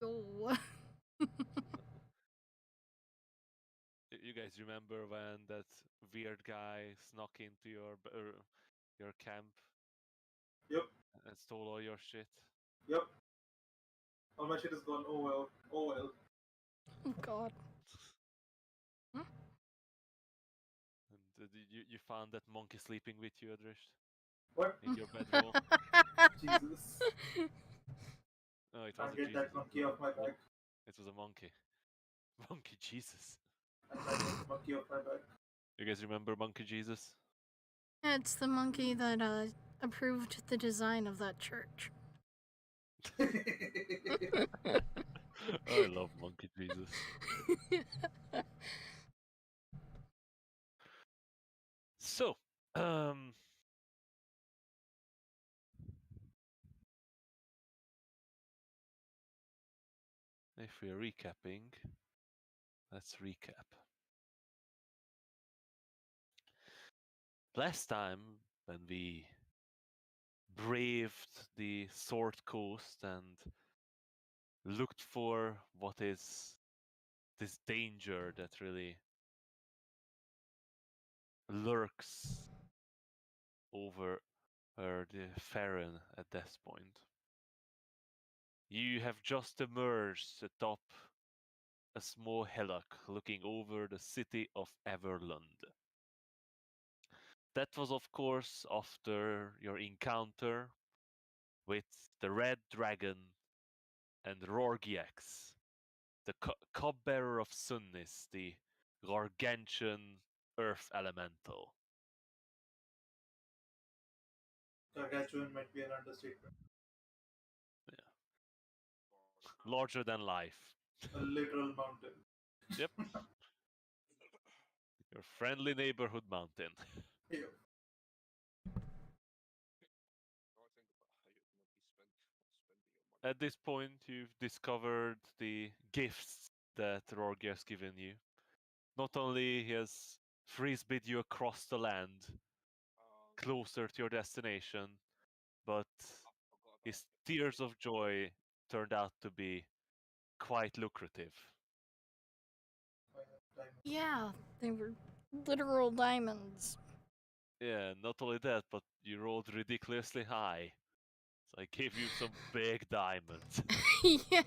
Oh. You guys remember when that weird guy snuck into your camp Yep. and stole all your shit? Yep. All my shit is gone. Oh well. Oh well. Oh god. And you found that monkey sleeping with you, Adrish, What? in your bedroll. Jesus. No, it Can't wasn't get Jesus. that monkey off my back. It was a monkey. Monkey Jesus. I can't get the monkey off my back. You guys remember Monkey Jesus? It's the monkey that approved the design of that church. I love Monkey Jesus. So, if we're recapping, let's recap. Last time, when we braved the Sword Coast and looked for what is this danger that really lurks over the Farron at this point. You have just emerged atop a small hillock looking over the city of Everlund. That was, of course, after your encounter with the Red Dragon and Rorgiax, the cupbearer of Sunnis, the gargantuan earth elemental. Gargantuan might be an understatement. Yeah. Larger than life. A literal mountain. Yep. Your friendly neighborhood mountain. Yeah. At this point, you've discovered the gifts that Rorgi has given you. Not only he has frisbeed you across the land, closer to your destination, but his tears of joy turned out to be quite lucrative. Diamond. Yeah, they were literal diamonds. Yeah, not only that, but you rolled ridiculously high. So I gave you some big diamonds. Yeah.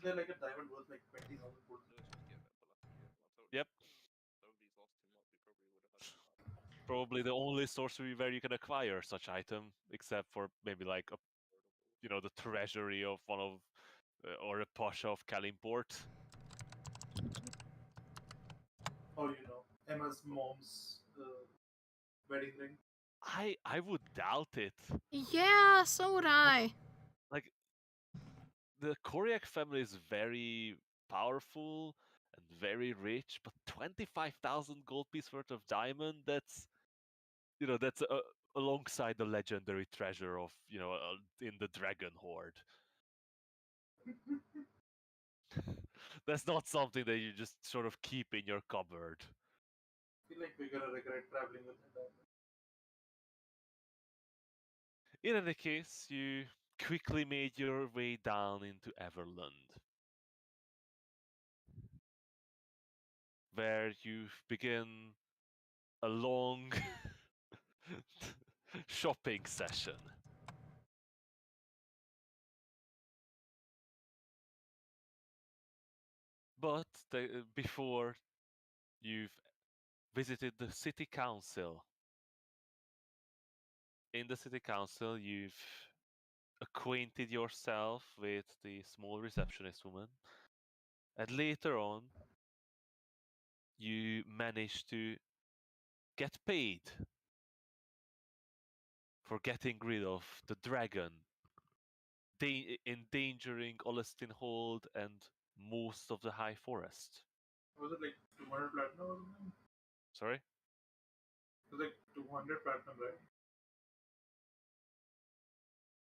They're like a diamond worth like 20,000 gold. Yep. Probably the only sorcery where you can acquire such item, except for maybe like the treasury of one of or a pasha of Kalimport. Or Emma's mom's wedding ring. I would doubt it. Yeah, so would I. Like the Koryak family is very powerful and very rich, but 25,000 gold piece worth of diamond, that's alongside the legendary treasure of, in the Dragon Horde. That's not something that you just sort of keep in your cupboard. I feel like we're gonna regret traveling with that diamond. In any case, you quickly made your way down into Everlund, where you begin a long shopping session. But before you've visited the city council. In the city council, you've acquainted yourself with the small receptionist woman, and later on, you manage to get paid for getting rid of the dragon, endangering Olestin Hold and most of the High Forest. Was it like 200 platinum or something? Sorry? It was like 200 platinum, right?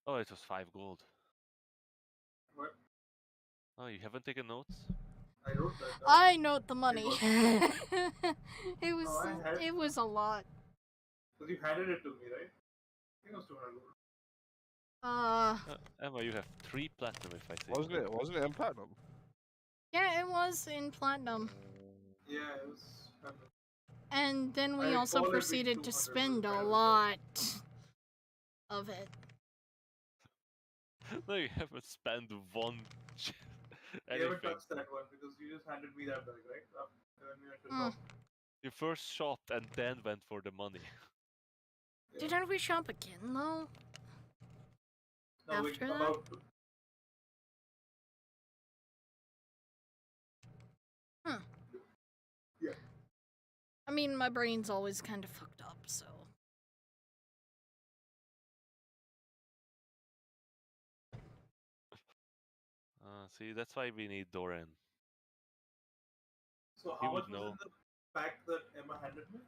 Oh, it was 5 gold. What? Oh, you haven't taken notes? I wrote that down. I note the money. Oh, it was a lot. Because you handed it to me, right? I think it was 200 gold. Emma, you have 3 platinum if I say Wasn't so. it? Wasn't it in platinum? Yeah, it was in platinum. Yeah, it was. And then we I also recall it being proceeded to 200, spend but I a don't know. lot of it. No, you haven't spent one You haven't anything. touched that one because you just handed me that bag, right? When we went to Mm. shop. You first shopped and then went for the money. Yeah. Didn't we shop again though? No, we after that? about to. Huh. Yeah. I mean, my brain's always kind of fucked up, so. See, that's why we need Doran. So He how would much was know. in the pack that Emma handed me?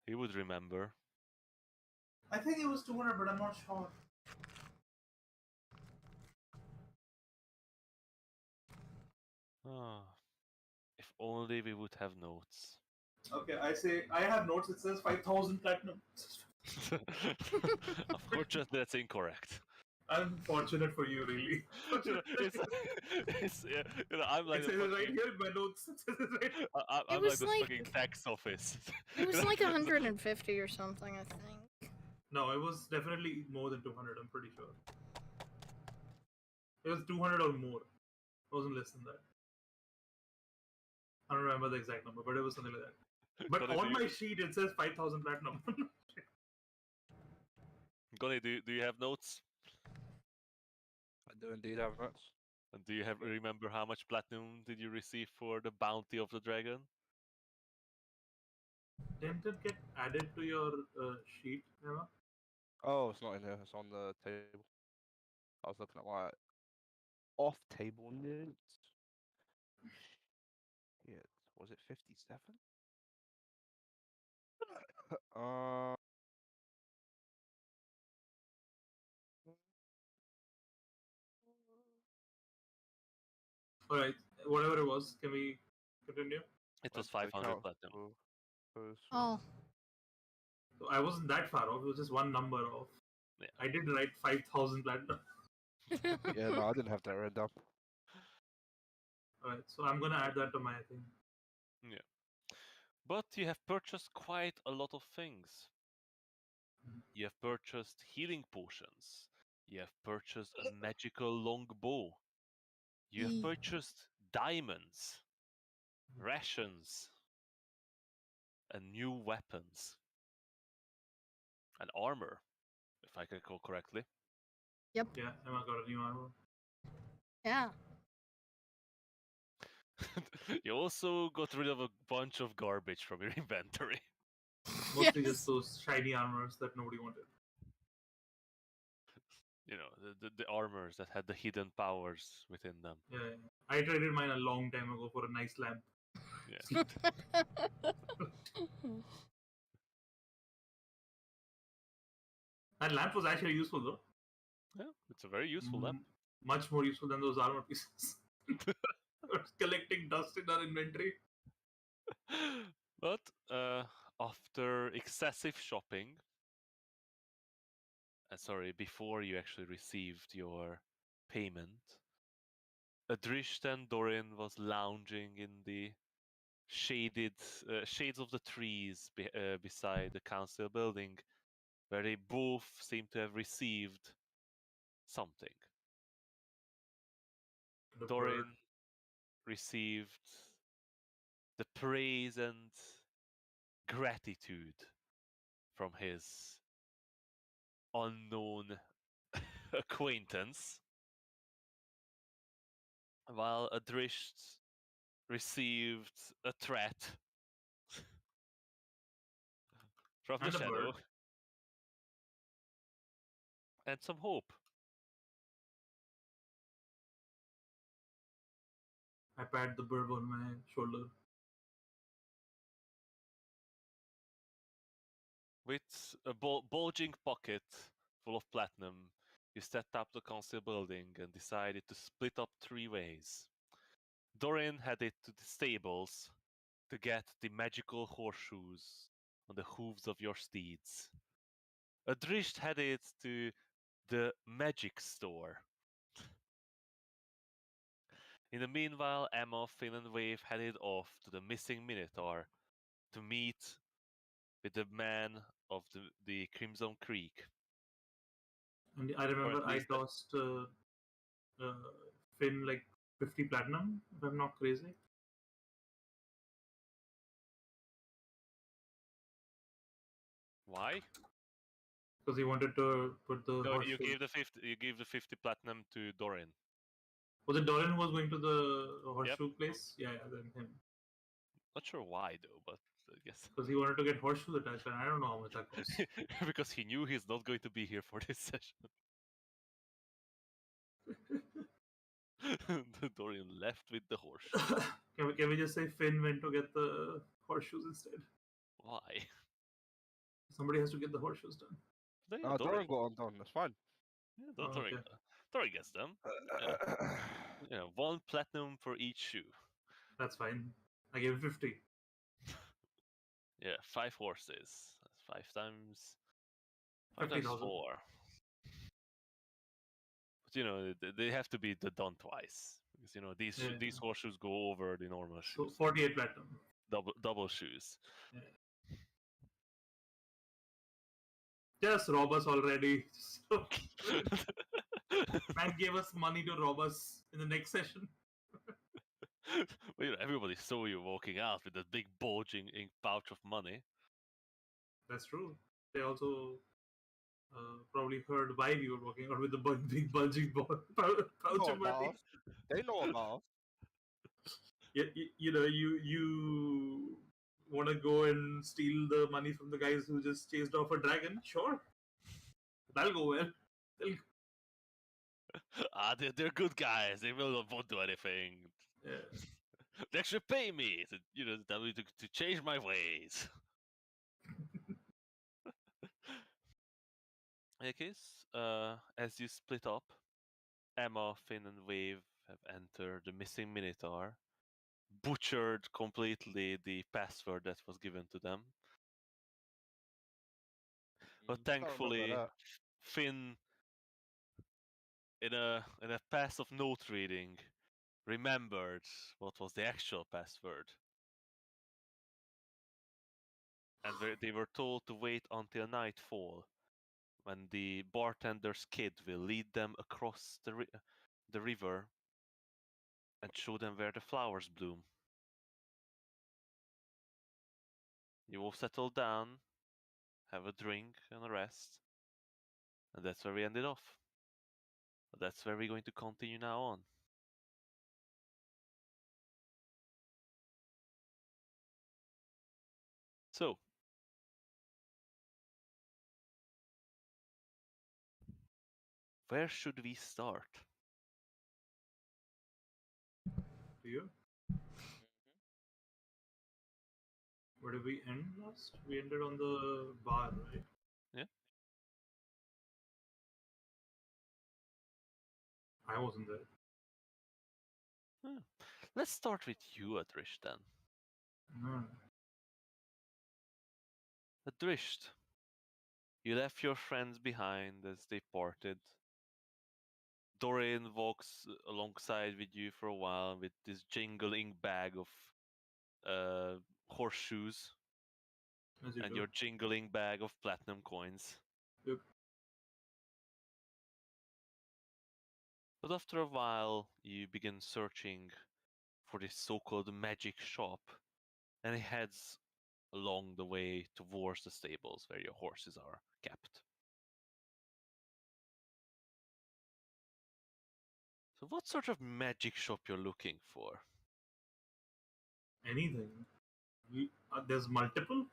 He would remember. I think it was 200, but I'm not sure. Ah, if only we would have notes. Okay, I say I have notes. It says 5,000 platinum. Unfortunately, that's incorrect. Unfortunate for you, really. It's I'm like It the says it right fucking, here in my notes. It says it right. I'm like was the like- fucking tax office. It was like 150 or something, I think. No, it was definitely more than 200. I'm pretty sure. It was 200 or more. It wasn't less than that. I don't remember the exact number, but it was something like that. But Gonny, on my sheet, it says 5,000 platinum. Gonny, do you have notes? I do indeed have notes. And do you have remember how much platinum did you receive for the bounty of the dragon? Didn't it get added to your sheet, Emma? Oh, it's not in here. It's on the table. I was looking at my off-table notes. Yeah, was it 57? Alright, whatever it was, can we continue? It was went to the 500 count platinum. for- Oh. So I wasn't that far off, it was just one number off. Yeah. I did write 5,000 platinum. Yeah, no, I didn't have that written down. Alright, so I'm gonna add that to my thing. But you have purchased quite a lot of things. You have purchased healing potions. You have purchased a magical long bow. You have Eee. purchased diamonds, rations, and new weapons. And armor, if I can recall correctly. Yeah, Emma got a new armor. Yeah. You also got rid of a bunch of garbage from your inventory. Mostly Yes. just those shiny armors that nobody wanted. You know, the armors that had the hidden powers within them. Yeah, I traded mine a long time ago for a nice lamp. Yeah. That lamp was actually useful though. Yeah, it's a very useful lamp. Much more useful than those armor pieces. Collecting dust in our inventory. But after excessive shopping, sorry, before you actually received your payment, Adrisht and Dorin was lounging in the shaded shades of the trees beside the council building, where they both seem to have received something. The Dorin bird. received the praise and gratitude from his unknown acquaintance, while Adrisht received a threat from the And a shadow bird. and some hope. I pat the bird on my shoulder. With a bulging pocket full of platinum, you stepped up the council building and decided to split up 3 ways. Dorin headed to the stables to get the magical horseshoes on the hooves of your steeds. Adrisht headed to the magic store. In the meanwhile, Emma, Finn, and Wave headed off to the missing Minotaur to meet with the man of the Crimson Creek. And I remember at I least that- tossed Finn like 50 platinum, if I'm not crazy. Why? Because he wanted to put the No, horseshoe. you gave the 50 platinum to Dorian. Was it Dorian who was going to the horseshoe place? Yeah, then him. Not sure why though, but I guess Because he wanted to get horseshoes attached, and I don't know how much that costs. because he knew he's not going to be here for this session. Dorian left with the horse. Can we just say Finn went to get the horseshoes instead? Why? Somebody has to get the horseshoes done. Dorian, Dorian got on done. That's fine. yeah, Oh, Dorian, okay. Dorian gets them. Yeah, 1 platinum for each shoe. That's fine. I gave him 50. Yeah, 5 horses. That's 5 times 50,000. 4. But you know, they have to be done twice because you know these Yeah. these horseshoes go over the normal So shoes. 48 platinum. Double shoes. Just rob us already. So, man gave us money to rob us in the next session. Well, you know, everybody saw you walking out with that big bulging ink pouch of money. That's true. They also probably heard why we were walking out with the big bulging pouch Know of money. about us. They know about us. You know, you want to go and steal the money from the guys who just chased off a dragon? Sure, that'll go well. They're good guys. They will not do anything. Yeah. They actually pay me to, you know, tell me to change my ways. In any case, as you split up, Emma, Finn, and Wave have entered the missing Minotaur, butchered completely the password that was given to them. But I don't remember thankfully, that. Finn, in a pass of note reading, remembered what was the actual password. And they were told to wait until nightfall, when the bartender's kid will lead them across the river and show them where the flowers bloom. You all settle down, have a drink and a rest, and that's where we ended off. That's where we're going to continue now on. So, where should we start? Do you? Where did we end last? We ended on the bar, right? Yeah. I wasn't there. Let's start with you, Adrish, then. No. Adrish, you left your friends behind as they parted. Dorian walks alongside with you for a while with this jingling bag of horseshoes As you and do. your jingling bag of platinum coins. Yep. But after a while, you begin searching for this so-called magic shop, and he heads along the way towards the stables where your horses are kept. So what sort of magic shop you're looking for? Anything. There's multiple.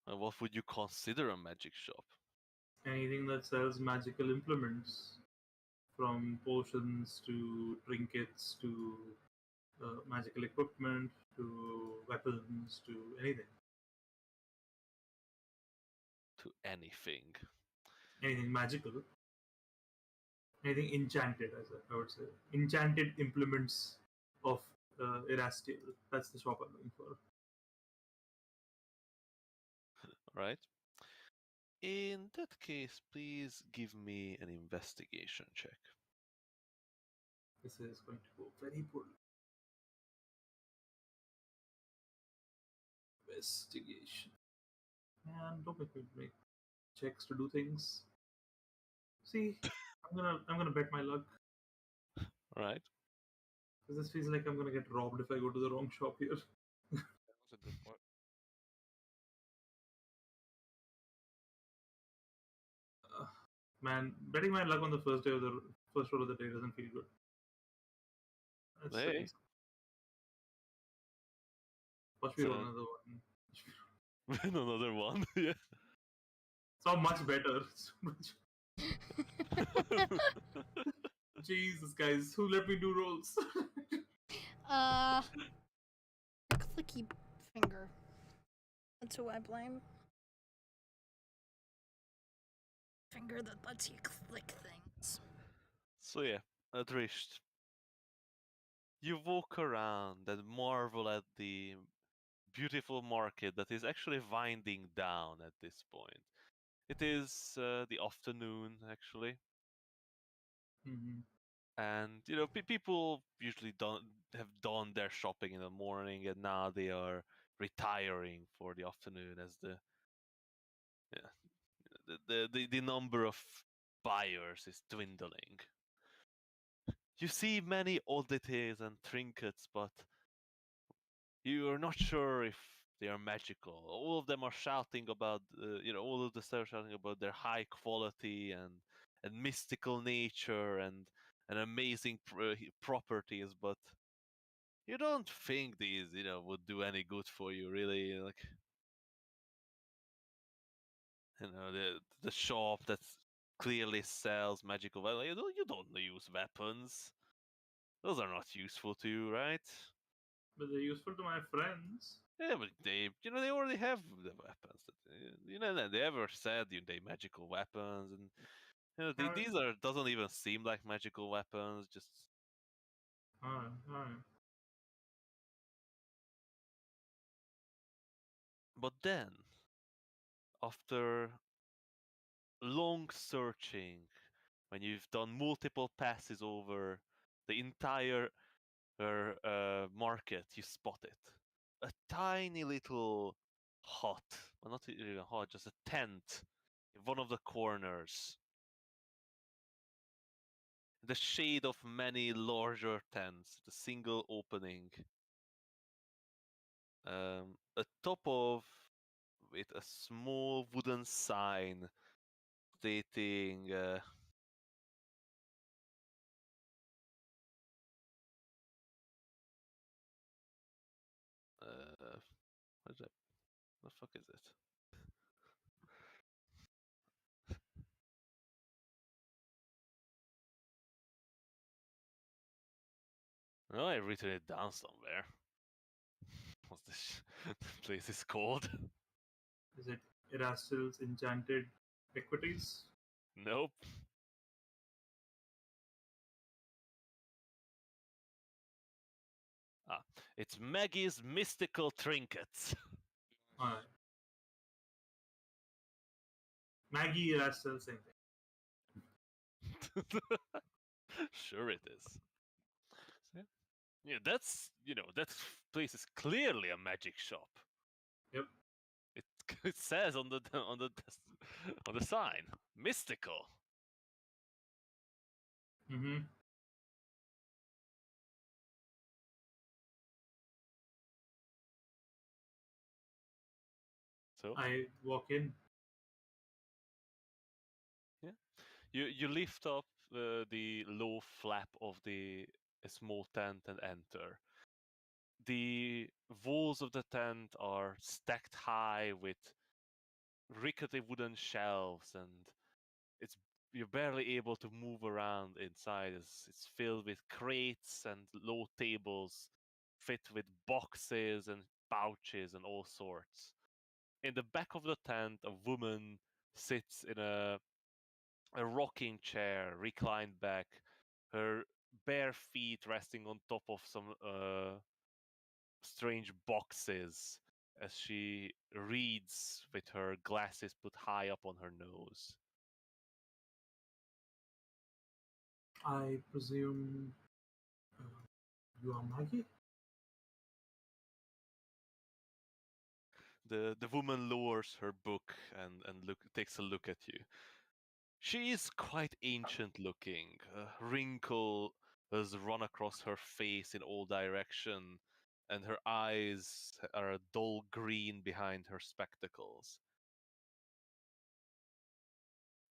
And what would you consider a magic shop? Anything that sells magical implements, from potions to trinkets to magical equipment to weapons to anything. To anything. Anything magical. Anything enchanted, as I would say. Enchanted implements of Erastiel. That's the shop I'm looking for. Right? In that case, please give me an investigation check. This is going to go very poorly. Investigation. Man, don't make checks to do things. See, I'm gonna bet my luck. All right. Because this feels like I'm gonna get robbed if I go to the wrong shop here. That's a good point. Man, betting my luck on the first first roll of the day doesn't feel good. That's Hey. hey. Watch me So- roll another one. Win another one. Yeah. So much better. So much. Jesus, guys, who let me do rolls? Clicky finger. That's who I blame. Finger that lets you click things. So yeah, Adrisht, you walk around and marvel at the beautiful market that is actually winding down at this point. It is the afternoon, actually, Mhm. and people usually don't have done their shopping in the morning, and now they are retiring for the afternoon as the number of buyers is dwindling. You see many oddities and trinkets, but you are not sure if they are magical. All of them are shouting about, all of the sellers shouting about their high quality and mystical nature and amazing properties, but you don't think these, would do any good for you, really. Like, the shop that clearly sells magical weapons. You don't use weapons. Those are not useful to you, right? But they're useful to my friends. Yeah, but they already have the weapons. They ever said they magical weapons, and Alright. these doesn't even seem like magical weapons. Just Alright. but then, after long searching, when you've done multiple passes over the entire market, you spot it. A tiny little hut, well, not really a hut, just a tent in one of the corners. The shade of many larger tents, the single opening. Atop of with a small wooden sign stating what is that? What the fuck is it? Oh, I've written it down somewhere. What's this place is called? Is it Erastil's Enchanted Equities? Nope. Ah, it's Maggie's Mystical Trinkets. Alright. Maggie Erastil, same thing. Sure it is. Yeah, that place is clearly a magic shop. Yep. It says on the sign, mystical. Mm-hmm. So I walk in. you lift up the low flap of the small tent and enter. The walls of the tent are stacked high with rickety wooden shelves, and it's you're barely able to move around inside. It's filled with crates and low tables, fit with boxes and pouches and all sorts. In the back of the tent, a woman sits in a rocking chair, reclined back, her bare feet resting on top of some strange boxes. as she reads with her glasses put high up on her nose. I presume you are Maggie? The woman lowers her book and takes a look at you. She is quite ancient looking. A wrinkle has run across her face in all direction, and her eyes are a dull green behind her spectacles.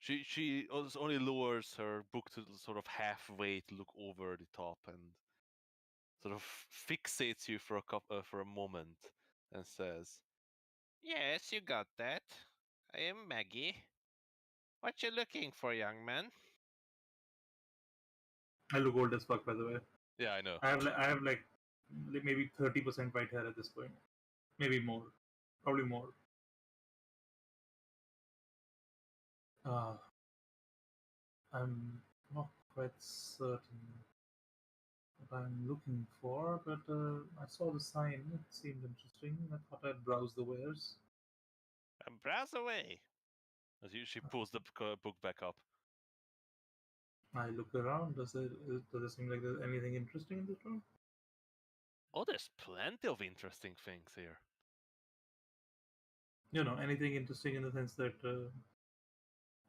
She only lowers her book to sort of halfway to look over the top and sort of fixates you for a moment and says, "Yes, you got that. I am Maggie. What you looking for, young man?" I look old as fuck, by the way. Yeah, I know. I have like maybe 30% white hair at this point. Maybe more. Probably more. Uh, I'm not quite certain what I'm looking for, but I saw the sign. It seemed interesting. I thought I'd browse the wares. Browse away. She pulls the book back up. I look around. Does it seem like there's anything interesting in this room? Oh, there's plenty of interesting things here. Anything interesting in the sense that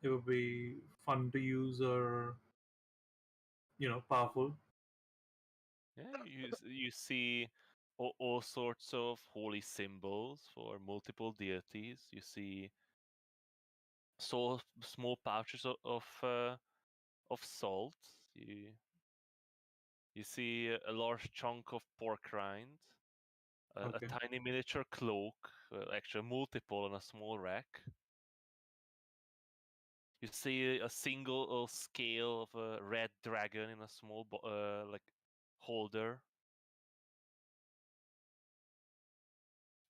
it would be fun to use or powerful. Yeah, you see all sorts of holy symbols for multiple deities. You see small pouches of salt. You see a large chunk of pork rind, Okay. a tiny miniature cloak, actually multiple on a small rack. You see a single scale of a red dragon in a small like holder.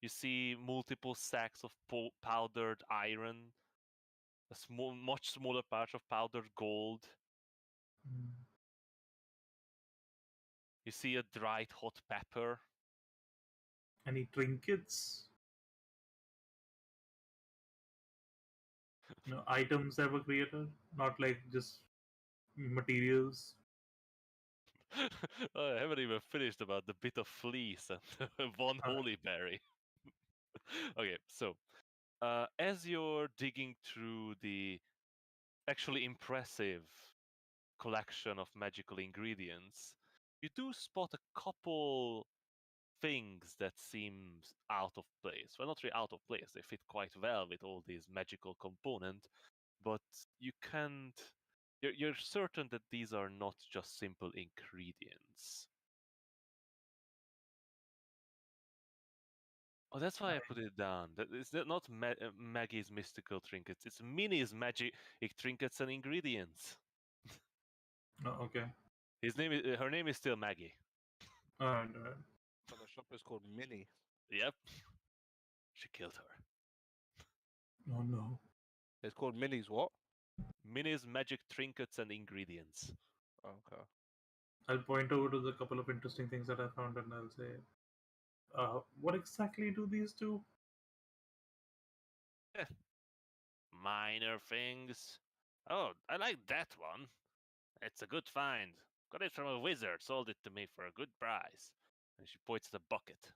You see multiple sacks of powdered iron, much smaller patch of powdered gold. Mm. You see a dried hot pepper. Any trinkets? Items that were created, not like just materials. I haven't even finished about the bit of fleece and one holy berry. Okay, so as you're digging through the actually impressive collection of magical ingredients, you do spot a couple things that seems out of place. Well, not really out of place. They fit quite well with all these magical components, but you can't. You're certain that these are not just simple ingredients. Oh, that's why I put it down. That it's not Maggie's mystical trinkets. It's Minnie's magic trinkets and ingredients. Oh, okay. Her name is still Maggie. Alright. So the shop is called Mini. Yep. She killed her. Oh no. It's called Mini's what? Minnie's magic trinkets and ingredients. Okay. I'll point over to the couple of interesting things that I found and I'll say, what exactly do these do? Minor things. Oh, I like that one. It's a good find. Got it from a wizard. Sold it to me for a good price. And she points at the bucket.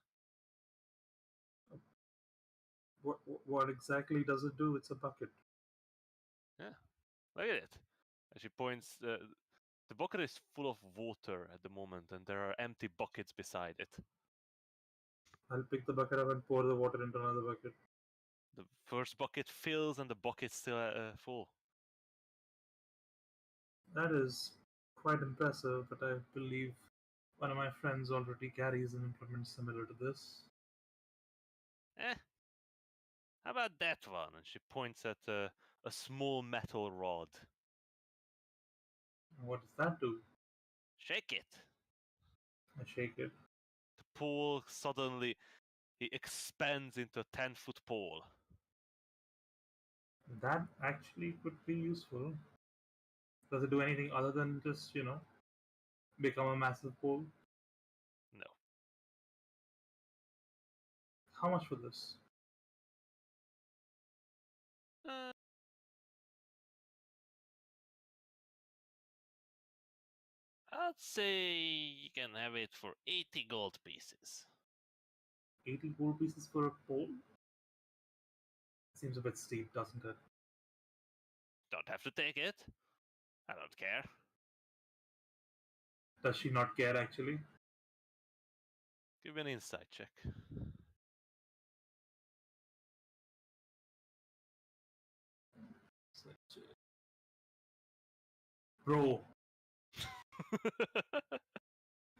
What exactly does it do? It's a bucket. Yeah, look at it. And she points. The bucket is full of water at the moment, and there are empty buckets beside it. I'll pick the bucket up and pour the water into another bucket. The first bucket fills, and the bucket's still full. That is quite impressive, but I believe one of my friends already carries an implement similar to this. Eh, how about that one? And she points at a small metal rod. What does that do? Shake it. I shake it. The pole suddenly expands into a 10-foot pole. That actually could be useful. Does it do anything other than just, become a massive pole? No. How much for this? Uh, I'd say you can have it for 80 gold pieces. 80 gold pieces for a pole? Seems a bit steep, doesn't it? Don't have to take it. I don't care. Does she not care actually? Give me an insight check. Bro,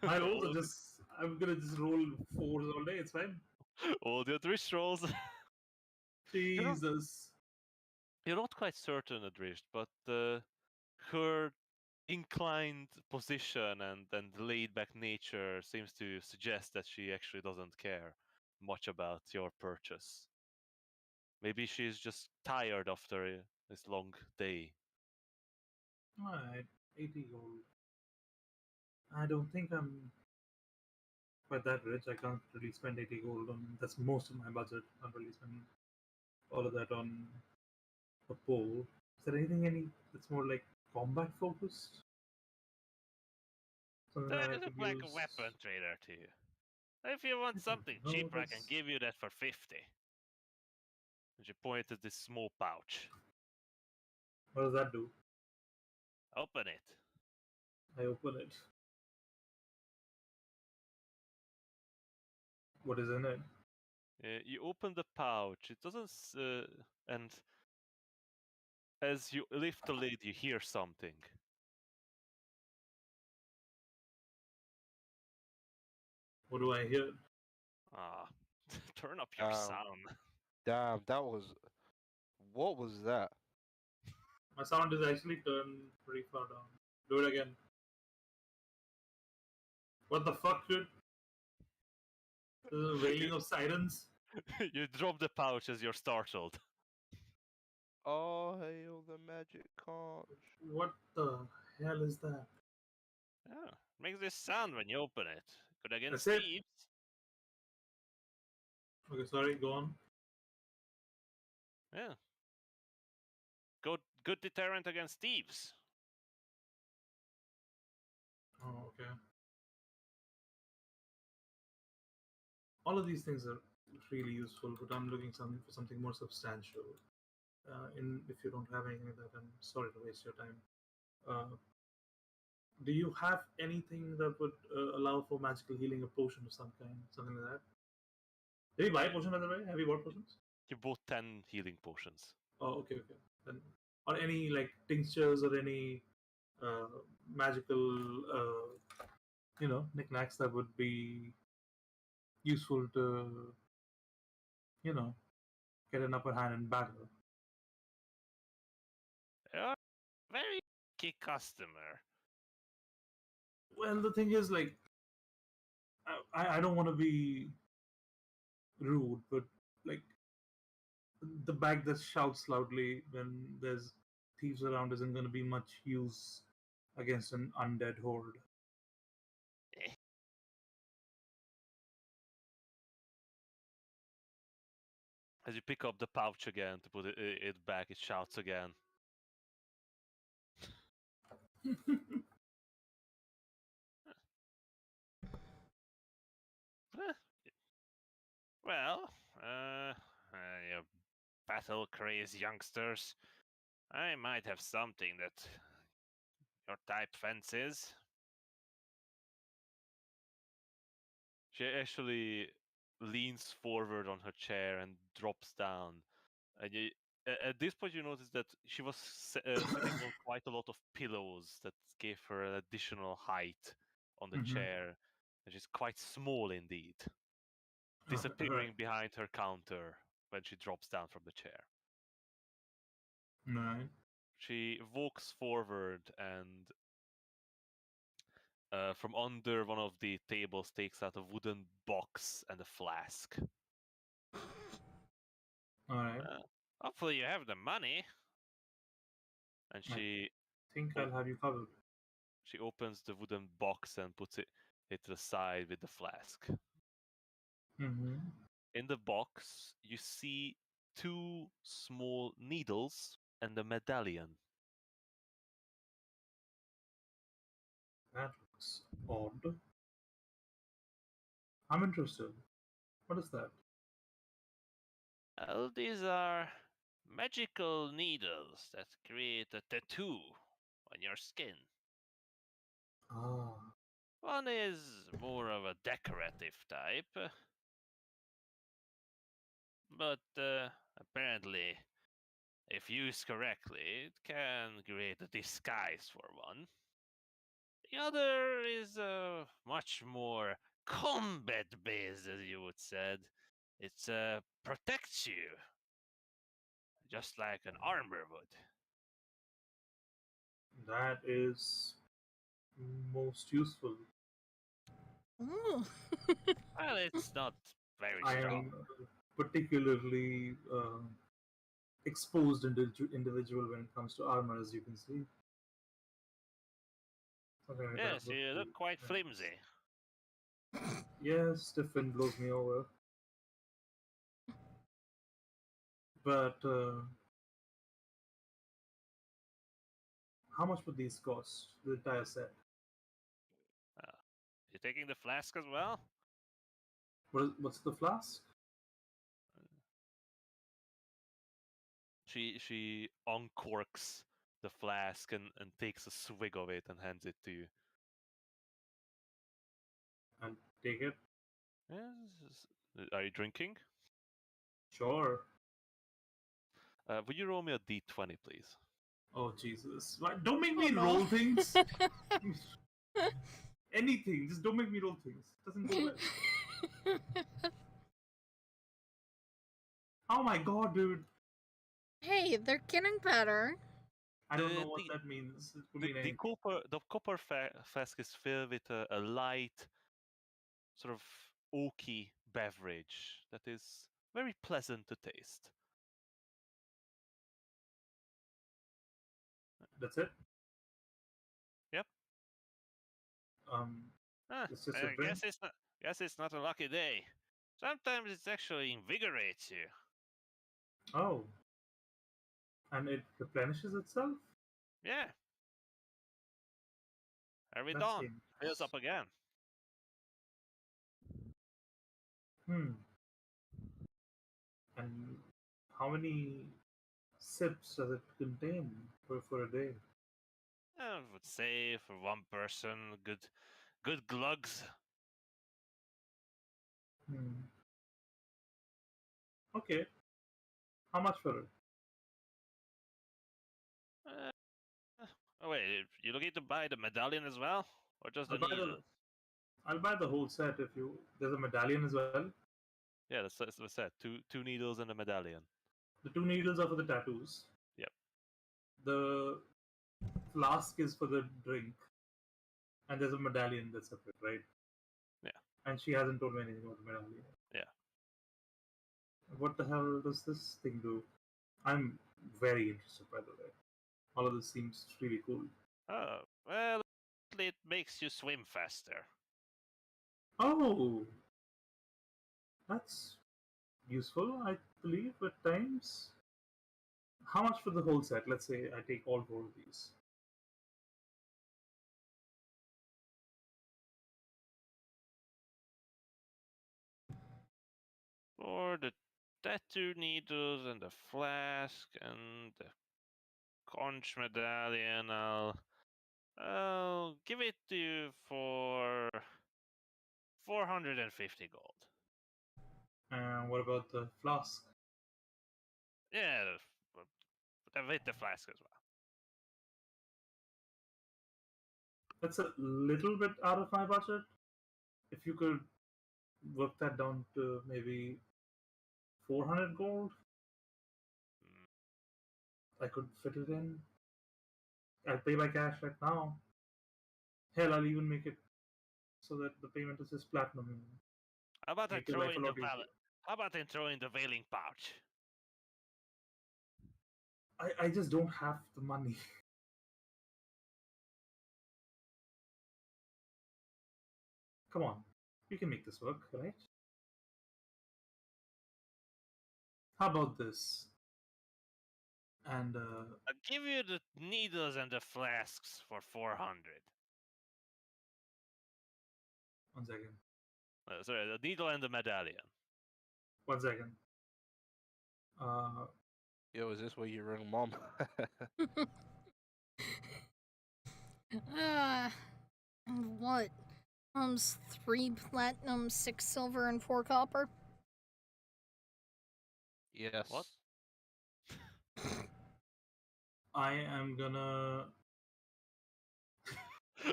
I'm gonna just roll fours all day, it's fine. All the Adrish rolls. Jesus. You're not quite certain, Adrish, but her inclined position and laid back nature seems to suggest that she actually doesn't care much about your purchase. Maybe she's just tired after this long day. Alright, 80 gold. I don't think I'm quite that rich. I can't really spend 80 gold on. That's most of my budget. Can't really spend all of that on a pole. Is there anything that's more like combat focused? Something that I Doesn't could look like a use? weapon trader to you. If you want something No, cheaper, I can that's- give you that for 50. And she pointed this small pouch. What does that do? Open it. I open it. What is in it? You open the pouch. It doesn't. And as you lift the lid, you hear something. What do I hear? Ah, turn up your sound. Damn, that was. What was that? My sound is actually turned pretty far down. Do it again. What the fuck, dude? This is a wailing of sirens. You drop the pouch as you're startled. Oh, hail the magic conch. What the hell is that? Yeah, makes this sound when you open it. Good against That's it? thieves. Okay, sorry, go on. Yeah. Good deterrent against thieves. Oh, okay. All of these things are really useful, but I'm looking for something more substantial. If you don't have anything like that, I'm sorry to waste your time. Do you have anything that would allow for magical healing, a potion of some kind, something like that? Did you buy a potion by the way? Have you bought potions? You bought 10 healing potions. Oh, okay, okay. Then, or any like tinctures or any magical, knickknacks that would be useful to, get an upper hand in battle. You're a very key customer. Well, the thing is, like, I don't want to be rude, but like the bag that shouts loudly when there's thieves around isn't going to be much use against an undead horde. As you pick up the pouch again to put it back, it shouts again. Well, you battle-crazed youngsters, I might have something that your type fancies. She actually leans forward on her chair and drops down. And at this point, you notice that she was sitting on quite a lot of pillows that gave her an additional height on the Mhm. chair. And she's quite small indeed, disappearing behind her counter when she drops down from the chair. Right. She walks forward and from under one of the tables takes out a wooden box and a flask. All right. Hopefully you have the money. And I she think I'll have you covered. she opens the wooden box and puts it to the side with the flask. Mm-hmm. in the box, you see 2 small needles and a medallion. That looks odd. I'm interested. What is that? Well, these are magical needles that create a tattoo on your skin. Ah, One is more of a decorative type, but apparently, if used correctly, it can create a disguise for one. The other is much more combat based, as you would said. It protects you, just like an armor would. that is most useful. Ooh. Well, it's not very I strong. am particularly exposed individual when it comes to armor, as you can see. Something like that Yes, would you be look quite nice. flimsy. Yes, the wind blows me over. But how much would these cost? The entire set? You taking the flask as well? What's the flask? She uncorks the flask and takes a swig of it and hands it to you. I'll take it. Yes. Are you drinking? Sure. Would you roll me a d20, please? Oh Jesus! Don't make Oh, me no. roll things. Anything. Just don't make me roll things. Doesn't go well. Oh my god, dude! Hey, they're getting better. I don't know The what the that means. It could the, mean the anything. copper flask is filled with a light, sort of oaky beverage that is very pleasant to taste. That's it. Yep. Um, Ah, it's just a I drink. guess it's not a lucky day. Sometimes it actually invigorates you. Oh, and it replenishes itself. Yeah. Every That dawn, seems. fills up again. Hmm. And how many sips does it contain for a day? I would say for one person, good glugs. Hmm. Okay. How much for it? Uh, oh wait, you looking to buy the medallion as well, or just I'll the buy the. needles? I'll buy the whole set if you. There's a medallion as well. Yeah, that's what I said. Two needles and a medallion. The two needles are for the tattoos. Yep. The flask is for the drink, and there's a medallion that's separate, right? Yeah. And she hasn't told me anything about the medallion. Yeah. What the hell does this thing do? I'm very interested, by the way. All of this seems really cool. Oh well, it makes you swim faster. Oh, that's useful, I believe, at times. How much for the whole set? Let's say I take all four of these. For the tattoo needles and the flask and the conch medallion, I'll give it to you for 450 gold. And what about the flask? Yeah, I've hit the flask as well. That's a little bit out of my budget. If you could work that down to maybe 400 gold, Mm, I could fit it in. I'll pay by cash right now. Hell, I'll even make it so that the payment is just platinum. How about I Make your throw life a in the lot easier. How about I throw in the veiling pouch? I just don't have the money. Come on, we can make this work, right? How about this? And I'll give you the needles and the flasks for 400. one second. Sorry, the needle and the medallion. 1 second. Yo, is this where you ring mom? And what? 3 platinum, 6 silver, and 4 copper? Yes. What? I am gonna.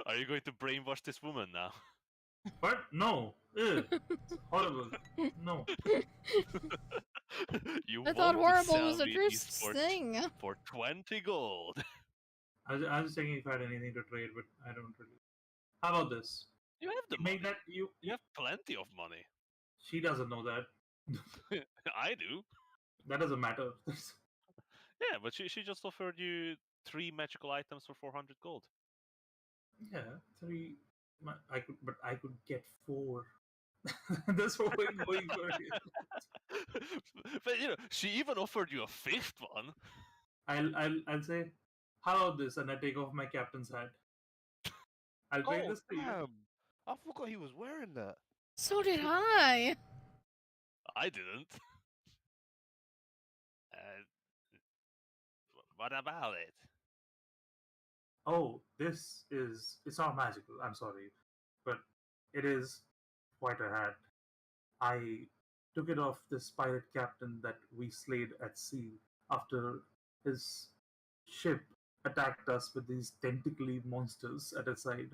Are you going to brainwash this woman now? What? No. Ew. It's horrible. No. You I thought want to horrible sell was a me true these for, thing. for 20 gold. I was checking if I had anything to trade, but I don't really. How about this? You have the You make money. that you. You have plenty of money. She doesn't know that. I do. That doesn't matter. Yeah, but she just offered you 3 magical items for 400 gold. Yeah, 3. But I could get 4. That's what we're going for here. But you know, she even offered you a 5th one. I'll say, how about this? And I take off my captain's hat. I'll trade Oh, this to you. damn! I forgot he was wearing that. So did I. I didn't. Uh, what about it? Oh, it's not magical. I'm sorry, but it is quite a hat. I took it off this pirate captain that we slayed at sea after his ship attacked us with these tentacly monsters at its side.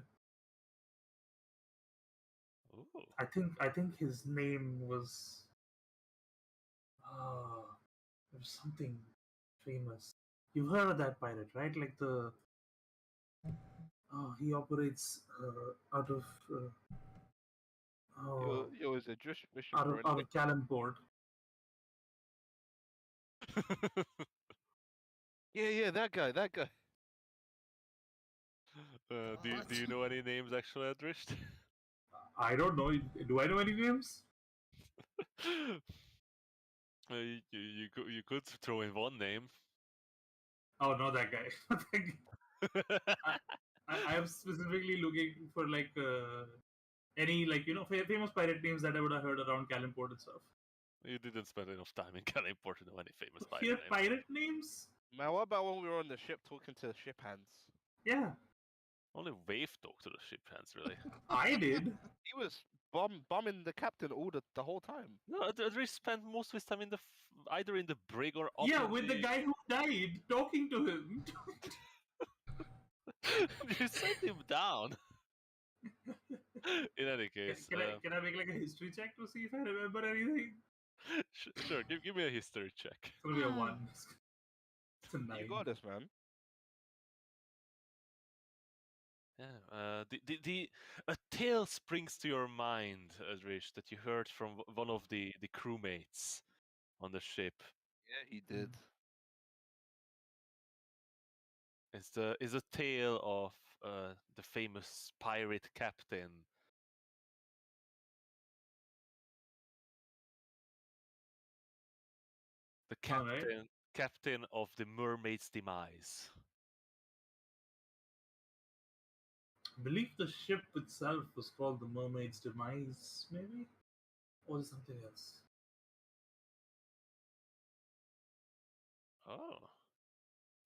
Ooh. I think his name was it was something famous. You've heard of that pirate, right? Like he operates out of Yo, is a mission out for of Calimport. Yeah, that guy. Do you know any names actually, Adrisht? I don't know. Do I know any names? You could throw in one name. Oh, not that guy. I am specifically looking for like any like famous pirate names that I would have heard around Calimport and stuff. You didn't spend enough time in Calimport to know any famous pirate Here, names. pirate names? Man, what about when we were on the ship talking to the ship hands? Yeah, Only Wave talked to the ship hands, really. I did. He was bombing the captain all the whole time. No, Adrisht spent most of his time in the either in the brig or up Yeah, in with the guy who died, talking to him. You sent him down. In any case, Can I make like a history check to see if I remember anything? sure. Give me a history check. It's gonna be a 1. It's a 9. You got this, man. Yeah. A tale springs to your mind, Adrish, that you heard from one of the crewmates on the ship. Yeah, he did. Is a tale of the famous pirate captain. The All right. captain of the mermaid's demise. I believe the ship itself was called the Mermaid's Demise, maybe? Or is it something else? Oh.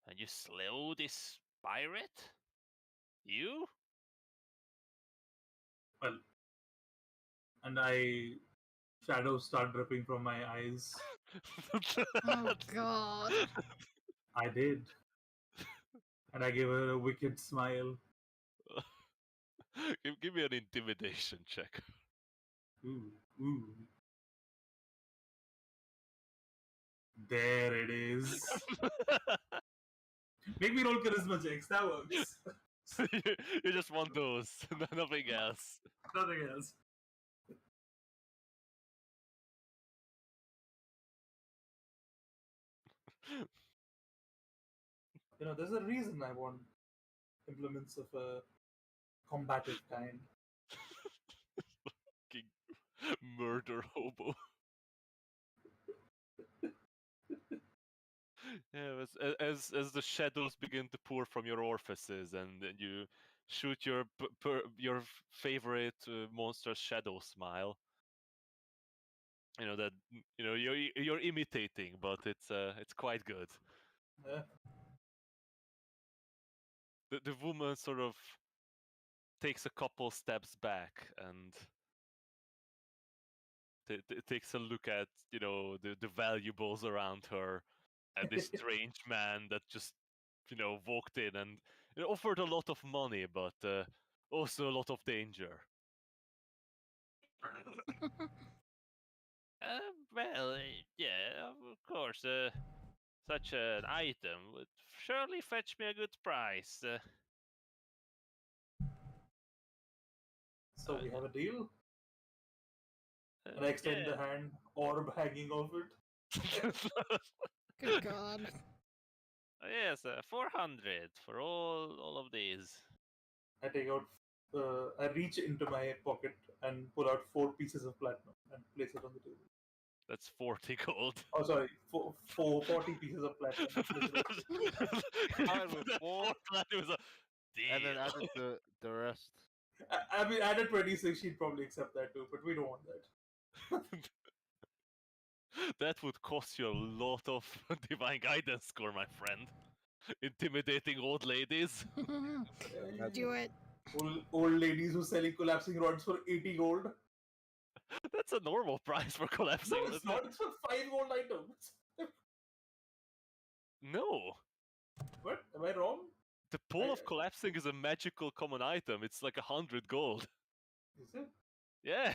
And you slew this pirate? You? Well, and shadows start dripping from my eyes. Oh god. I did. And I gave her a wicked smile. Give me an intimidation check. Ooh. There it is. Make me roll charisma checks. That works. You just want those, nothing else. Nothing else. There's a reason I want implements of a combative kind. Murder hobo. Yeah, as the shadows begin to pour from your orifices, and then you shoot your favorite monster's shadow smile. You know that you're imitating, but it's quite good. Yeah. The woman sort of takes a couple steps back and takes a look at the valuables around her, and this strange man that just walked in and offered a lot of money, but also a lot of danger. Well, yeah, of course. Such an item would surely fetch me a good price. So we have a deal. And I Uh, extend the hand, orb hanging off it. Good God. Yes, 400 for all of these. I take out, I reach into my pocket and pull out 4 pieces of platinum and place it on the table. That's 40 gold. Oh, sorry, 40 pieces of platinum. Place it on the table. Started with 4, Platinum was a and then deal. added the rest. I mean, at a 26, she'd probably accept that too, but we don't want that. That would cost you a lot of divine guidance score, my friend. Intimidating old ladies. Do it. Old ladies who selling collapsing rods for 80 gold. That's a normal price for collapsing. No, it's not. It's for 5 gold items. No. What? Am I wrong? The pull of I- collapsing is a magical common item. It's like 100 gold. Is it? Yeah.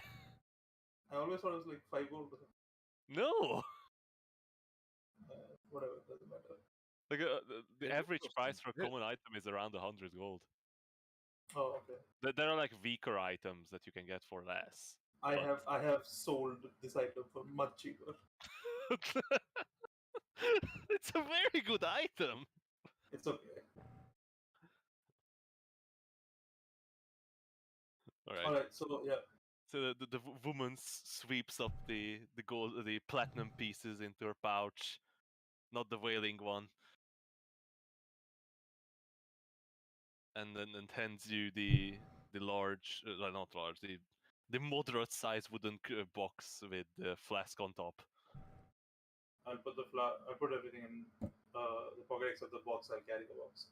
I always thought it was like 5 gold. No. Whatever, doesn't matter. Like the Yeah, average those price things for a good. common item is around 100 gold. Oh, okay. There are like weaker items that you can get for less. I But- have sold this item for much cheaper. It's a very good item. It's okay. All right. Alright, so yeah. So the woman sweeps up the platinum pieces into her pouch, not the wailing one, and then hands you the large, not large, the moderate size wooden box with the flask on top. I'll put everything in the pocket except the box. I'll carry the box.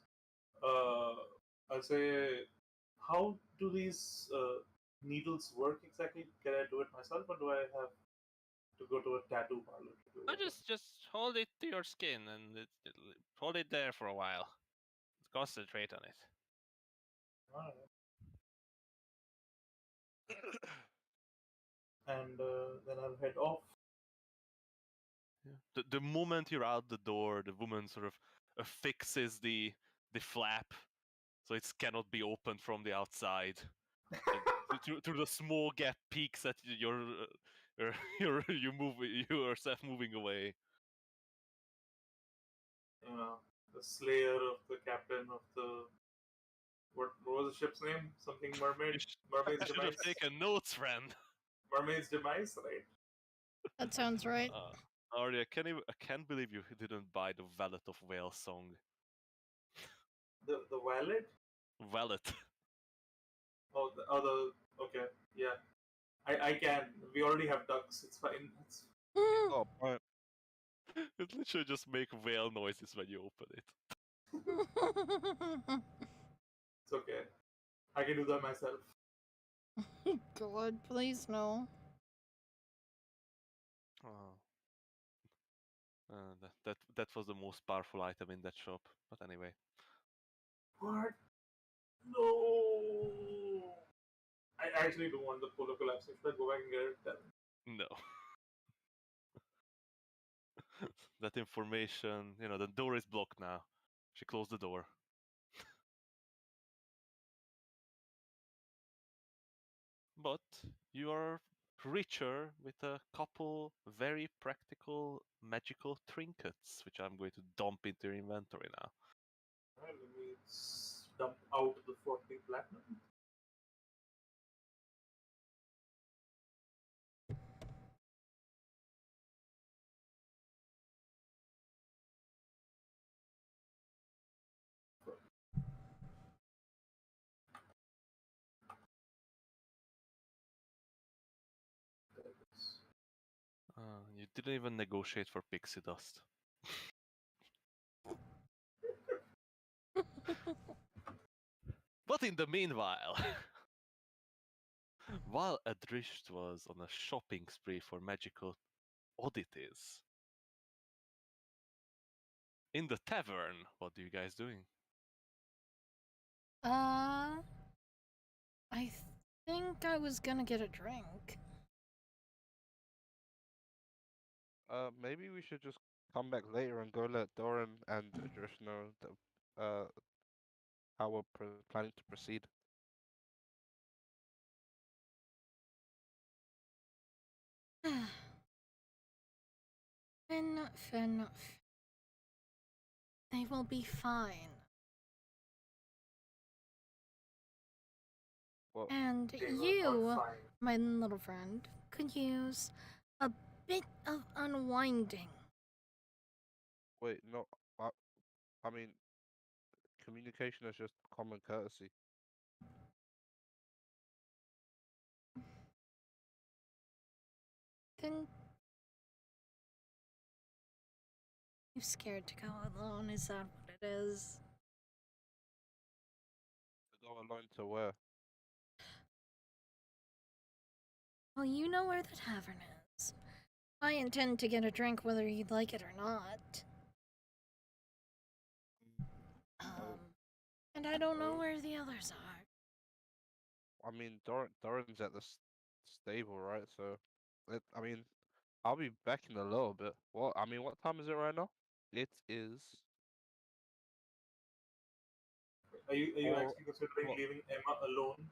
I'll say, how do these needles work exactly? Can I do it myself, or do I have to go to a tattoo parlor to do Oh, it? just hold it to your skin and hold it there for a while. Concentrate on it. Alright. And then I'll head off. Yeah. The moment you're out the door, the woman sort of affixes the flap, so it cannot be opened from the outside. And through the small gap peaks that you yourself moving away. You know, the slayer of the captain of the what was the ship's name? Something mermaid. Mermaid's You should have demise. taken notes, friend. Mermaid's demise, right? That sounds right. Arya, I can't believe you didn't buy the Valet of Whale song. The valet. Valet. Okay, yeah. I can. We already have ducks. It's fine. It's Oh, point. It literally just make whale noises when you open it. it's okay. I can do that myself. God, please no. Oh. That was the most powerful item in that shop. But anyway. What? No. I actually don't want the polo collapsing. Should I go back and get it? Then? No. That information, the door is blocked now. She closed the door. But you are richer with a couple very practical magical trinkets, which I'm going to dump into your inventory now. Alright, let me dump out the 40 platinum. didn't even negotiate for pixie dust. But in the meanwhile, while Adrisht was on a shopping spree for magical oddities, in the tavern, what are you guys doing? I think I was gonna get a drink. Maybe we should just come back later and go let Doran and Adrish know that, how we're planning to proceed. Finn. They will be fine. Well, And They were not you, fine. my little friend, could use a bit of unwinding. wait, no, I mean, communication is just common courtesy. Then you're scared to go alone, is that what it is? To go alone to where? Well, you know where the tavern is. I intend to get a drink whether you'd like it or not. And I don't know Oh. where the others are. I mean, Doran's at the stable, right? So, I mean, I'll be back in a little bit. Well, I mean, what time is it right now? It is. Are you Or- actually considering what? leaving Emma alone?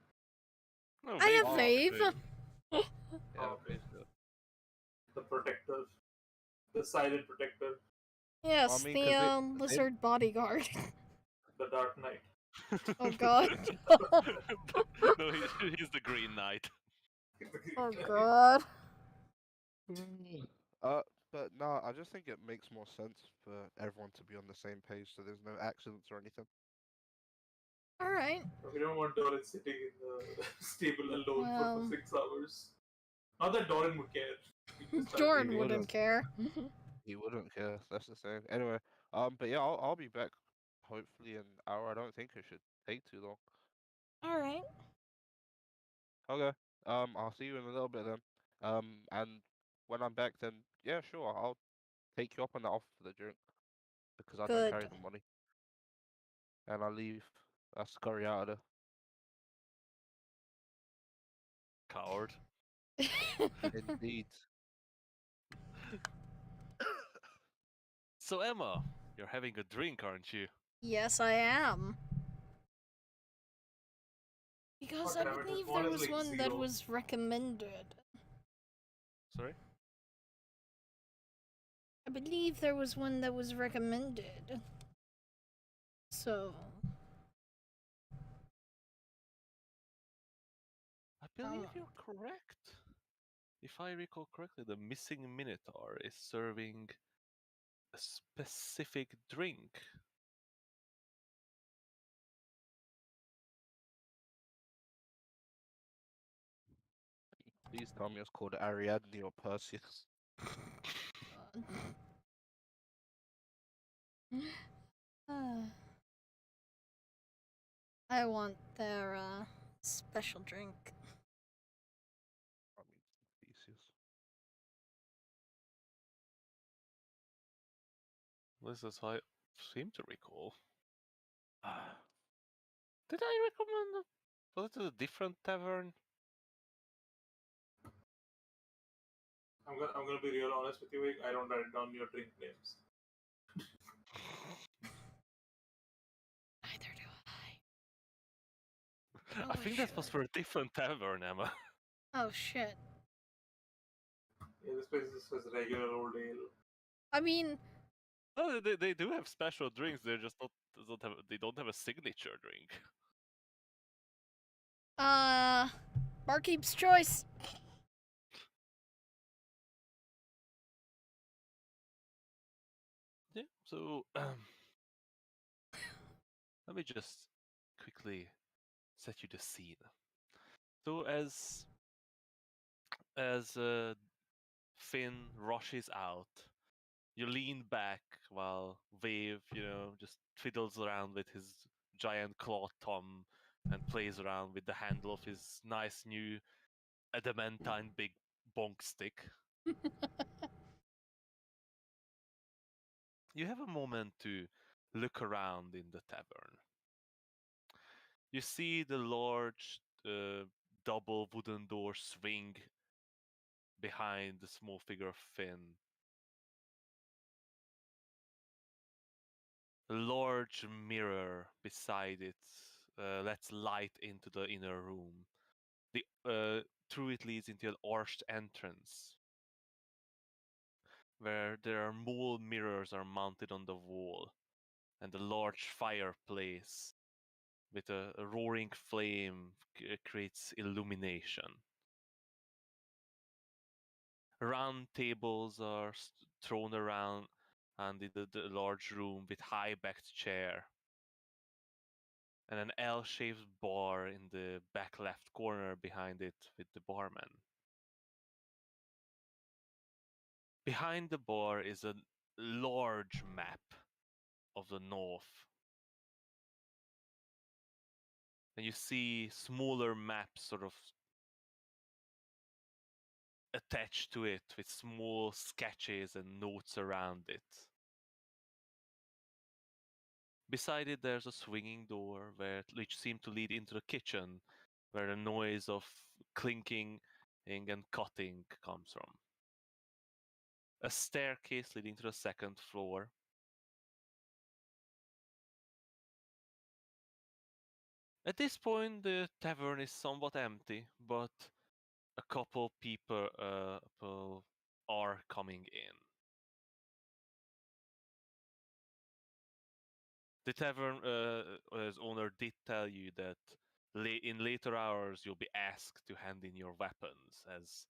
No, I have Maeve faith. should Yeah, okay. basically. The protector. The silent protector. Yes, mean, the 'cause lizard bodyguard. The Dark Knight. Oh god. No, he's the Green Knight. Oh god. But no, I just think it makes more sense for everyone to be on the same page, so there's no accidents or anything. Alright. We don't want Doran sitting in the stable alone Well- for 6 hours. Not that Doran would care. He'd just start Jordan leaving. wouldn't care. He wouldn't care. That's the thing. Anyway, but yeah, I'll be back. Hopefully in an hour. I don't think it should take too long. Alright. Okay. I'll see you in a little bit then. And when I'm back, then yeah, sure, I'll take you up on that offer for the drink because I don't carry Good. the money. And I leave. I scurry out of there. Coward. Indeed. So Emma, you're having a drink, aren't you? Yes, I am. Because I God damn it, this believe one there is was like one that 0. was recommended. Sorry? I believe there was one that was recommended. So, I believe Oh. you're correct. If I recall correctly, the missing Minotaur is serving a specific drink. Please tell me it's called Ariadne or Perseus. I want their special drink. I mean, Theseus. This is how I seem to recall. Did I recommend it? Was it a different tavern? I'm gonna be real honest with you, Vic. I don't write down your drink names. Neither do I Oh, think that was shit. for a different tavern, Emma. I. Oh shit. Yeah, this place is just regular old ale. I mean, No, they do have special drinks. They're just not they don't have a signature drink. Barkeep's choice. Yeah. So let me just quickly set you the scene. So as Finn rushes out. You lean back while Wave, just fiddles around with his giant claw thumb and plays around with the handle of his nice new adamantine big bonk stick. You have a moment to look around in the tavern. You see the large double wooden door swing behind the small figure of Finn. A large mirror beside it lets light into the inner room. Through it leads into an arched entrance where there are more mirrors are mounted on the wall and a large fireplace with a roaring flame creates illumination. Round tables are thrown around and in the large room with high-backed chair and an L-shaped bar in the back left corner behind it with the barman. Behind the bar is a large map of the north. And you see smaller maps sort of attached to it with small sketches and notes around it. Beside it, there's a swinging door which seemed to lead into the kitchen, where the noise of clinking and cutting comes from. A staircase leading to the second floor. At this point, the tavern is somewhat empty, but a couple people are coming in. The tavern's owner did tell you that in later hours you'll be asked to hand in your weapons, as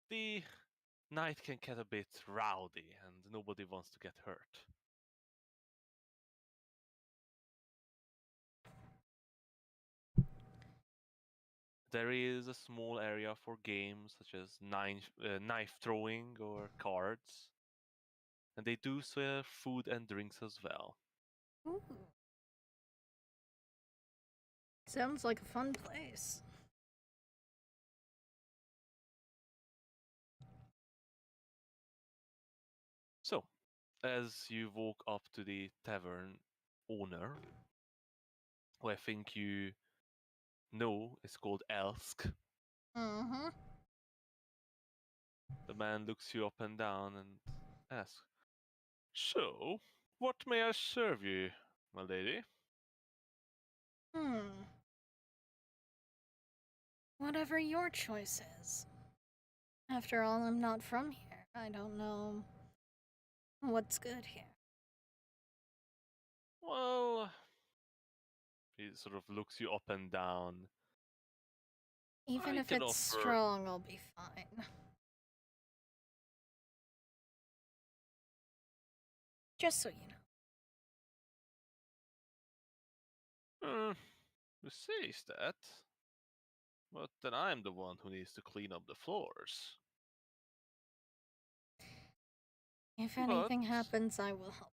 the night can get a bit rowdy and nobody wants to get hurt. There is a small area for games such as knife throwing or cards, and they do serve food and drinks as well. Ooh. Sounds like a fun place. So, as you walk up to the tavern owner, who I think you know is called Elsk, Mm-hmm. the man looks you up and down and asks, "So, what may I serve you, my lady?" Whatever your choice is. After all, I'm not from here. I don't know what's good here. Well, he sort of looks you up and down. Even I if can it's offer- strong, I'll be fine. Just so you know. You say that, but then I'm the one who needs to clean up the floors. If anything But- happens, I will help.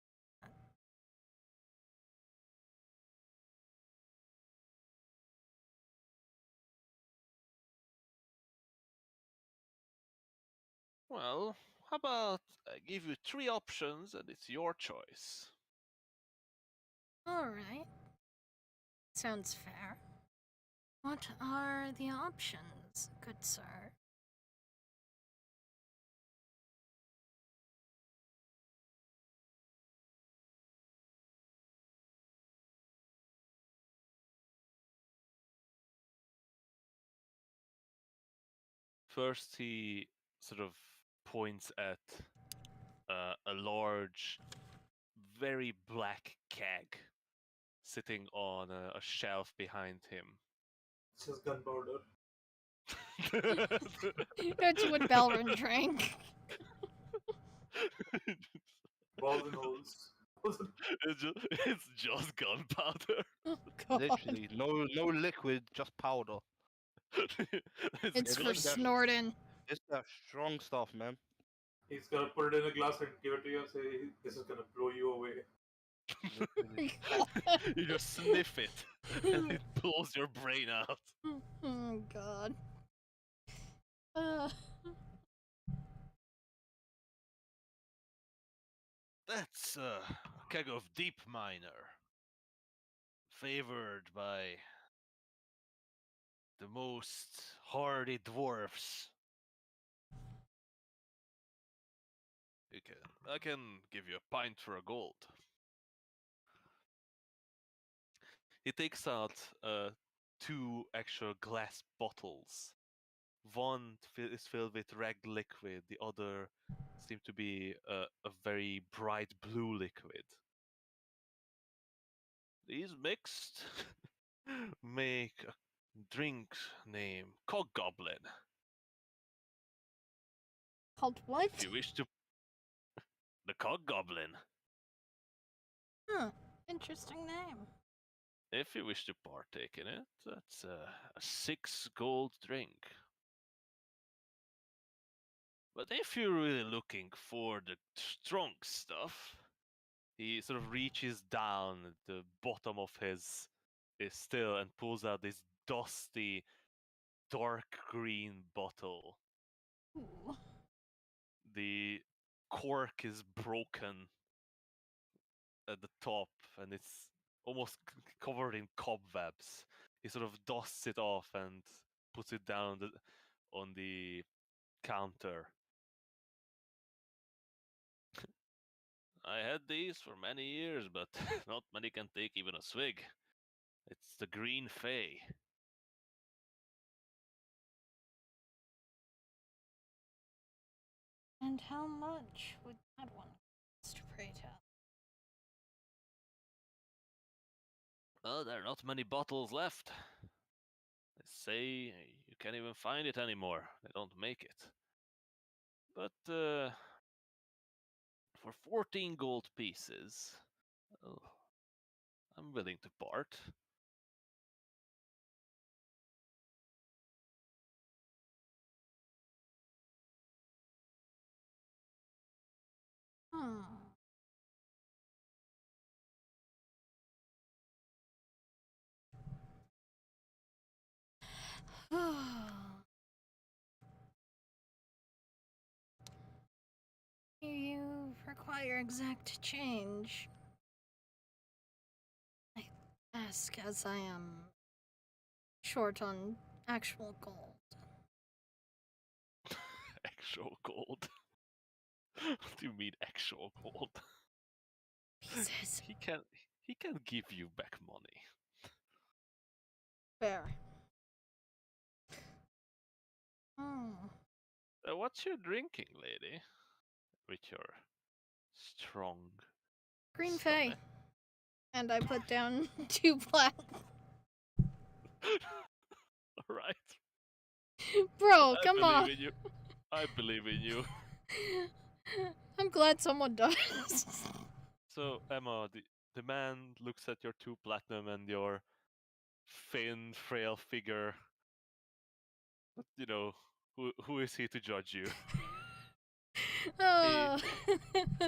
Well, how about I give you 3 options and it's your choice? Alright. Sounds fair. What are the options, good sir? First, he sort of points at a large, very black keg sitting on a shelf behind him. It's just gunpowder. That's what Belrin drank. Balls and holes. it's just gunpowder. Oh god. Literally, no liquid, just powder. It's for like that. snorting. It's that strong stuff, man. He's gonna put it in a glass and give it to you and say, "This is gonna blow you away." Literally. You just sniff it, and it blows your brain out. Oh God. Uh, That's a keg of deep miner, favored by the most hardy dwarfs. I can give you a pint for a gold. He takes out two actual glass bottles. One is filled with red liquid. The other seemed to be a very bright blue liquid. These mixed make a drink named Coggoblin. called what? If you wish to, the Coggoblin. Huh. Interesting name. If you wish to partake in it, that's a 6 gold drink. But if you're really looking for the strong stuff, he sort of reaches down at the bottom of his still and pulls out this dusty, dark green bottle. Ooh. The cork is broken at the top and it's almost covered in cobwebs. He sort of dusts it off and puts it down on the counter. I had these for many years, but not many can take even a swig. It's the Green Fay. And how much would that one cost, pray tell? Well, there are not many bottles left. They say you can't even find it anymore. They don't make it. But for 14 gold pieces, well, I'm willing to part. Hmm. You require exact change. I ask as I am short on actual gold. Actual gold. What do you mean actual gold? Pieces. He can give you back money. Fair. Hmm. What's your drinking, lady? With your strong Green Fay. stomach. And I put down 2 black. Alright. Bro, I come on. believe in you. I believe in you. I'm glad someone does. So, Emma, the man looks at your 2 platinum and your thin, frail figure. But, you know, who is he to judge you? Oh.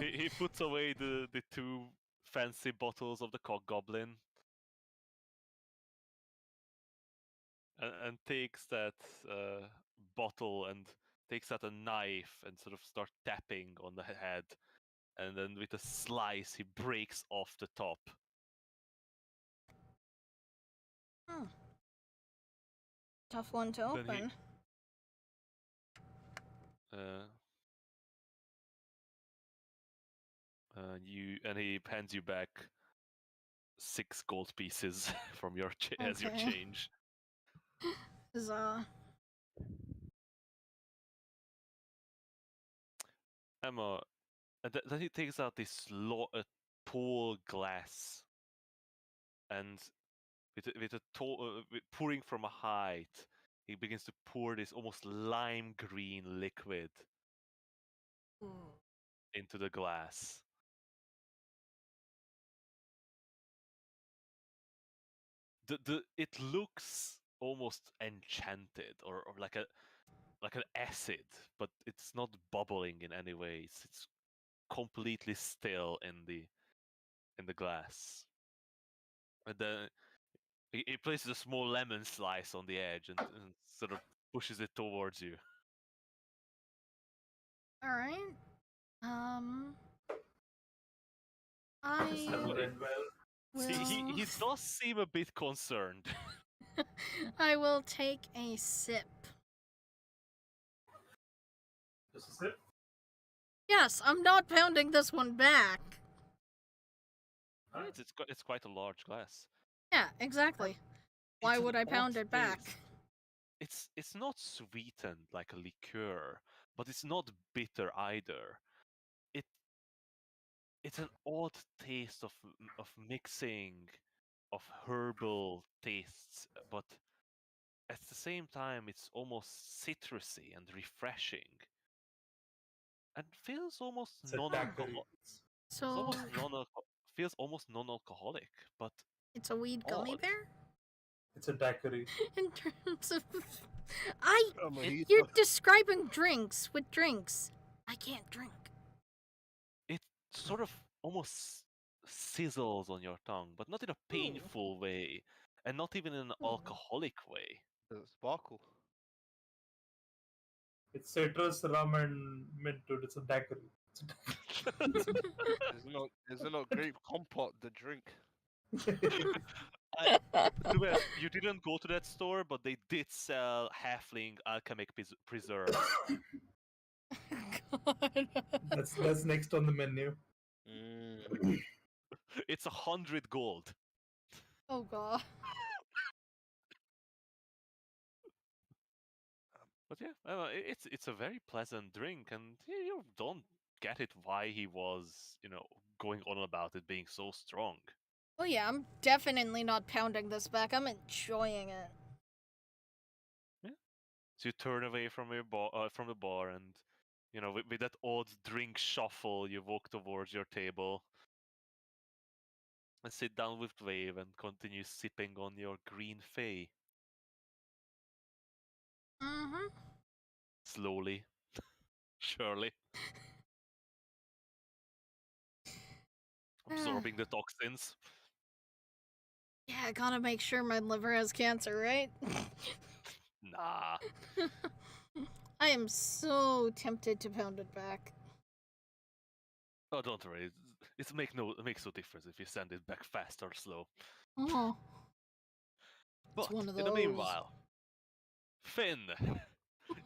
He puts away the 2 fancy bottles of the Coggoblin and takes that bottle and takes out a knife and sort of start tapping on the head. And then with a slice, he breaks off the top. Hmm. Tough one to Then open. He hands you back 6 gold pieces from your as your Okay. change. Huzzah. Emma, and then he takes out this tall glass, and with pouring from a height, he begins to pour this almost lime green liquid Ooh. into the glass. It looks almost enchanted or like like an acid, but it's not bubbling in any way. It's completely still in the glass. And then he places a small lemon slice on the edge and sort of pushes it towards you. All right. Um, This never I end well. He will. does seem a bit concerned. I will take a sip. This is it. Yes, I'm not pounding this one back. It's quite a large glass. Yeah, exactly. Why It's an would I pound odd it back? taste. It's not sweetened like a liqueur, but it's not bitter either. It it's an odd taste of mixing of herbal tastes, but at the same time it's almost citrusy and refreshing, and feels almost It's a non-alcohol. daiquiri. It's almost So feels almost non-alcoholic, but it's a weed gummy odd. bear. It's a daiquiri. In terms of, A mojito. you're describing drinks with drinks. I can't drink. It sort of almost sizzles on your tongue, but not in a painful way, and not even in an Ooh. alcoholic way. Does it sparkle? It's citrus, rum, and mint, dude. It's a daiquiri. Is it not grape compote the drink? Too bad you didn't go to that store, but they did sell halfling alchemic preserves. God. That's next on the menu. Mm. It's 100 gold. Oh god. But yeah, it's a very pleasant drink, and you don't get it why he was going on about it being so strong. Oh yeah, I'm definitely not pounding this back. I'm enjoying it. So you turn away from from the bar, and with that odd drink shuffle, you walk towards your table and sit down with Dwave and continue sipping on your green fay Mm-hmm. slowly, surely, absorbing the toxins. Yeah, I gotta make sure my liver has cancer, right? Nah, I am so tempted to pound it back. oh, don't worry. It makes no difference if you send it back fast or slow. Oh, But one of in the those. meanwhile, Finn,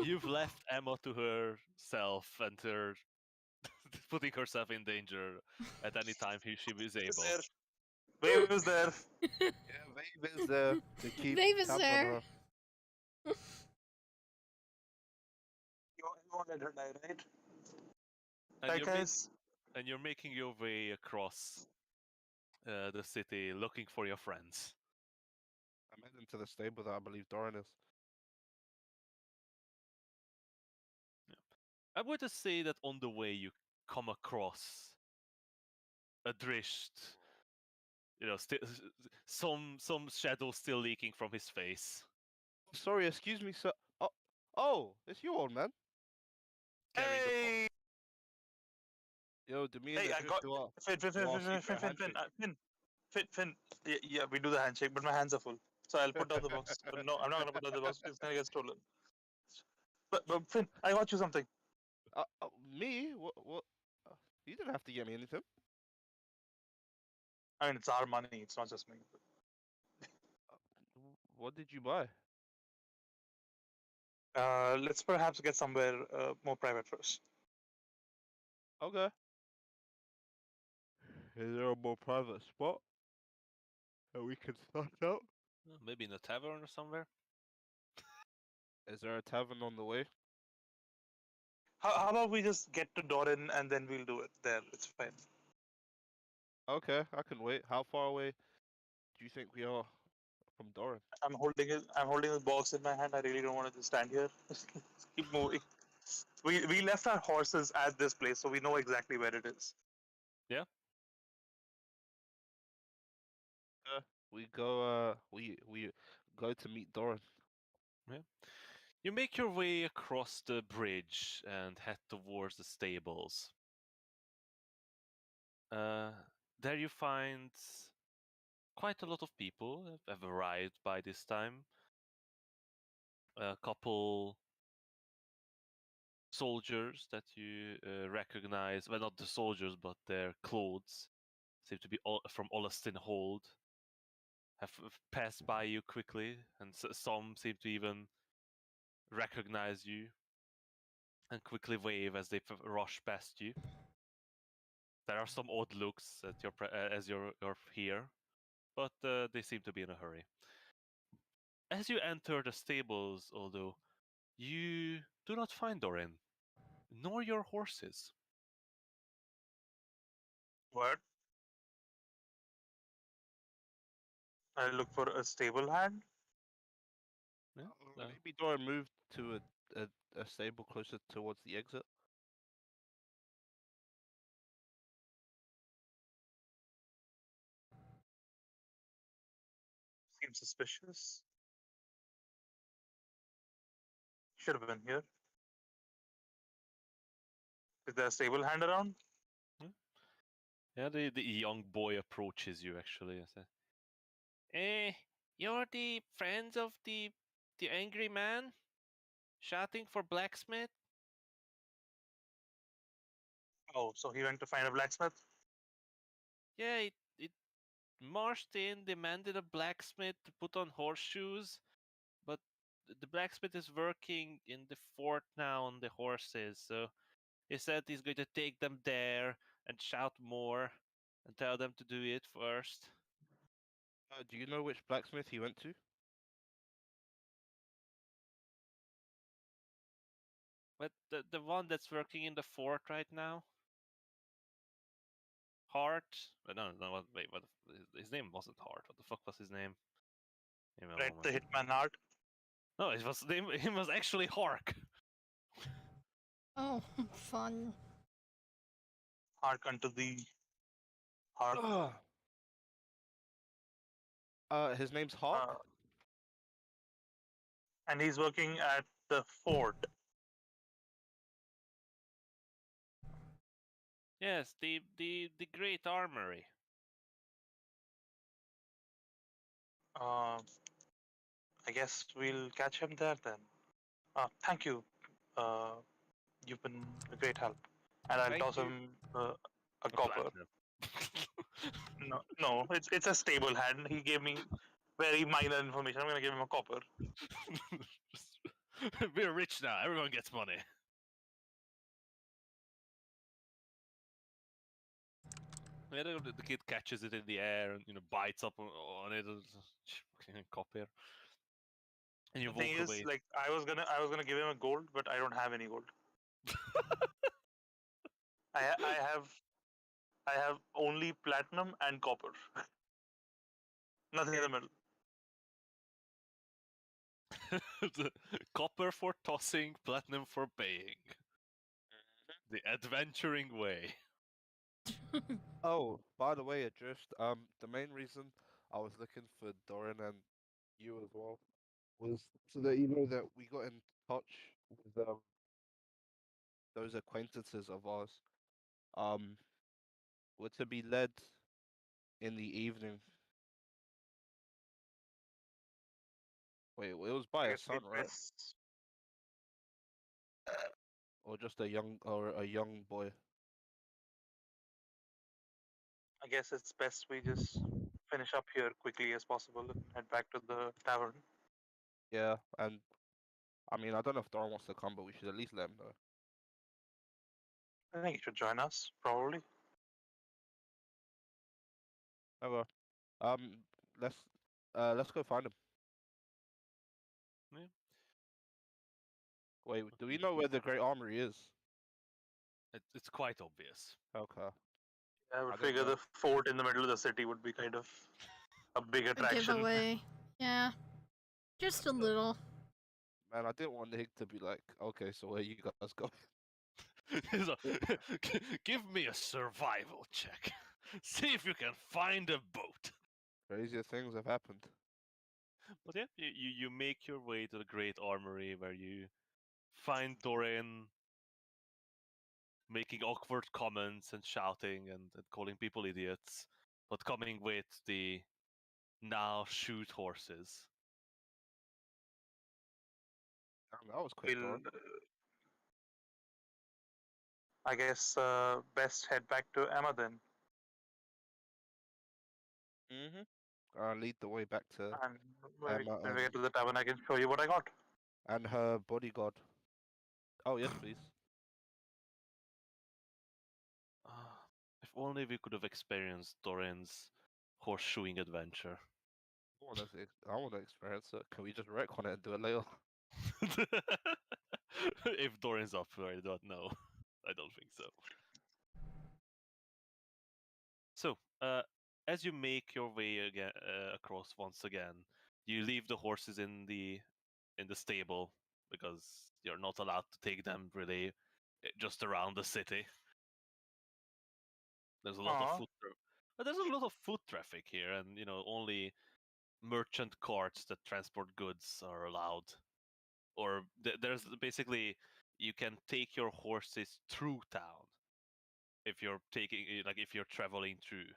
you've left Emma to herself and her putting herself in danger at any time she is able. Wave is there. Yeah, Vave is there to keep Vave is tabs on there. her. You won't let her die, right? And Right, you're, ma- guys? and you're making your way across the city looking for your friends. I'm heading to the stable that I believe Doran is. I would just say that on the way you come across Adrisht, some shadow still leaking from his face. Sorry, excuse me, sir. Oh, it's you, old man. Carrying the box. Hey! Yo, do me and Hey, the I got go up. Finn, Finn, Go Finn, all Finn, secret Finn, Finn, Finn, handshake. Finn, Finn. Yeah, we do the handshake, but my hands are full. So I'll put down the box. But no, I'm not gonna put down the box because it's gonna get stolen. But Finn, I got you something. Me? What? You didn't have to get me anything. I mean, it's our money. It's not just me. What did you buy? Let's perhaps get somewhere more private first. Okay. Is there a more private spot that we can start out? Maybe in a tavern or somewhere. Is there a tavern on the way? How about we just get to Doran and then we'll do it there. It's fine. Okay, I can wait. How far away do you think we are from Doran? I'm holding it. I'm holding the box in my hand. I really don't want to just stand here. Let's keep moving. We left our horses at this place, so we know exactly where it is. We go. We go to meet Doran. You make your way across the bridge and head towards the stables. There you find quite a lot of people have arrived by this time. A couple soldiers that you recognize. Well, not the soldiers, but their clothes seem to be from Ollaston Hold. Have passed by you quickly, and some seem to even recognize you and quickly wave as they rush past you. There are some odd looks at your as you're here, but they seem to be in a hurry. As you enter the stables, although, you do not find Doran, nor your horses. What? I look for a stable hand. Yeah, Maybe Doran moved to a stable closer towards the exit. Seems suspicious. Should have been here. Is there a stable hand around? yeah. The young boy approaches you actually and says, you're the friends of the angry man shouting for blacksmith? Oh, so he went to find a blacksmith? Yeah, it marched in, demanded a blacksmith to put on horseshoes, but the blacksmith is working in the fort now on the horses, so he said he's going to take them there and shout more and tell them to do it first. Do you know which blacksmith he went to? But the one that's working in the fort right now? Hart? No, wait, what? His name wasn't Hart. What the fuck was his name? Give me a Right, the moment. hitman Hart. No, it was actually Hark. Oh, fun. Hark unto the Hark. His name's Hawk. And he's working at the fort. Yes, the Great Armory. I guess we'll catch him there then. Thank you. You've been a great help. And I'll Thank toss you. him a copper. No, it's a stable hand. He gave me very minor information. I'm gonna give him a copper. We're rich now. Everyone gets money. Yeah, the kid catches it in the air and bites up on it. Copper. And you The thing walk is, away. like I was gonna give him a gold, but I don't have any gold. I have only platinum and copper. Nothing in the middle. The copper for tossing, platinum for paying. The adventuring way. Oh, by the way, just the main reason I was looking for Doran and you as well was so that you know that we got in touch with those acquaintances of ours. Were to be led in the evening. Wait, it was by I a guess son, it's right? best- Or just a young boy? I guess it's best we just finish up here quickly as possible and head back to the tavern. Yeah, and I mean, I don't know if Doran wants to come, but we should at least let him know. I think he should join us, probably. Okay. Um, let's go find him. Yeah. Wait, do we know where the Great Armory is? It's quite obvious. Okay. I would I didn't figure know. the fort in the middle of the city would be kind of a big A attraction. giveaway. Yeah. Just a little. Man, I didn't want Nick to be like, okay, so where you guys go? So, give me a survival check. See if you can find a boat. Crazier things have happened. But yeah, you make your way to the Great Armory where you find Dorian making awkward comments and shouting and calling people idiots, but coming with the now shoot horses. Damn, that was quick, We'll, Doran. I guess, best head back to Emma then, Lead the way back to and when Emma when we get to the tavern, I can show you what I got. and her bodyguard. Oh yes, please. If only we could have experienced Dorian's horseshoeing adventure. I want to experience it. Can we just wreck on it and do it later? If Dorian's up for it, I don't know. I don't think so. So, as you make your way again across once again, you leave the horses in the stable because you're not allowed to take them really just around the city. There's a lot of Aw. foot but there's a lot of foot traffic here, and only merchant carts that transport goods are allowed. Or there's basically you can take your horses through town if you're if you're traveling through,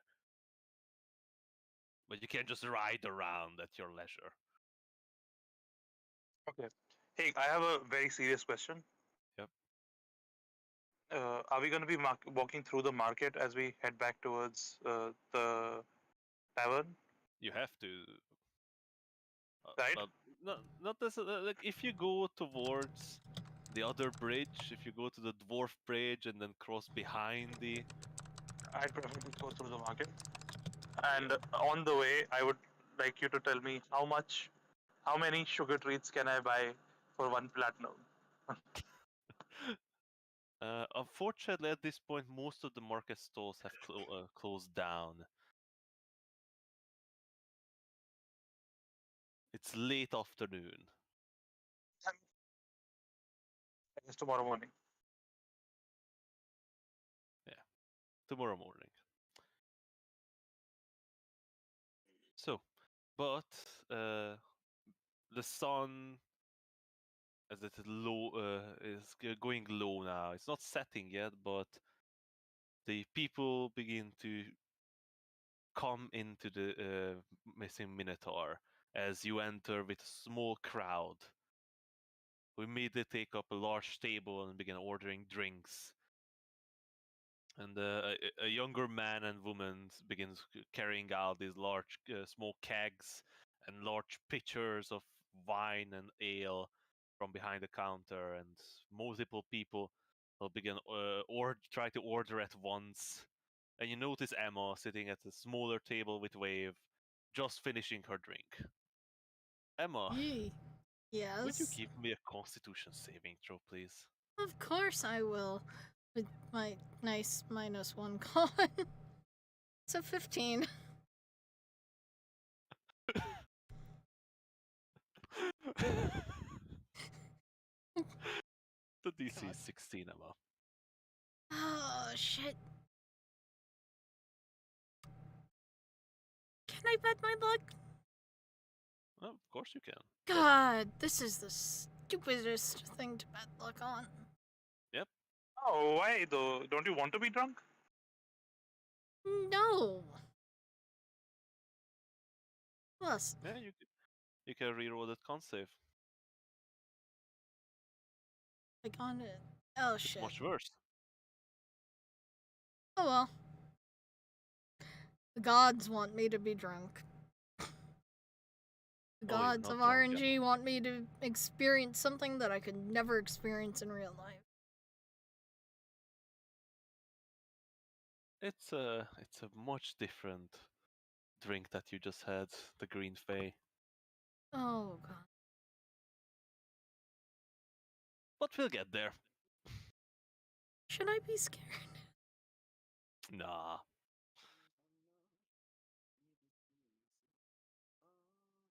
but you can't just ride around at your leisure. Okay. Hey, I have a very serious question. Yep. Are we going to be walking through the market as we head back towards the tavern? You have to. Right. But not like if you go towards the other bridge, if you go to the dwarf bridge and then cross behind the. I'd prefer to go through the market. And on the way, I would like you to tell me how many sugar treats can I buy for 1 platinum? Unfortunately, at this point, most of the market stalls have closed down. It's late afternoon. It's tomorrow morning. Tomorrow morning. So, but the sun, as it is low, is going low now. It's not setting yet, but the people begin to come into the missing Minotaur as you enter with a small crowd. We immediately take up a large table and begin ordering drinks. And a younger man and woman begins carrying out these large, small kegs and large pitchers of wine and ale from behind the counter, and multiple people will begin or try to order at once. And you notice Emma sitting at a smaller table with Wave, just finishing her drink. Emma, Yee. Yes. would you give me a Constitution saving throw, please? Of course I will. With my nice -1 con. It's a 15. The DC God. is 16, Emma. Oh, shit. Can I bet my luck? Well, of course you can. God, this is the stupidest thing to bet luck on. Oh, why though? Don't you want to be drunk? No. Plus, Yeah, you can reroll that con save. like on it. Oh It's shit. much worse. Oh well. The gods want me to be drunk. The Oh, you're gods not of drunk, RNG want me to experience something that I could never experience in real life. It's a much different drink that you just had, the Green Fay. Oh god. But we'll get there. Should I be scared? Nah.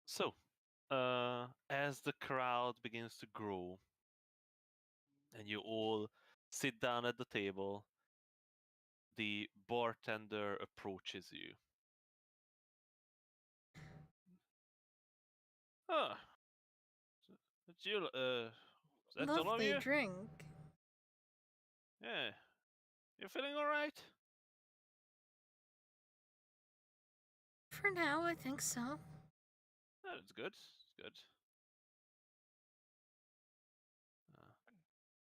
So, as the crowd begins to grow, and you all sit down at the table, the bartender approaches you. Huh. Jill, is that all of Lovely you? drink. Yeah. You feeling alright? For now, I think so. That's good. It's good. Uh,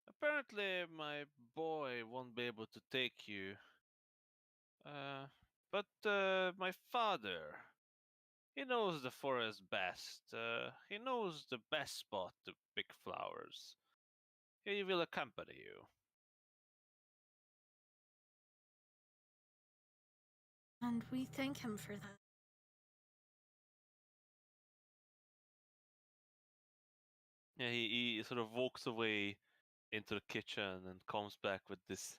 apparently, my boy won't be able to take you. But my father, he knows the forest best. He knows the best spot to pick flowers. He will accompany you. And we thank him for that. Yeah, he sort of walks away into the kitchen and comes back with this.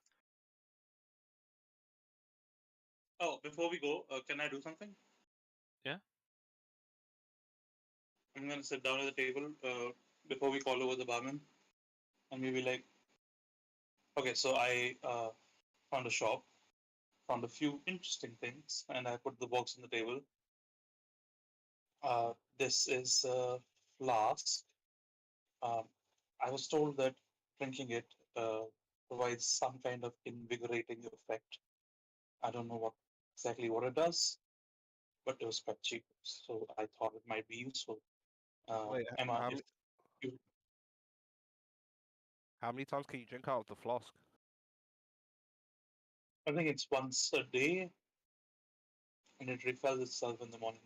Oh, before we go, can I do something? Yeah? I'm gonna sit down at the table before we call over the barman, and we be like, okay, so I found a shop, found a few interesting things, and I put the box on the table. This is a flask. Um, I was told that drinking it provides some kind of invigorating effect. I don't know exactly what it does, but it was quite cheap, so I thought it might be useful. Wait, Emma, if you, how many times can you drink out of the flask? I think it's once a day, and it refills itself in the morning.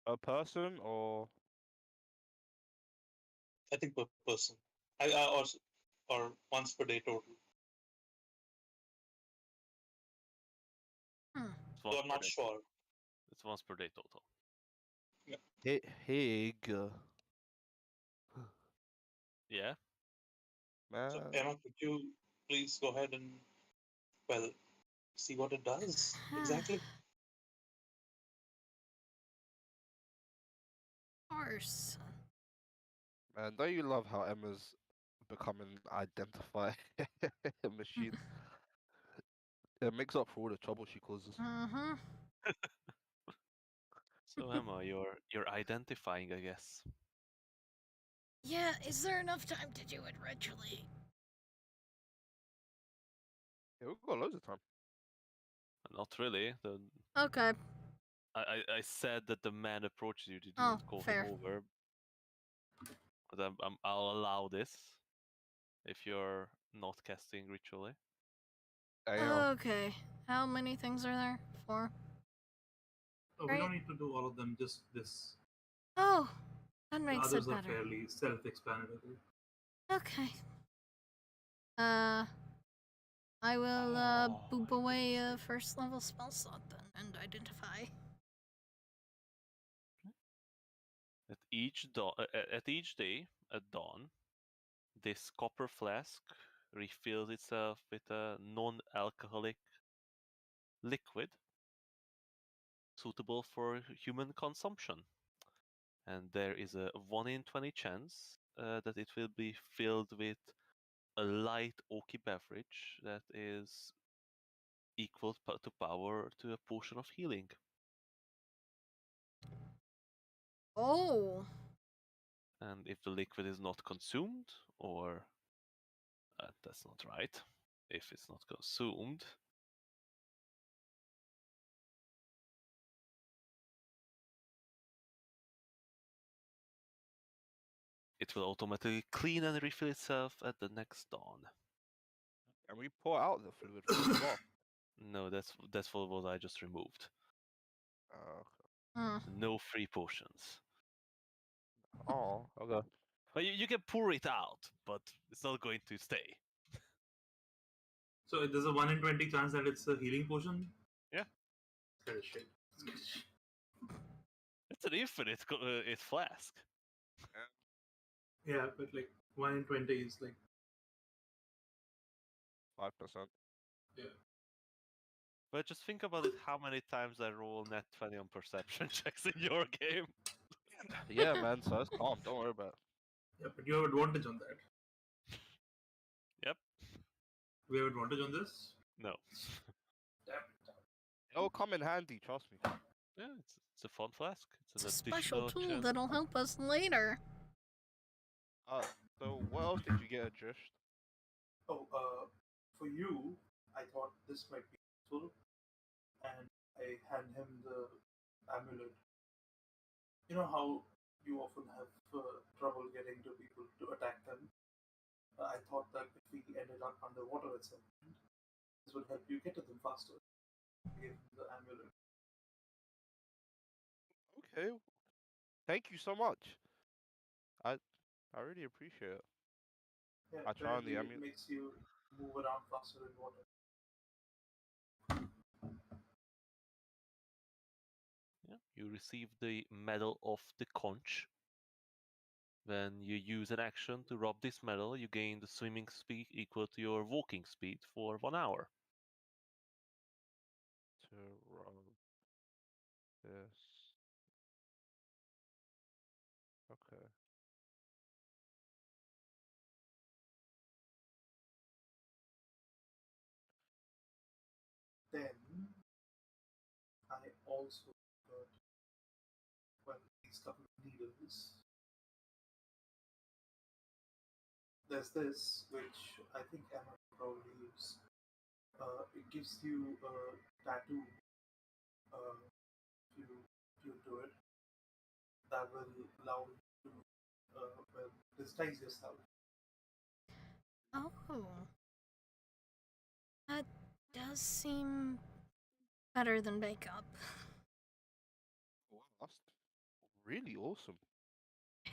A person or I think per person. Or once per day total. Hmm. It's So once I'm per not day. sure. It's once per day total. Hig? Yeah? So Man, Emma, could you please go ahead and see what it does exactly? Of course. man, don't you love how Emma's becoming identify machine? It makes up for all the trouble she causes. Mm-hmm. So Emma, you're identifying, I guess. Yeah, is there enough time to do it ritually? Yeah, we've got loads of time. Not really. Okay. I said that the man approaches you to Oh, call fair. him over. But I'll allow this if you're not casting ritually. Okay. How many things are there? 4? Oh, we Right. don't need to do all of them, just this. Oh, that The makes others it are better. fairly self-explanatory. Okay. I will boop away a first level spell slot then and identify. At each day at dawn, this copper flask refills itself with a non-alcoholic liquid suitable for human consumption. And there is a 1 in 20 chance that it will be filled with a light oaky beverage that is equal to power to a potion of healing. Oh. And if the liquid is not consumed, or that's not right, if it's not consumed, it will automatically clean and refill itself at the next dawn. And we pour out the fluid from the bottle. No, that's for what I just removed. Hmm. No free potions. Oh, okay. But you can pour it out, but it's not going to stay. So there's a 1 in 20 chance that it's a healing potion? Yeah. It's kind of shit. It's kind of shit. It's an infinite it's flask. Yeah, but like 1 in 20 is like, 5%. yeah. But just think about it, how many times I roll net 20 on perception checks in your game. Yeah, man, so it's calm. Don't worry about it. Yeah, but you have advantage on that. Yep. We have advantage on this? No. Damn. It'll come in handy, trust me. Yeah, it's a fun flask. It's a an special additional tool chance. that'll help us later. So what else did you get, Adrift? Oh, for you, I thought this might be useful, and I hand him the amulet. You know how you often have trouble getting to people to attack them? I thought that if we ended up underwater at some point, this would help you get to them faster. I gave him the amulet. Okay, thank you so much. I I really appreciate it. Yeah, I try on apparently the it amulet. makes you move around faster in water. Yeah, you receive the Medal of the Conch. When you use an action to rob this medal, you gain the swimming speed equal to your walking speed for 1 hour. To rob this. Okay. Then I also got these couple of needles. There's this, which I think Emma could probably use. It gives you a tattoo if you do it. That will allow you to disguise yourself. Oh. That does seem better than makeup. Wow, that's really awesome.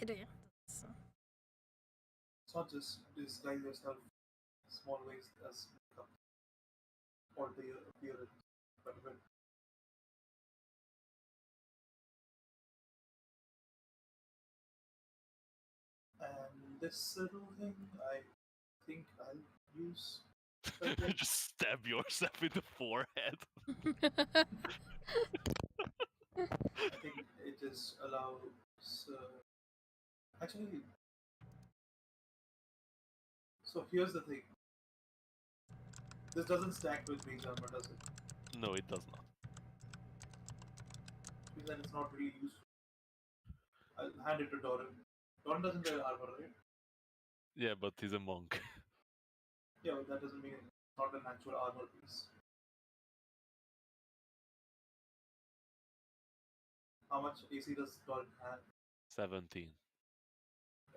It is. It's not just disguise yourself in small ways as makeup, alter your appearance, but when and this little thing, I think I'll use. Just stab yourself in the forehead. I think it just allows. Actually, so here's the thing. This doesn't stack with mage armor, does it? No, it does not. Which means that it's not really useful. I'll hand it to Doran. Doran doesn't wear armor, right? Yeah, but he's a monk. Yeah, but that doesn't mean it's not an actual armor piece. How much AC does Doran have? 17.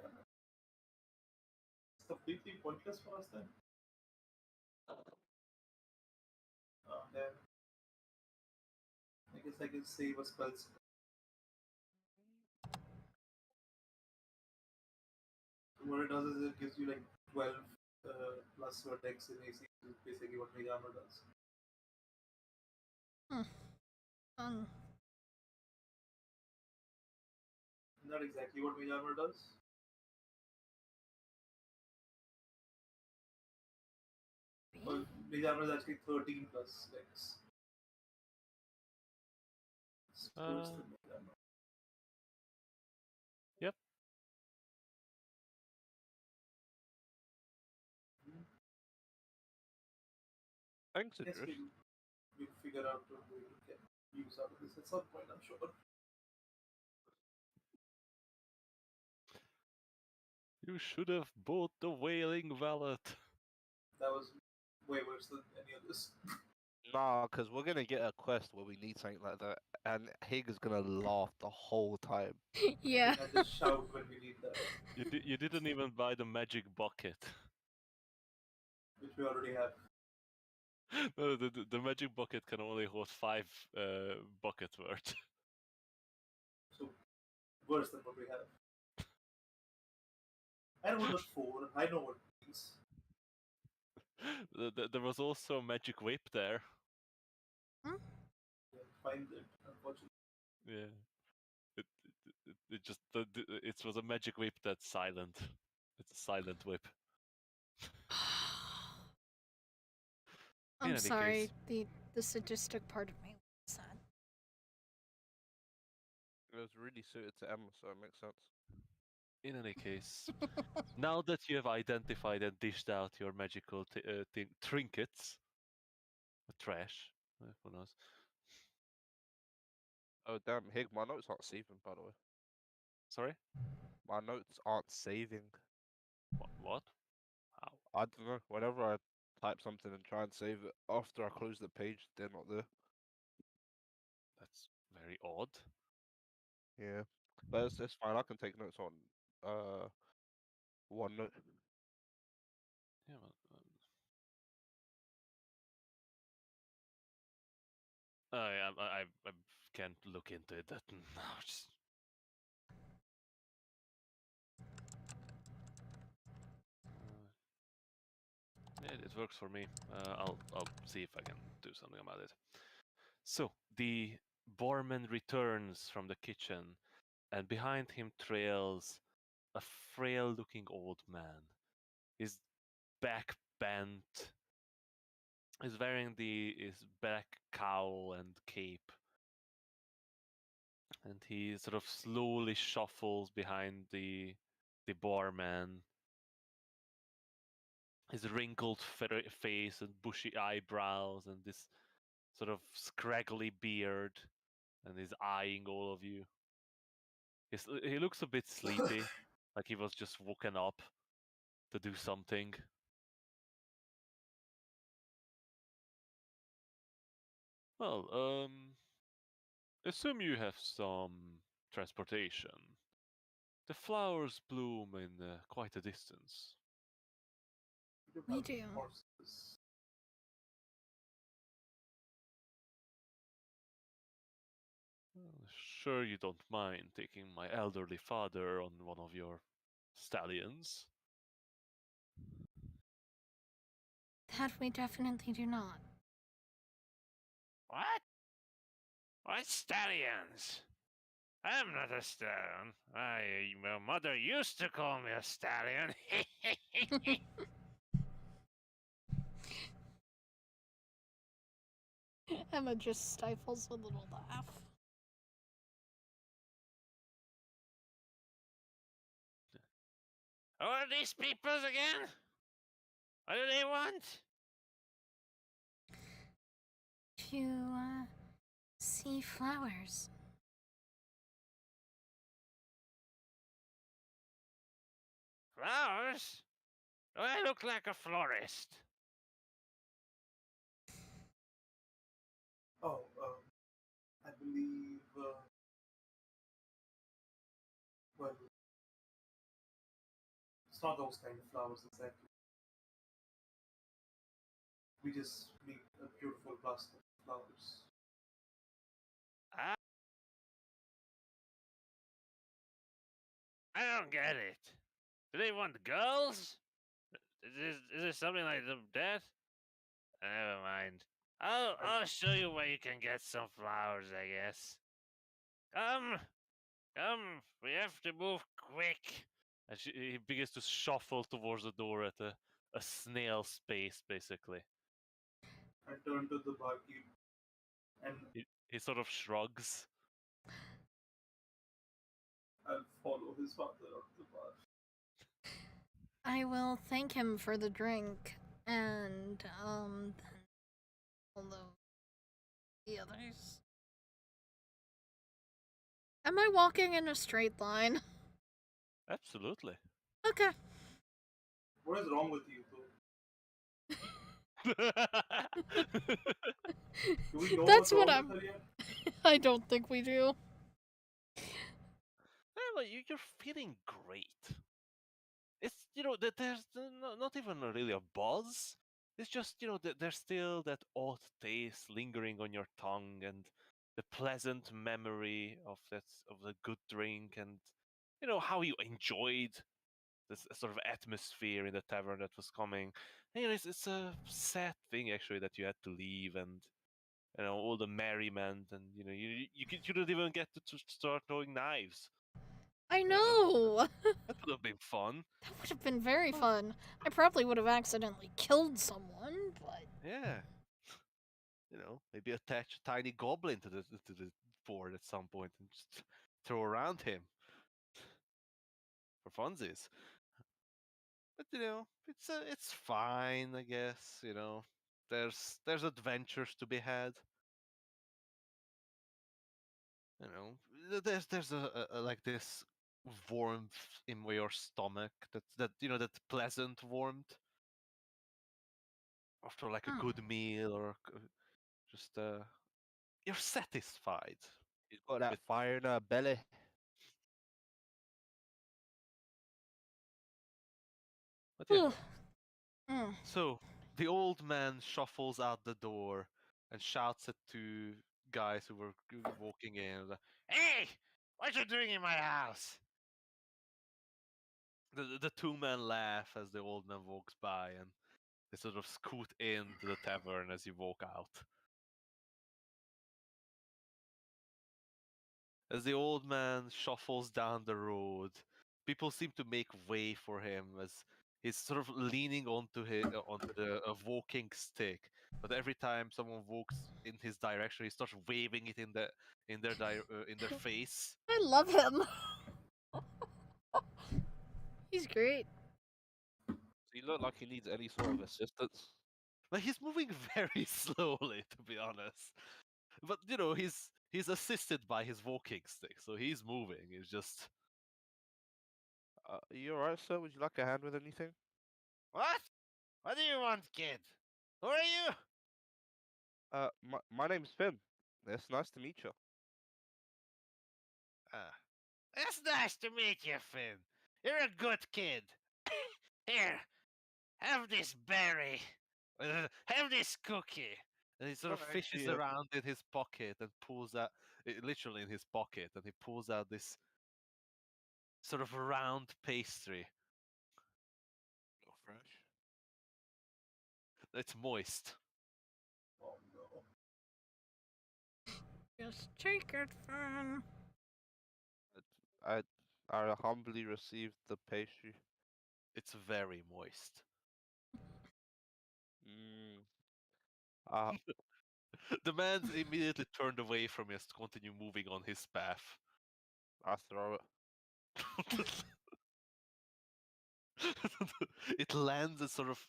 It's completely pointless for us then. Then I guess I can save a spell. What it does is it gives you like 12 plus your dex in AC, which is basically what mage armor does. Um, Isn't that exactly what mage armor does? Well, mage armor is actually 13 plus dex. It's worse than mage armor. Yep. Thanks, I guess Adrift. we'll figure out a way to get use out of this at some point, I'm sure. You should have bought the Wailing Valet. That was way worse than any of this. Nah, because we're gonna get a quest where we need something like that, and Hig is gonna laugh the whole time. yeah. And just shout when we need that, You didn't even buy the magic bucket. which we already have. No, the magic bucket can only hold 5 buckets worth. So worse than what we have. I know what does 4. I know what it means. There was also a magic whip there. Yeah, find it, unfortunately. Yeah. It just it was a magic whip that's silent. It's a silent whip. In I'm any sorry, case, the sadistic part of me was sad. It was really suited to Emma, so it makes sense. in any case, now that you have identified and dished out your magical trinkets, or trash, who knows? Oh damn, Hig, my notes aren't saving by the way. Sorry? My notes aren't saving. What? How? I don't know. Whenever I type something and try and save it, after I close the page, they're not there. That's very odd. Yeah, but it's fine. I can take notes on OneNote. Yeah, well, I can't look into it that now. It works for me. I'll see if I can do something about it. So the barman returns from the kitchen, and behind him trails a frail-looking old man. His back bent. He's wearing his black cowl and cape, and he sort of slowly shuffles behind the barman. His wrinkled face and bushy eyebrows and this sort of scraggly beard, and he's eyeing all of you. He looks a bit sleepy, like he was just woken up to do something. Well, assume you have some transportation. The flowers bloom in quite a distance. We have do. horses. Sure, you don't mind taking my elderly father on one of your stallions? That we definitely do not. What? What stallions? I'm not a stallion. My mother used to call me a stallion. Emma just stifles a little laugh. Who are these peoples again? What do they want? To see flowers. Flowers? Do I look like a florist? Oh, I believe. Well, it's not those kind of flowers exactly. We just make a beautiful basket of flowers. I I don't get it. Do they want girls? Is this something like that? Never mind. I'll show you where you can get some flowers, I guess. Come, come, we have to move quick. And he begins to shuffle towards the door at a snail's pace, basically. I turn to the barkeep and He sort of shrugs. I'll follow his father out of the bar. I will thank him for the drink, and then although the others. Am I walking in a straight line? Absolutely. Okay. What is wrong with you, though? Do we know That's what's what wrong I'm. with her yet? I don't think we do. Well, you're feeling great. It's that there's not even really a buzz. It's just that there's still that odd taste lingering on your tongue and the pleasant memory of the good drink and how you enjoyed this sort of atmosphere in the tavern that was coming. And, it's a sad thing actually that you had to leave and all the merriment and you didn't even get to start throwing knives. I know! That would have been fun. That would have been very fun. I probably would have accidentally killed someone, but. Yeah. Maybe attach a tiny goblin to the board at some point and just throw around him for funsies. But it's fine, I guess. There's adventures to be had. you know, there's a like this warmth in your stomach, that pleasant warmth after like a Hmm. good meal, or just you're satisfied. He's got that With- fire in her belly. But yeah, Whew. Mm. so the old man shuffles out the door and shouts at two guys who were walking in. Hey, what you doing in my house? The two men laugh as the old man walks by, and they sort of scoot into the tavern as you walk out. As the old man shuffles down the road, people seem to make way for him as he's sort of leaning onto a walking stick. But every time someone walks in his direction, he starts waving it in their face. I love him. He's great. He look like he needs any sort of assistance. But he's moving very slowly, to be honest. But he's assisted by his walking stick, so he's moving. It's just Are you alright, sir? Would you like a hand with anything? what? What do you want, kid? Who are you? My name's Finn. It's nice to meet you. Ah, it's nice to meet you, Finn. You're a good kid. Here, have this berry. Have this cookie. And he sort of Oh, fishes actually, around in his pocket and pulls out, literally in his pocket, and he pulls out this sort of round pastry. You're fresh. It's moist. Oh no. Just take it, Finn. I I humbly received the pastry. It's very moist. Mm. Uh, The man immediately turned away from us to continue moving on his path. I throw it. It lands and sort of,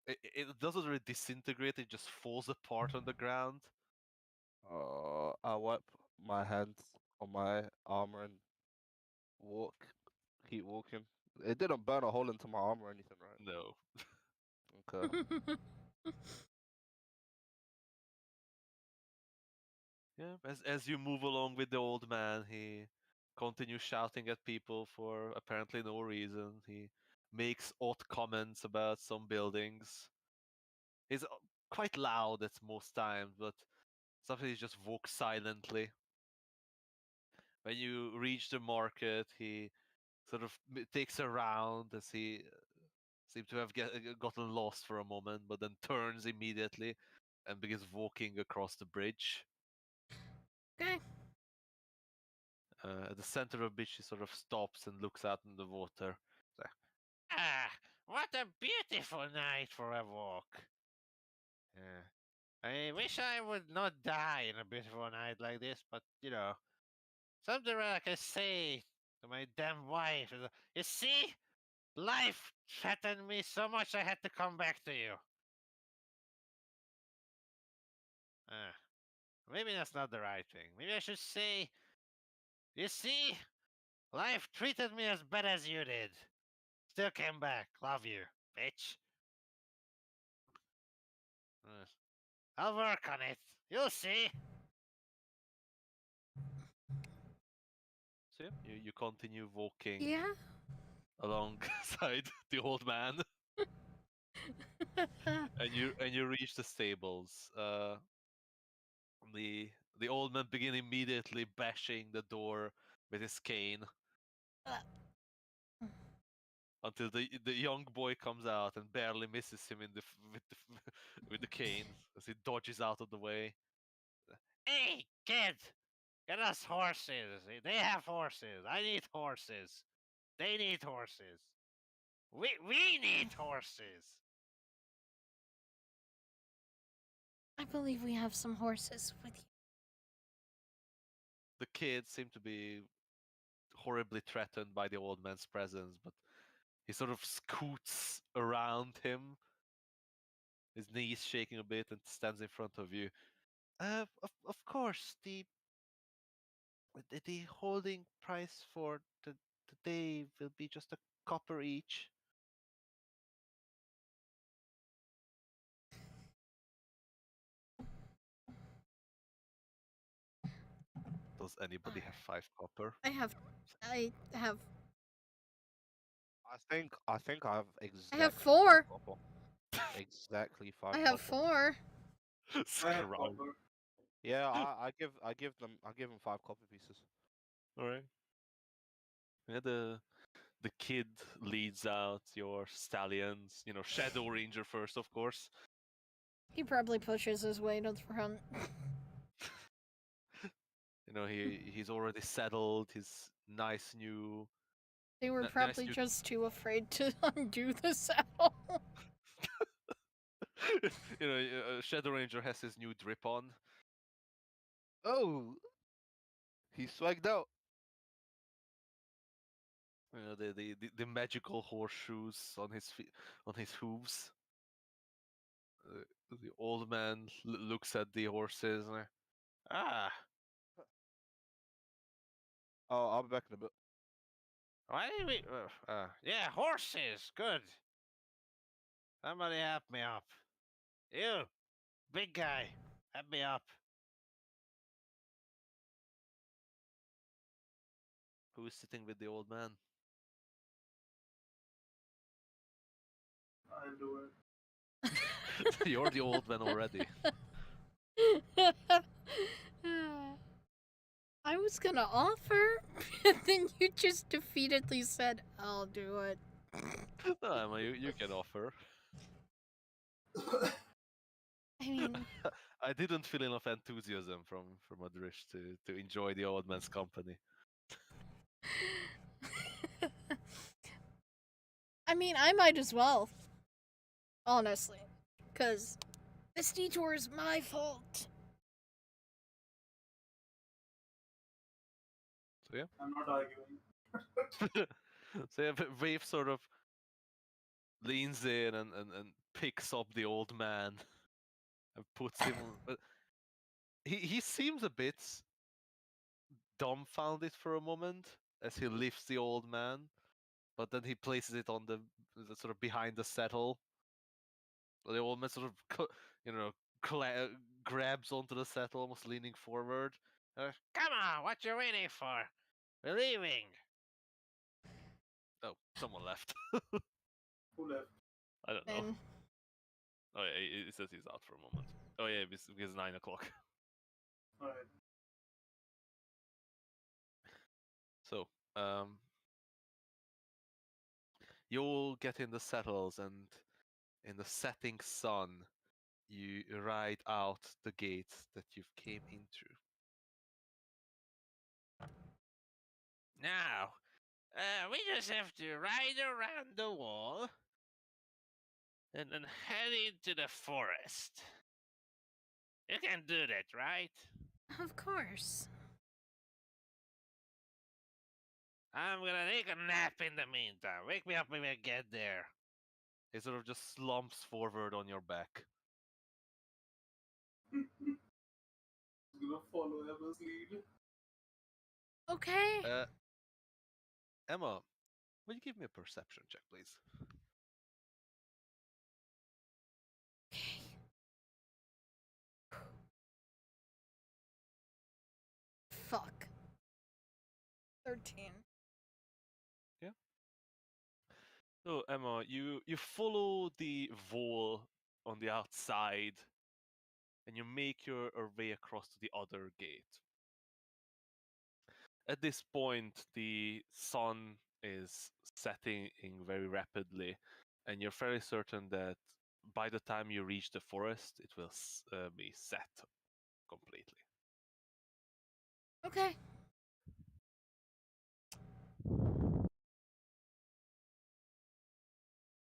it doesn't really disintegrate, it just falls apart on the ground. I wipe my hands on my armor and walk. Keep walking. It didn't burn a hole into my armor or anything, right? No. Okay. Yeah, as you move along with the old man, he continues shouting at people for apparently no reason. He makes odd comments about some buildings. He's quite loud at most times, but sometimes he just walks silently. When you reach the market, he sort of takes a round as he seems to have gotten lost for a moment, but then turns immediately and begins walking across the bridge. Okay. At the center of the beach, he sort of stops and looks out in the water. Ah, what a beautiful night for a walk. I wish I would not die in a beautiful night like this, but something I can say to my damn wife is, you see, life threatened me so much I had to come back to you. Ah, maybe that's not the right thing. Maybe I should say, you see, life treated me as bad as you did. Still came back. Love you, bitch. Uh, I'll work on it. You'll see. So yeah, you continue walking Yeah. alongside the old man, and you reach the stables. The old man begin immediately bashing the door with his cane until the young boy comes out and barely misses him with the cane as he dodges out of the way. Hey, kid, get us horses. They have horses. I need horses. They need horses. We need horses. I believe we have some horses with you. The kids seem to be horribly threatened by the old man's presence, but he sort of scoots around him, his knees shaking a bit, and stands in front of you. Of course, The holding price for the day will be just a copper each. Does anybody have 5 copper? I have. I have I think I have I exactly have 5 4. copper. Exactly 5 I have copper. 4. I have Scrounge. copper. Yeah, I give them 5 copper pieces. All right. Yeah, the kid leads out your stallions. You know, Shadow Ranger first, of course. He probably pushes his way to the front. You know, he's already settled. His nice new. They were nice probably new. just too afraid to undo the saddle. You know, Shadow Ranger has his new drip on. Oh, he swagged out. You know, the magical horseshoes on his feet, on his hooves. The old man looks at the horses. And, ah, Oh, I'll be back in a bit. Why did we? Yeah, horses. Good. Somebody help me up. You, big guy, help me up. who is sitting with the old man? I'll do it. You're the old man already. I was gonna offer, and then you just defeatedly said, I'll do it. No, Emma, you can offer. I mean, I didn't feel enough enthusiasm from Adrish to enjoy the old man's company. I mean, I might as well. Honestly. Because this detour is my fault. So yeah. I'm not arguing. So yeah, Wave sort of leans in and picks up the old man and puts him. But he seems a bit dumbfounded for a moment as he lifts the old man, but then he places it on the sort of behind the saddle. The old man sort of, you know, grabs onto the saddle, almost leaning forward. Come on, what you waiting for? We're leaving. Oh, someone left. Who left? I don't know. And Oh yeah, it says he's out for a moment. Oh yeah, it's 9 o'clock. Alright. So, you'll get in the saddles, and in the setting sun, you ride out the gate that you've came in through. Now, we just have to ride around the wall and then head into the forest. You can do that, right? of course. I'm gonna take a nap in the meantime. Wake me up when we get there. He sort of just slumps forward on your back. Gonna follow Emma's lead. Okay. Emma, will you give me a perception check, please? Okay. Fuck. 13. So Emma, you follow the wall on the outside, and you make your way across to the other gate. At this point, the sun is setting very rapidly, and you're fairly certain that by the time you reach the forest, it will be set completely. Okay.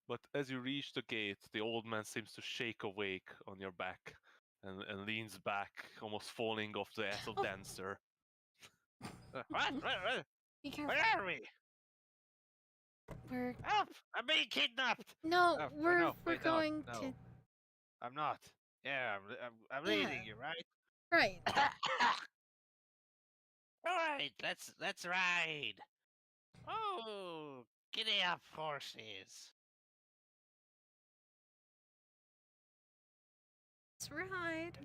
But as you reach the gate, the old man seems to shake awake on your back and leans back, almost falling off the ass of Oh. Dancer. What? Be careful. Where are we? We're Help! I'm being kidnapped. no, Oh, we're no, we're wait, no, going no. to I'm not. Yeah, I'm Yeah. leading you, right? right. All right, let's ride. Oh, giddy up, horses. Let's ride.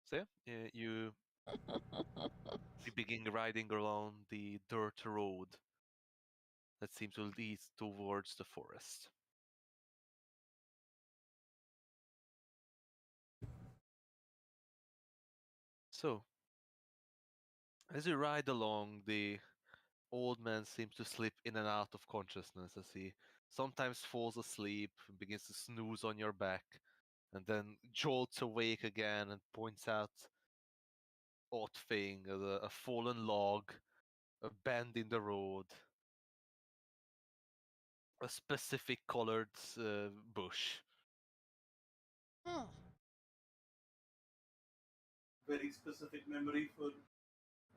So yeah, you begin riding along the dirt road that seems to lead towards the forest. So, as you ride along, the old man seems to slip in and out of consciousness as he sometimes falls asleep, begins to snooze on your back, and then jolts awake again and points out odd thing, a fallen log, a bend in the road, a specific colored bush. Oh, Very specific memory for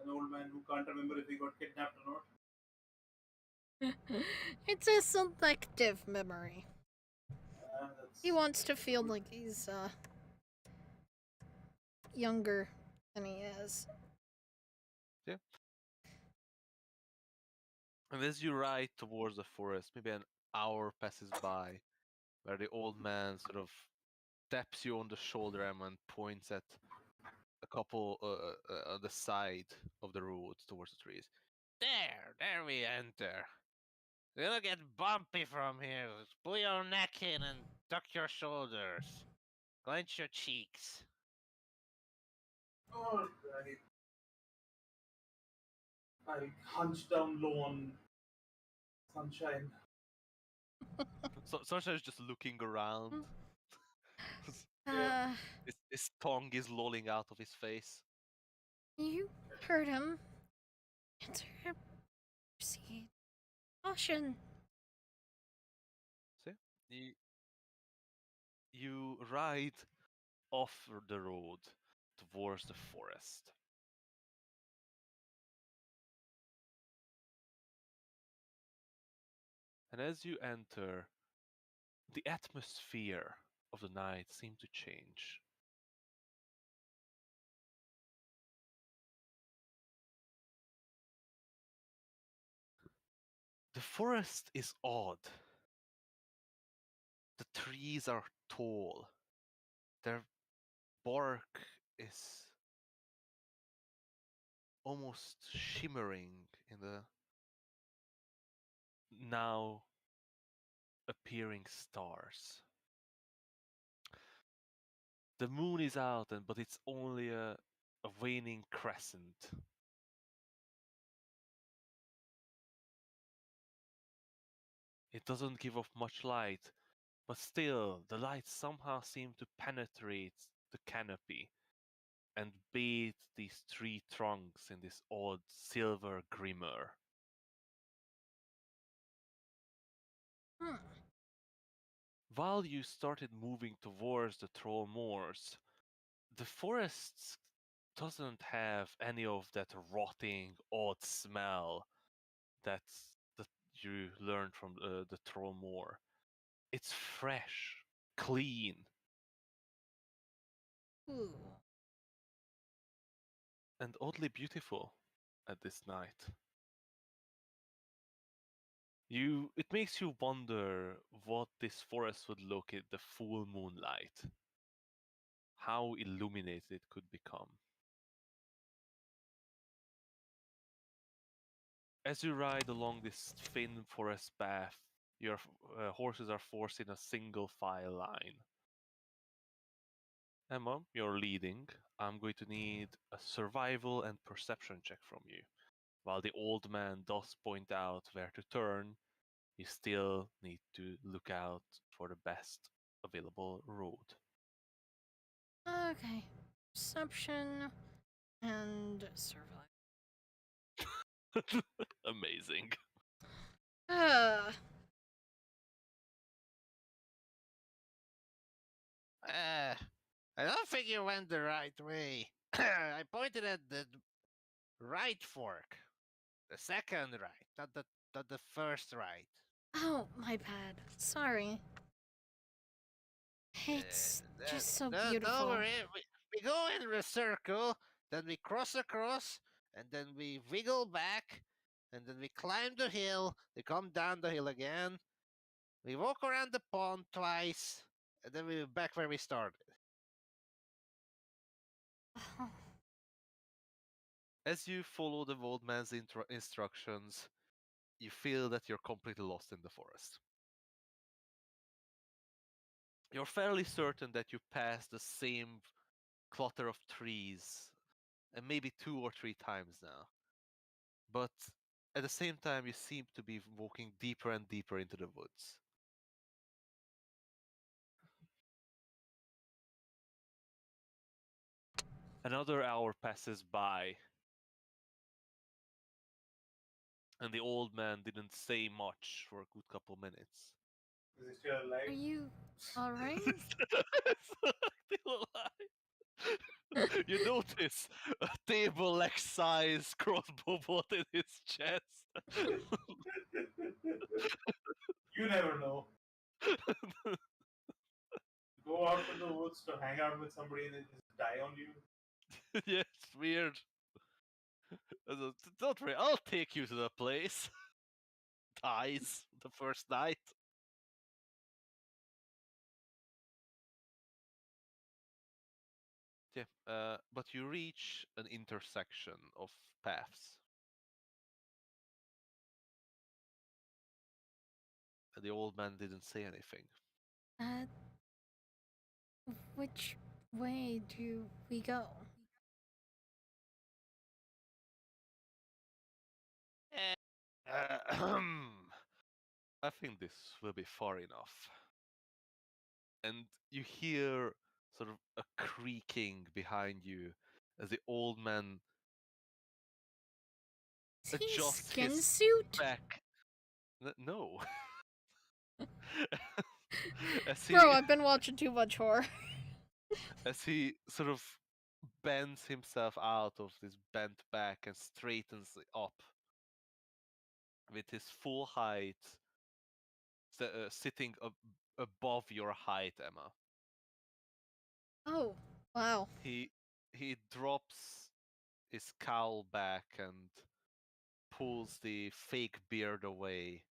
an old man who can't remember if he got kidnapped or not. it's a selective memory. That's He wants to feel good. like he's younger than he is. Yeah. And as you ride towards the forest, maybe an hour passes by, where the old man sort of taps you on the shoulder and points at a couple on the side of the road towards the trees. There we enter. It'll get bumpy from here. Pull your neck in and tuck your shoulders. Clench your cheeks. All right. I hunch down low on Sunshine. So Sunshine is just looking around. Uh, His tongue is lolling out of his face. you heard him. Answer him. Proceed. Caution. See? You ride off the road towards the forest. And as you enter, the atmosphere of the night seems to change. The forest is odd. The trees are tall. Their bark is almost shimmering in the now appearing stars. The moon is out, but it's only a waning crescent. It doesn't give off much light, but still, the light somehow seems to penetrate the canopy and bathe these tree trunks in this odd silver glimmer. Hmm. While you started moving towards the Troll Moors, the forest doesn't have any of that rotting, odd smell that you learned from the Troll Moor. It's fresh, clean, Ooh. and oddly beautiful at this night. It makes you wonder what this forest would look in the full moonlight, how illuminated it could become. As you ride along this thin forest path, your horses are forced in a single file line. Emma, you're leading. I'm going to need a survival and perception check from you. While the old man does point out where to turn, you still need to look out for the best available road. Okay. Perception and survival. Amazing. Uh, I don't think you went the right way. I pointed at the right fork. The second right, not the first right. oh, my bad. Sorry. It's just so Don't beautiful. worry. We go in a circle. then we cross across, and then we wiggle back, and then we climb the hill, we come down the hill again, we walk around the pond twice, and then we're back where we started. As you follow the old man's instructions, you feel that you're completely lost in the forest. You're fairly certain that you passed the same clutter of trees, and maybe 2 or 3 times now. But at the same time, you seem to be walking deeper and deeper into the woods. Another hour passes by, and the old man didn't say much for a good couple minutes. Is he still alive? Are you alright? Still alive. You notice a table-like size crossbow bolt in his chest. You never know. Go out to the woods to hang out with somebody and then just die on you. Yeah, it's weird. Don't worry, I'll take you to the place. Dies the first night. Yeah, but you reach an intersection of paths. And the old man didn't say anything. Uh, which way do we go? I think this will be far enough. And you hear sort of a creaking behind you as the old man Is he adjusts skin his suit? back. No. as he Bro, I've been watching too much horror. as he sort of bends himself out of this bent back and straightens it up with his full height sitting above your height, Emma. Oh, wow. He drops his cowl back and pulls the fake beard away.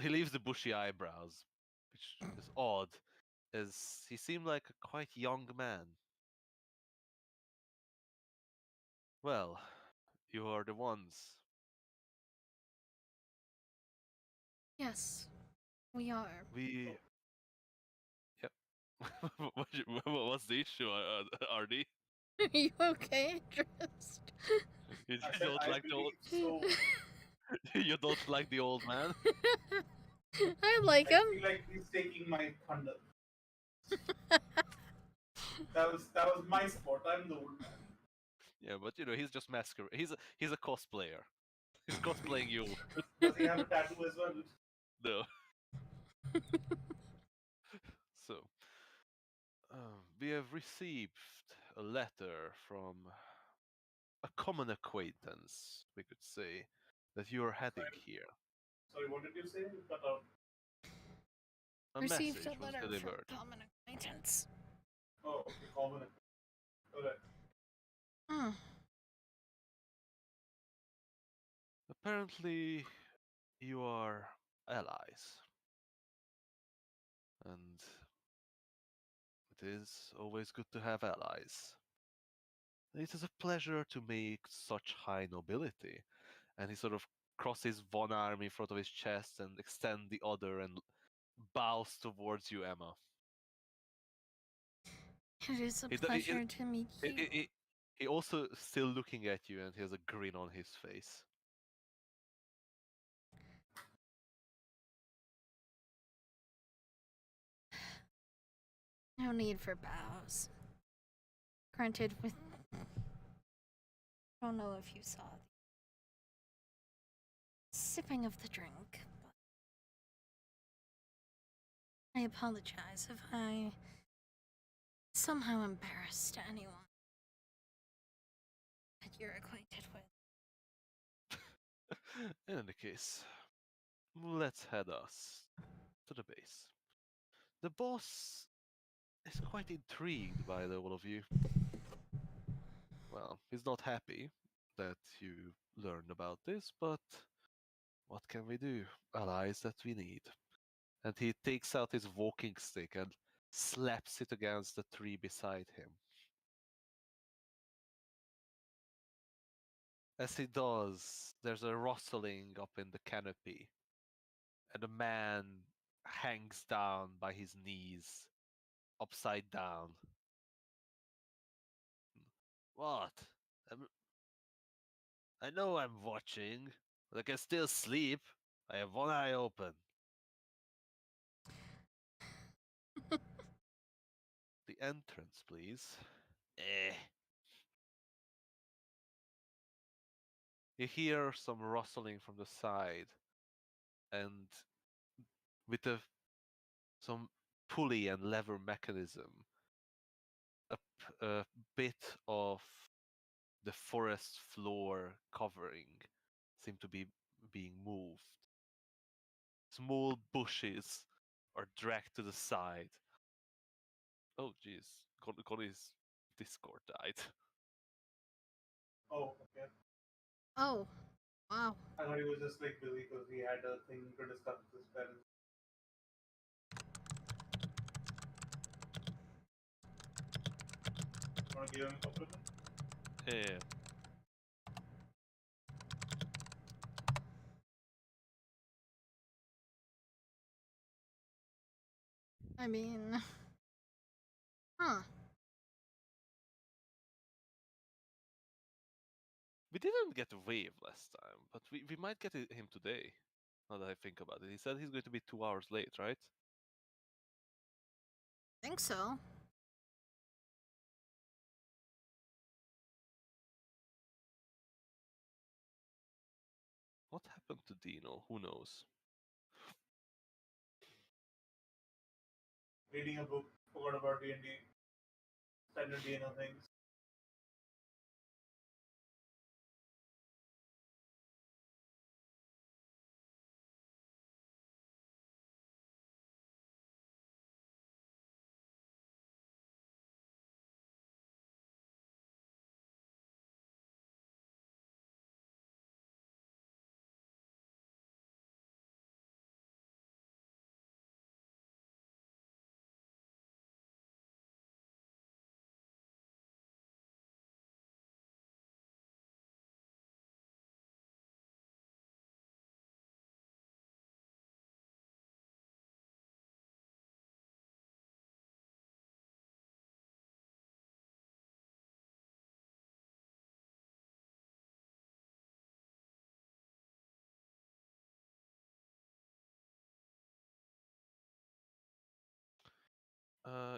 He leaves the bushy eyebrows, which is odd, as he seemed like a quite young man. Well, you are the ones. Yes, we are. We. Yep. What's the issue, RD? Are you okay, Trist? You I said, don't I like the old. believe so. You don't like the old man? I like I him. feel like he's taking my thunder. That was my spot. I'm the old man. Yeah, but he's just masquerade. He's a cosplayer. He's cosplaying you. Does he have a tattoo as well? No. So, we have received a letter from a common acquaintance, we could say, that you are heading Sorry. here. Sorry, what did you say? You cut out. A Received message a was letter delivered. from common acquaintance. Oh, okay, common. Alright. Hmm. Apparently, you are allies. And it is always good to have allies. It is a pleasure to meet such high nobility. And he sort of crosses one arm in front of his chest and extends the other and bows towards you, Emma. It is a He do- pleasure to meet you. he also still looking at you and he has a grin on his face. No need for bows. Granted, with. I don't know if you saw the sipping of the drink, but I apologize if I somehow embarrassed anyone that you're acquainted with. In any case, let's head us to the base. The boss is quite intrigued by the all of you. Well, he's not happy that you learned about this, but what can we do? Allies that we need. And he takes out his walking stick and slaps it against the tree beside him. As he does, there's a rustling up in the canopy, and a man hangs down by his knees, upside down. What? I know I'm watching, but I can still sleep. I have one eye open. The entrance, please. Eh. You hear some rustling from the side, and with some pulley and lever mechanism, a bit of the forest floor covering seem to be being moved. Small bushes are dragged to the side. Oh, jeez. Connie's Discord died. Oh, okay. Oh, wow. I thought he was just like busy because he had a thing to discuss with his parents. Want to give him a couple of minutes? Yeah. I mean, huh. We didn't get a wave last time, but we might get him today. Now that I think about it. He said he's going to be 2 hours late, right? Think so. What happened to Dino? Who knows? Reading a book, forgot about D&D, standard D&O things.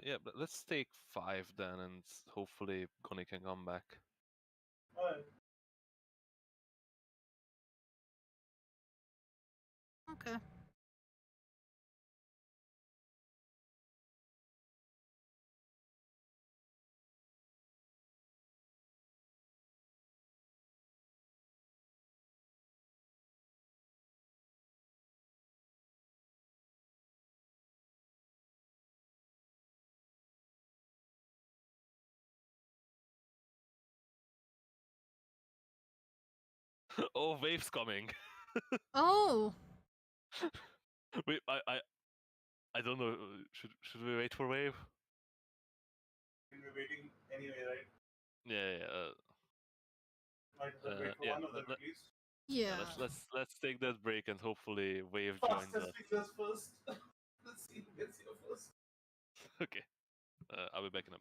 Yeah, but let's take 5 then, and hopefully Connie can come back. Alright. Okay. Oh, wave's coming. Oh, Wait, I don't know. Should we wait for wave? We're waiting anyway, right? Yeah, Might as well wait for yeah. one of them at least. Yeah, yeah. let's take that break and hopefully wave joins Fastest us. fingers first. Let's see who gets here first. Okay. I'll be back in a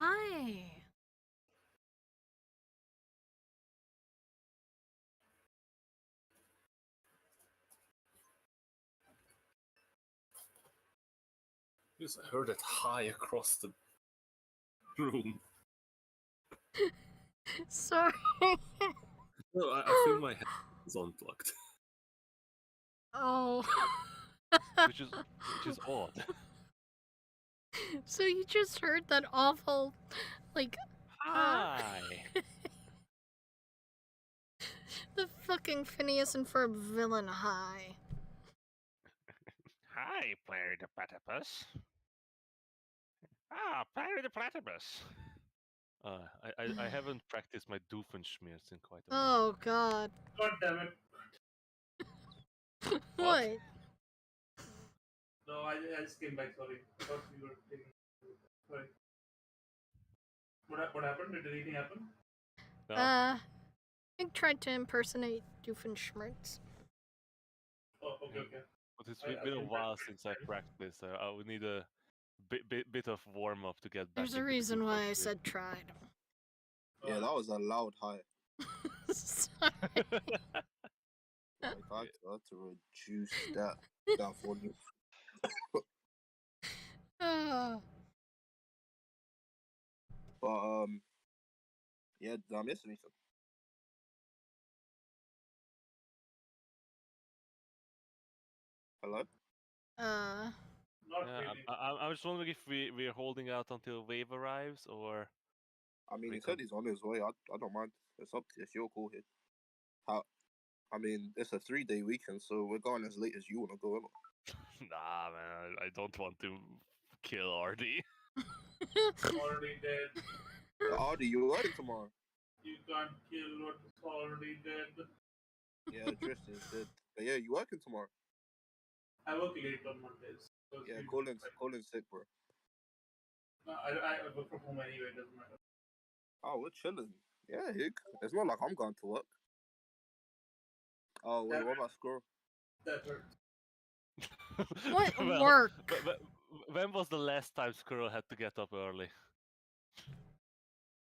Hi. Yes, I heard it high across the room. Sorry. No, I think my head is unplugged. Oh. which is odd. So you just heard that awful, like, Hi. the fucking Phineas and Ferb villain high. Hi, Player the Platypus. Ah, Player the Platypus. I haven't practiced my Doofenshmirtz in quite a while. Oh god. God damn it. What? No, I just came back, sorry. I thought we were taking. Sorry. What happened? Did anything happen? No? I tried to impersonate Doofenshmirtz. Oh, okay, okay. But it's I been a think while that's since I fine. practiced. I would need a bit of warm up to get back. There's a into the reason why I Doofenshmirtz. said tried. Yeah, that was a loud high. Sorry. Like, I had to reduce that volume. Oh. But yeah, did I miss anything? Hello? Not Yeah, really. I'm just wondering if we're holding out until Wave arrives, or I mean, We he said can- he's on his way. I don't mind. It's up to you. It's your call here. I mean, it's a 3-day weekend, so we're going as late as you want to go. Innit? nah, man, I don't want to kill Artie. Already dead. Artie, you're working tomorrow. You can't kill what is already dead. Yeah, Tristan is dead. But yeah, you working tomorrow? I work late on Mondays. so it's Yeah, usually Friday. Colin's sick, bro. No, I work from home anyway, it doesn't matter. Oh, we're chilling. Yeah, it's not like I'm going to work. Oh, wait, That- what about Squirrel? That hurts. What Well, work? When was the last time Squirrel had to get up early?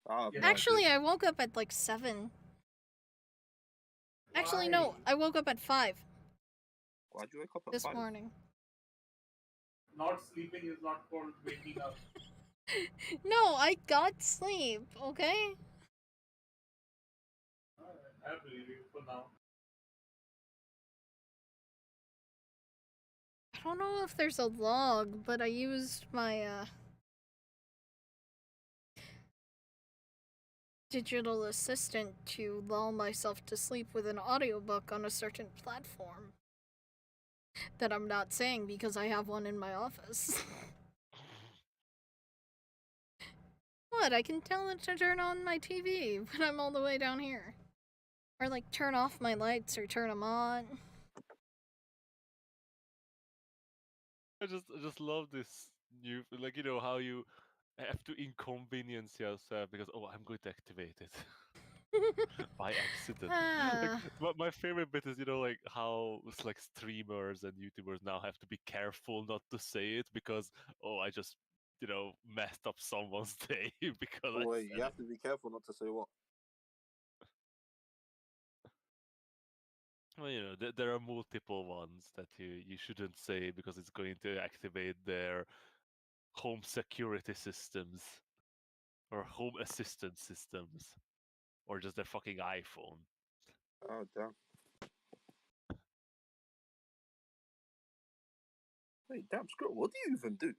I have Yeah. no Actually, idea. I woke up at like 7. Actually, no, Why? I woke up at 5 Why'd you wake up at this 5? morning. Not sleeping is not called waking up. No, I got sleep, okay? Alright, I believe you for now. I don't know if there's a log, but I used my digital assistant to lull myself to sleep with an audiobook on a certain platform that I'm not saying because I have one in my office. What? I can tell it to turn on my TV when I'm all the way down here. Or like turn off my lights or turn them on. I just love this new, like, you know, how you have to inconvenience yourself because, oh, I'm going to activate it by accident. Like, Ah. my favorite bit is, you know, like how it's like streamers and YouTubers now have to be careful not to say it because, oh, I just, you know, messed up someone's day because I Wait, said you it. have to be careful not to say what? Well, you know, there are multiple ones that you shouldn't say because it's going to activate their home security systems or home assistant systems or just their fucking iPhone. Oh, damn. Wait, damn, Squirrel, what do you even do?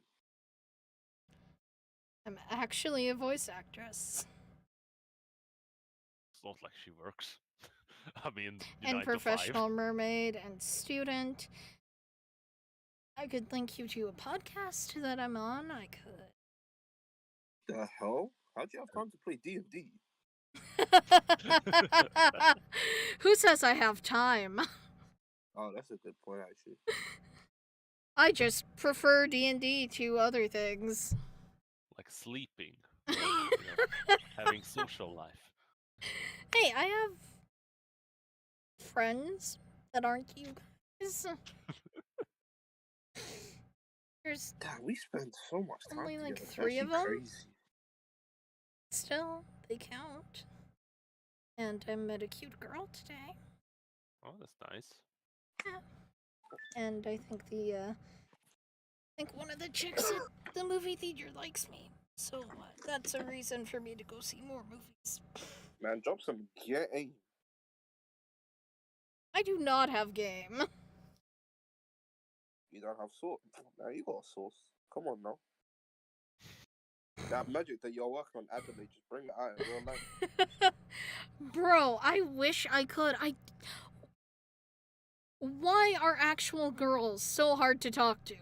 I'm actually a voice actress. It's not like she works. I mean, And 9 to 5. professional mermaid and student. I could link you to a podcast that I'm on. I could. The hell? How'd you have time to play D&D? Who says I have time? Oh, that's a good point, actually. I just prefer D&D to other things. Like sleeping, or, you know, having social life. Hey, I have friends that aren't you guys. There's Damn, we spend so much time only like together. 3 of That's them. crazy. Still, they count. And I met a cute girl today. Oh, that's nice. And I think one of the chicks at the movie theater likes me. So that's a reason for me to go see more movies. Man, drop some game. I do not have game. You don't have sauce. Now you got sauce. Come on now. That magic that you're working on, Adelaide, just bring it out in real life. Bro, I wish I could. Why are actual girls so hard to talk to?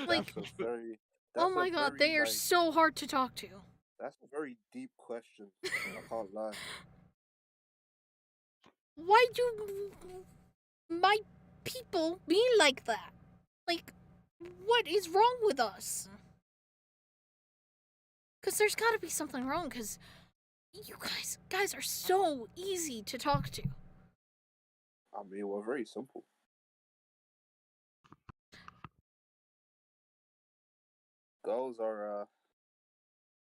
Like, That's a very. oh my god, they are so hard to talk to. That's a very deep question. I can't lie. Why do my people be like that? Like, what is wrong with us? Because there's gotta be something wrong, because you guys are so easy to talk to. I mean, we're very simple. Girls are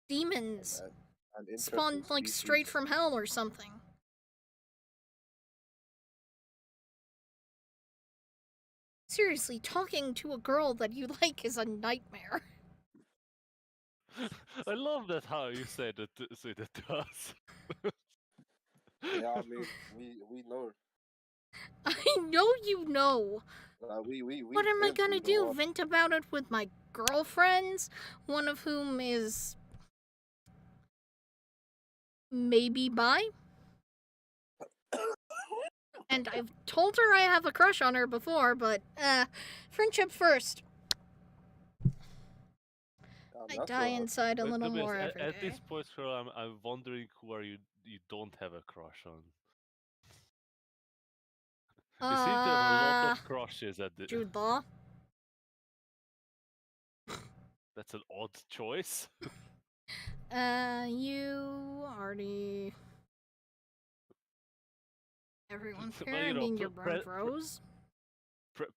Demons. an interesting Spawned, like, species. straight from hell or something. Seriously, talking to a girl that you like is a nightmare. I love that how you say that to us. Yeah, I mean, we know. I know you know. We What am I been gonna through the do? worst. Vent about it with my girlfriends? One of whom is maybe bi? And I've told her I have a crush on her before, but friendship first. I die inside a But little to be more honest, every at day. this point, girl, I'm wondering who are you don't have a crush on. You seem to have a lot of crushes at the. Jude Law. That's an odd choice. You already. Everyone's Well, fair. you I know, mean, your brand Rose.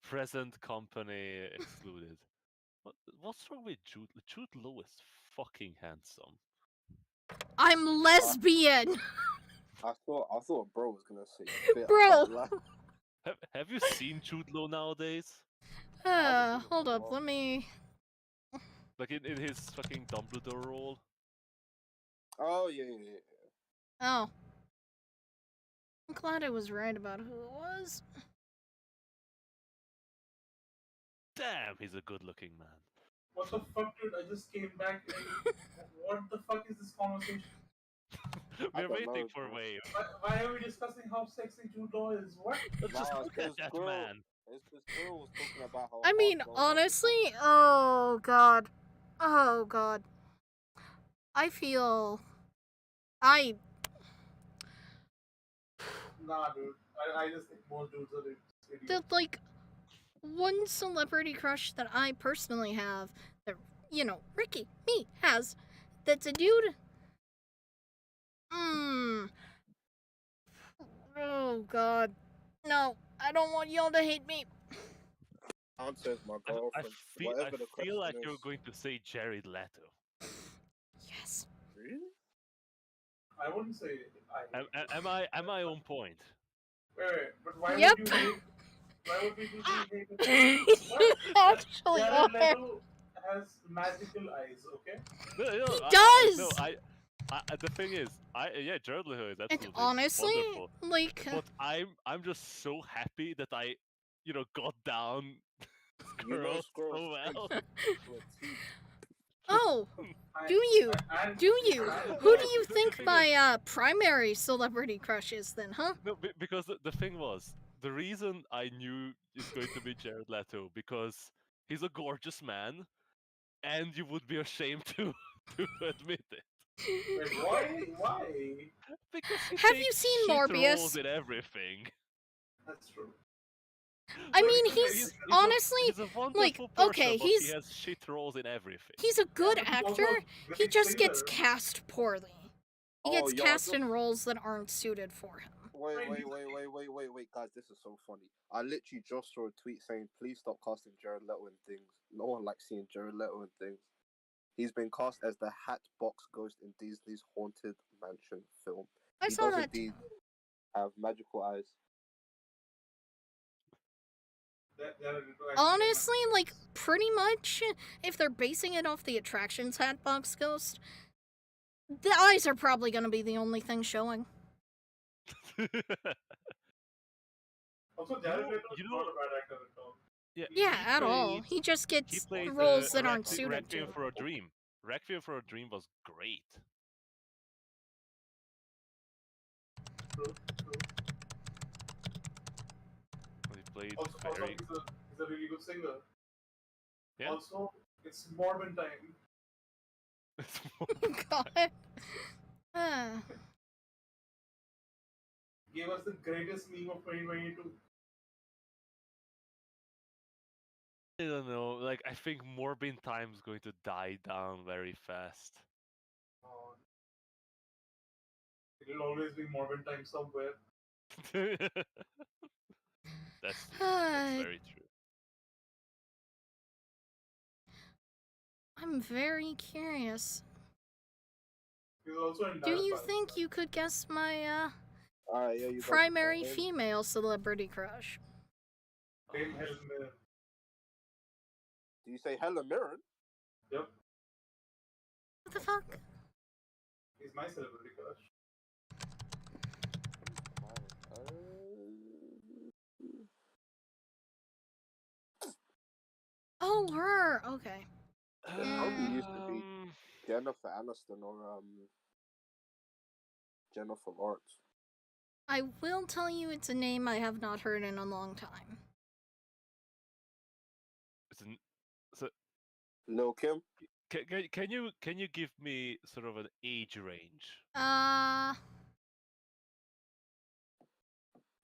Present company excluded. What's wrong with Jude? Jude Law is fucking handsome. I'm lesbian. I thought bro was gonna say fit. Bro. Have you seen Jude Law nowadays? Hold up. Let me. Like in his fucking Dumbledore role. Oh yeah. Oh. I'm glad I was right about who it was. Damn, he's a good-looking man. What the fuck, dude? I just came back and what the fuck is this conversation? We're waiting for Wave. Why are we discussing how sexy Jude Law is? What? Just look at that man. It's this girl was talking about how. I mean, honestly, oh god. Oh god. I feel. Nah, dude. I just think most dudes are idiots. The, like, one celebrity crush that I personally have, that, you know, Ricky, me, has, that's a dude. Oh god. No, I don't want y'all to hate me. Answers my girlfriend. I feel like you're going to say Jared Leto. Yes. Really? I wouldn't say Am I on point? Wait, but why Yep. would you hate? Why would people hate it? Actually, Jared Leto has magical eyes. Okay. Does! The thing is, Jared Leto is absolutely And honestly, wonderful. like, but I'm just so happy that I, got down Squirrels so well. Oh, do you? Who do you think my primary celebrity crush is then, huh? No, because the thing was, the reason I knew it's going to be Jared Leto, because he's a gorgeous man, and you would be ashamed to admit it. Wait, why? Because have you seen Morbius? Roles in everything. That's true. I mean, he's honestly he's a like person, okay, but he has shit roles in everything. He's a good actor. He just gets cast poorly. He gets cast in roles that aren't suited for him. Wait, guys, this is so funny. I literally just saw a tweet saying, please stop casting Jared Leto in things. No one likes seeing Jared Leto in things. He's been cast as the Hatbox Ghost in Disney's Haunted Mansion film. I He saw does that. indeed have magical eyes. Honestly, like, pretty much, if they're basing it off the attractions Hatbox Ghost, the eyes are probably gonna be the only thing showing. Also, Jared Leto is you not know- a bad actor at all. Yeah, Yeah, he at all. played- He just He gets played roles that aren't suited Requiem to for him. a Dream. Requiem for a Dream was great. True. He played Also, very. he's a really good singer. Yeah. Also, it's Mormon time. God. Ah. Gave us the greatest meme of 2022. I don't know. Like, I think Morbin Time is going to die down very fast. It'll always be Mormon time somewhere. That's very true. I'm very curious. He's also in Do you Dallas. think you could guess my Yeah, you guys primary know him. female celebrity crush? Dame Helen Mirren. Do you say Helen Mirren? Yep, What the fuck? he's my celebrity crush. Oh, her. Okay. Probably used to be Jennifer Aniston or Jennifer Lawrence. I will tell you it's a name I have not heard in a long time. Lil Kim? Can you give me sort of an age range?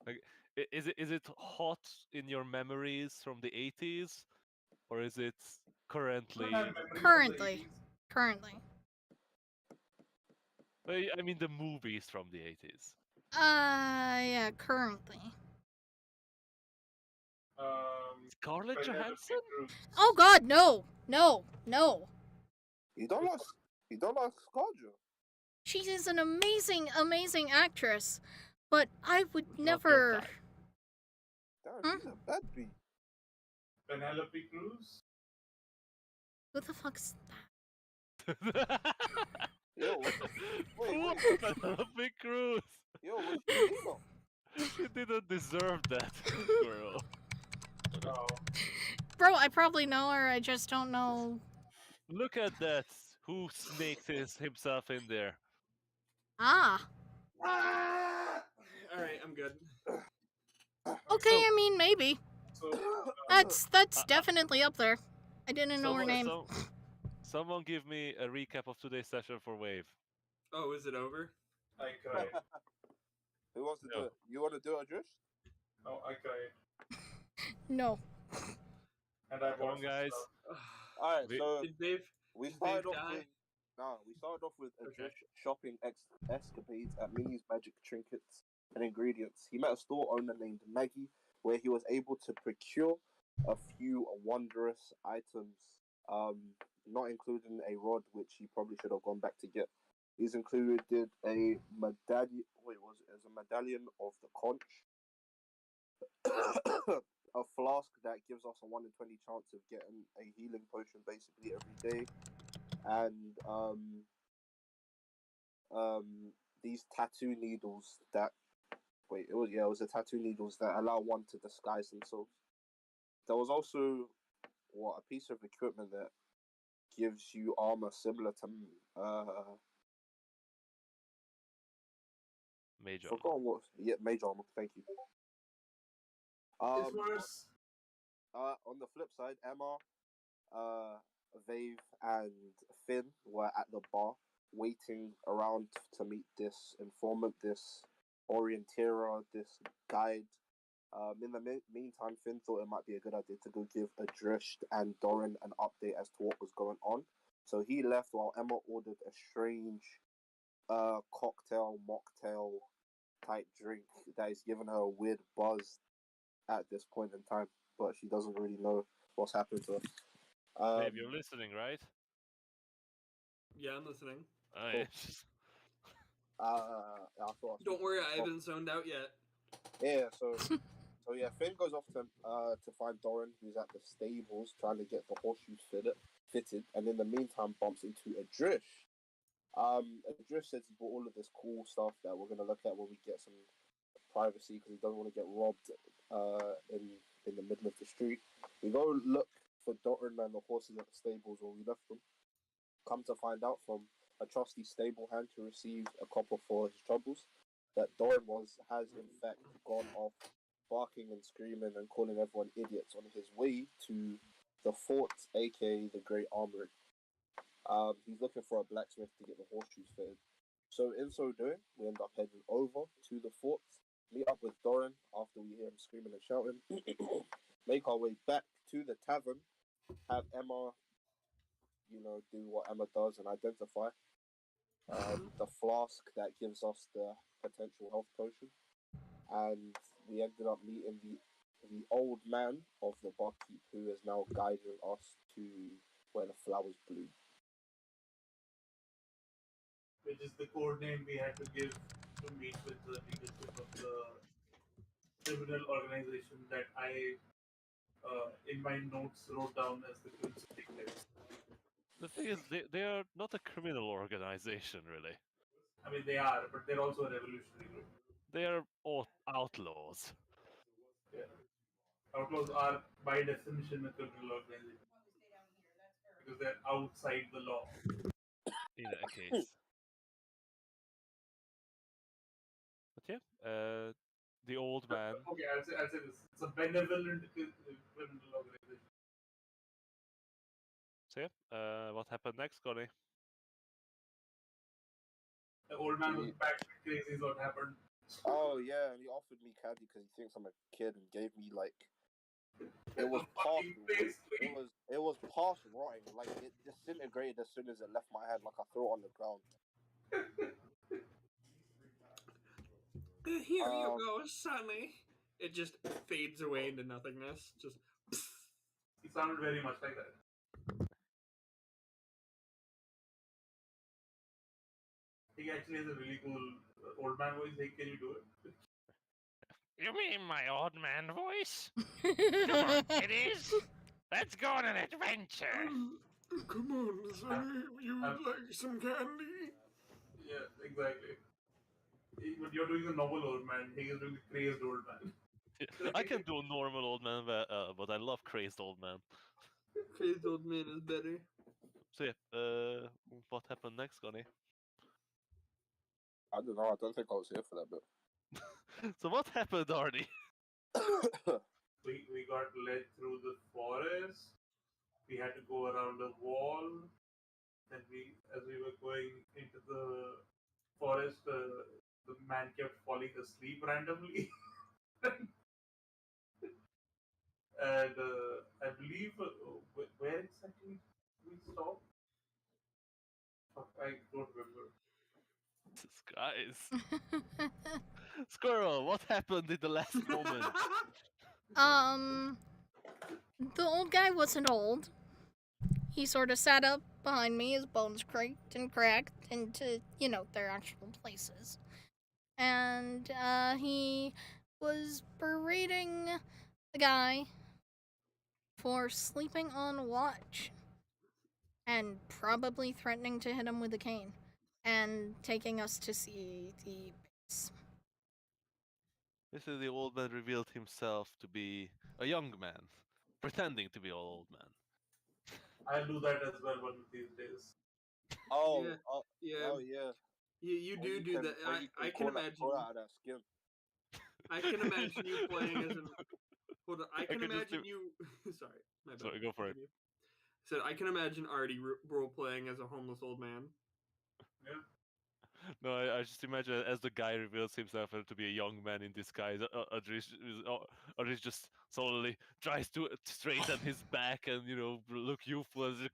Like, is it hot in your memories from the 80s, or is it currently? Currently. I mean the movies from the 80s. Yeah, currently. Scarlett Penelope Johansson? Cruz. Oh God, no. You don't like Scarjo? She is an amazing, amazing actress, but I would Not your never. type. Damn, she's a bad bee. Penelope Cruz. Who the fuck's Yo, wait. Penelope Cruz. Yo, what's your email? She didn't deserve that, girl. No. Bro, I probably know her, I just don't know. Look at that. Who snaked himself in there? Ah. Alright, I'm good. Okay, I mean, maybe. So, That's definitely up there. I didn't know her name. Someone give me a recap of today's session for Wave. Oh, is it over? I cried. Who wants to do it? You want to do it, Josh? No, I cried. No. And I Come on, watched the guys. stuff. Alright, so Did Dave? we did started Dave off die? with we started off with a Okay. shopping escapades at Minnie's Magic Trinkets and Ingredients. He met a store owner named Maggie, where he was able to procure a few wondrous items, not including a rod, which he probably should have gone back to get. These included a medallion. Wait, was it? As a medallion of the conch, a flask that gives us a 1 in 20 chance of getting a healing potion basically every day, and these tattoo needles that it was the tattoo needles that allow one to disguise themselves. There was also a piece of equipment that gives you armor similar to Major. forgotten what mage armor. Thank you. It's worse. On the flip side, Emma, Vave, and Finn were at the bar waiting around to meet this informant, this orienteer, this guide. In the meantime, Finn thought it might be a good idea to go give Adrisht and Doran an update as to what was going on. So he left while Emma ordered a strange cocktail, mocktail type drink that is giving her a weird buzz at this point in time, but she doesn't really know what's happened to her. Dave, you're listening, right? Yeah, I'm listening. I I thought. Don't worry, I haven't zoned out yet. Yeah, so yeah, Finn goes off to find Doran, who's at the stables trying to get the horseshoes fitted, and in the meantime bumps into Adrish. Adrish says he bought all of this cool stuff that we're gonna look at when we get some privacy because he doesn't want to get robbed in the middle of the street. We go look for Doran and the horses at the stables where we left them. Come to find out from a trusty stable hand who received a copper for his troubles that Doran has in fact gone off barking and screaming and calling everyone idiots on his way to the fort, aka the Great Armory. He's looking for a blacksmith to get the horseshoes fitted. So in so doing, we end up heading over to the fort, meet up with Doran after we hear him screaming and shouting, make our way back to the tavern, have Emma, do what Emma does and identify the flask that gives us the potential health potion. And we ended up meeting the old man of the barkeep who is now guiding us to where the flowers bloom. Which is the code name we had to give to meet with the leadership of the criminal organization that I, in my notes, wrote down as the Crimson Dictators. The thing is, they are not a criminal organization, really. I mean, they are, but they're also a revolutionary group. They are all outlaws. Yeah. Outlaws are, by definition, a criminal organization. Because they're outside the law. In a case. But yeah, the old man. Okay, I'll say this. It's a benevolent criminal organization. So yeah, what happened next, Connie? The old man was batshit crazy is what happened. Oh yeah, and he offered me candy because he thinks I'm a kid and gave me it was past it was past rotting. Like it disintegrated as soon as it left my hand. Like I threw it on the ground. Here you go, Sonny. It just fades away into nothingness. Just. He sounded very much like that. He actually has a really cool old man voice. Hey, can you do it? You mean my old man voice? Come on, kiddies. Let's go on an adventure. Come on, Sonny. You would like some candy? Yeah, exactly. But you're doing the normal old man. He is doing the crazed old man. I can do normal old man, but I love crazed old man. Crazed old man is better. So yeah, what happened next, Connie? I don't know. I don't think I was here for that bit. So what happened, Arnie? We got led through the forest. We had to go around a wall. And as we were going into the forest, the man kept falling asleep randomly. And I believe where exactly we stopped? I don't remember. Guys. Squirrel, what happened in the last moment? The old guy wasn't old. He sort of sat up behind me, his bones creaked and cracked into, their actual places. And he was berating the guy for sleeping on watch. And probably threatening to hit him with a cane. And taking us to see the base. This is the old man revealed himself to be a young man, pretending to be an old man. I'll do that as well one of these days. Oh, yeah. Oh yeah. You do that. I can imagine. Out of that skin. I can imagine you playing as an. Hold on. I can imagine you. Sorry, my bad. Sorry, go for it. So I can imagine Artie role playing as a homeless old man. Yeah. No, I just imagine as the guy reveals himself to be a young man in disguise, Adrish just slowly tries to straighten his back and, look youthful as it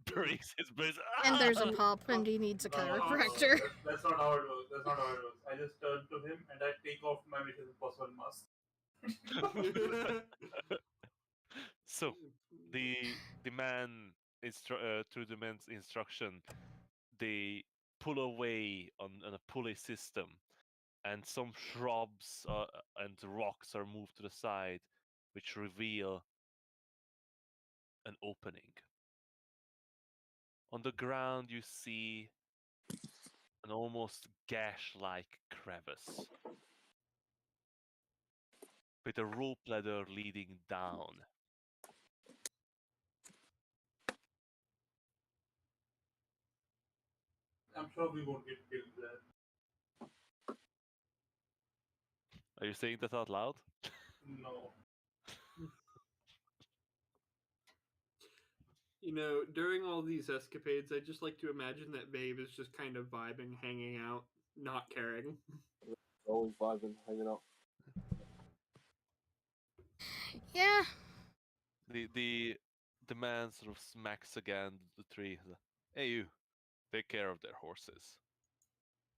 breaks his brains. And there's a pop and he needs a chiropractor. That's not how it works. I just turn to him and I take off my Mission Impossible mask. So, the man through the man's instruction they pull away on a pulley system, and some shrubs and rocks are moved to the side, which reveal an opening. On the ground, you see an almost gash-like crevice with a rope ladder leading down. I'm sure we won't get killed there. Are you saying that out loud? No. You know, during all these escapades, I just like to imagine that Babe is just kind of vibing, hanging out, not caring. Always vibing, hanging out. Yeah. The man sort of smacks again the tree. Hey, you, take care of their horses.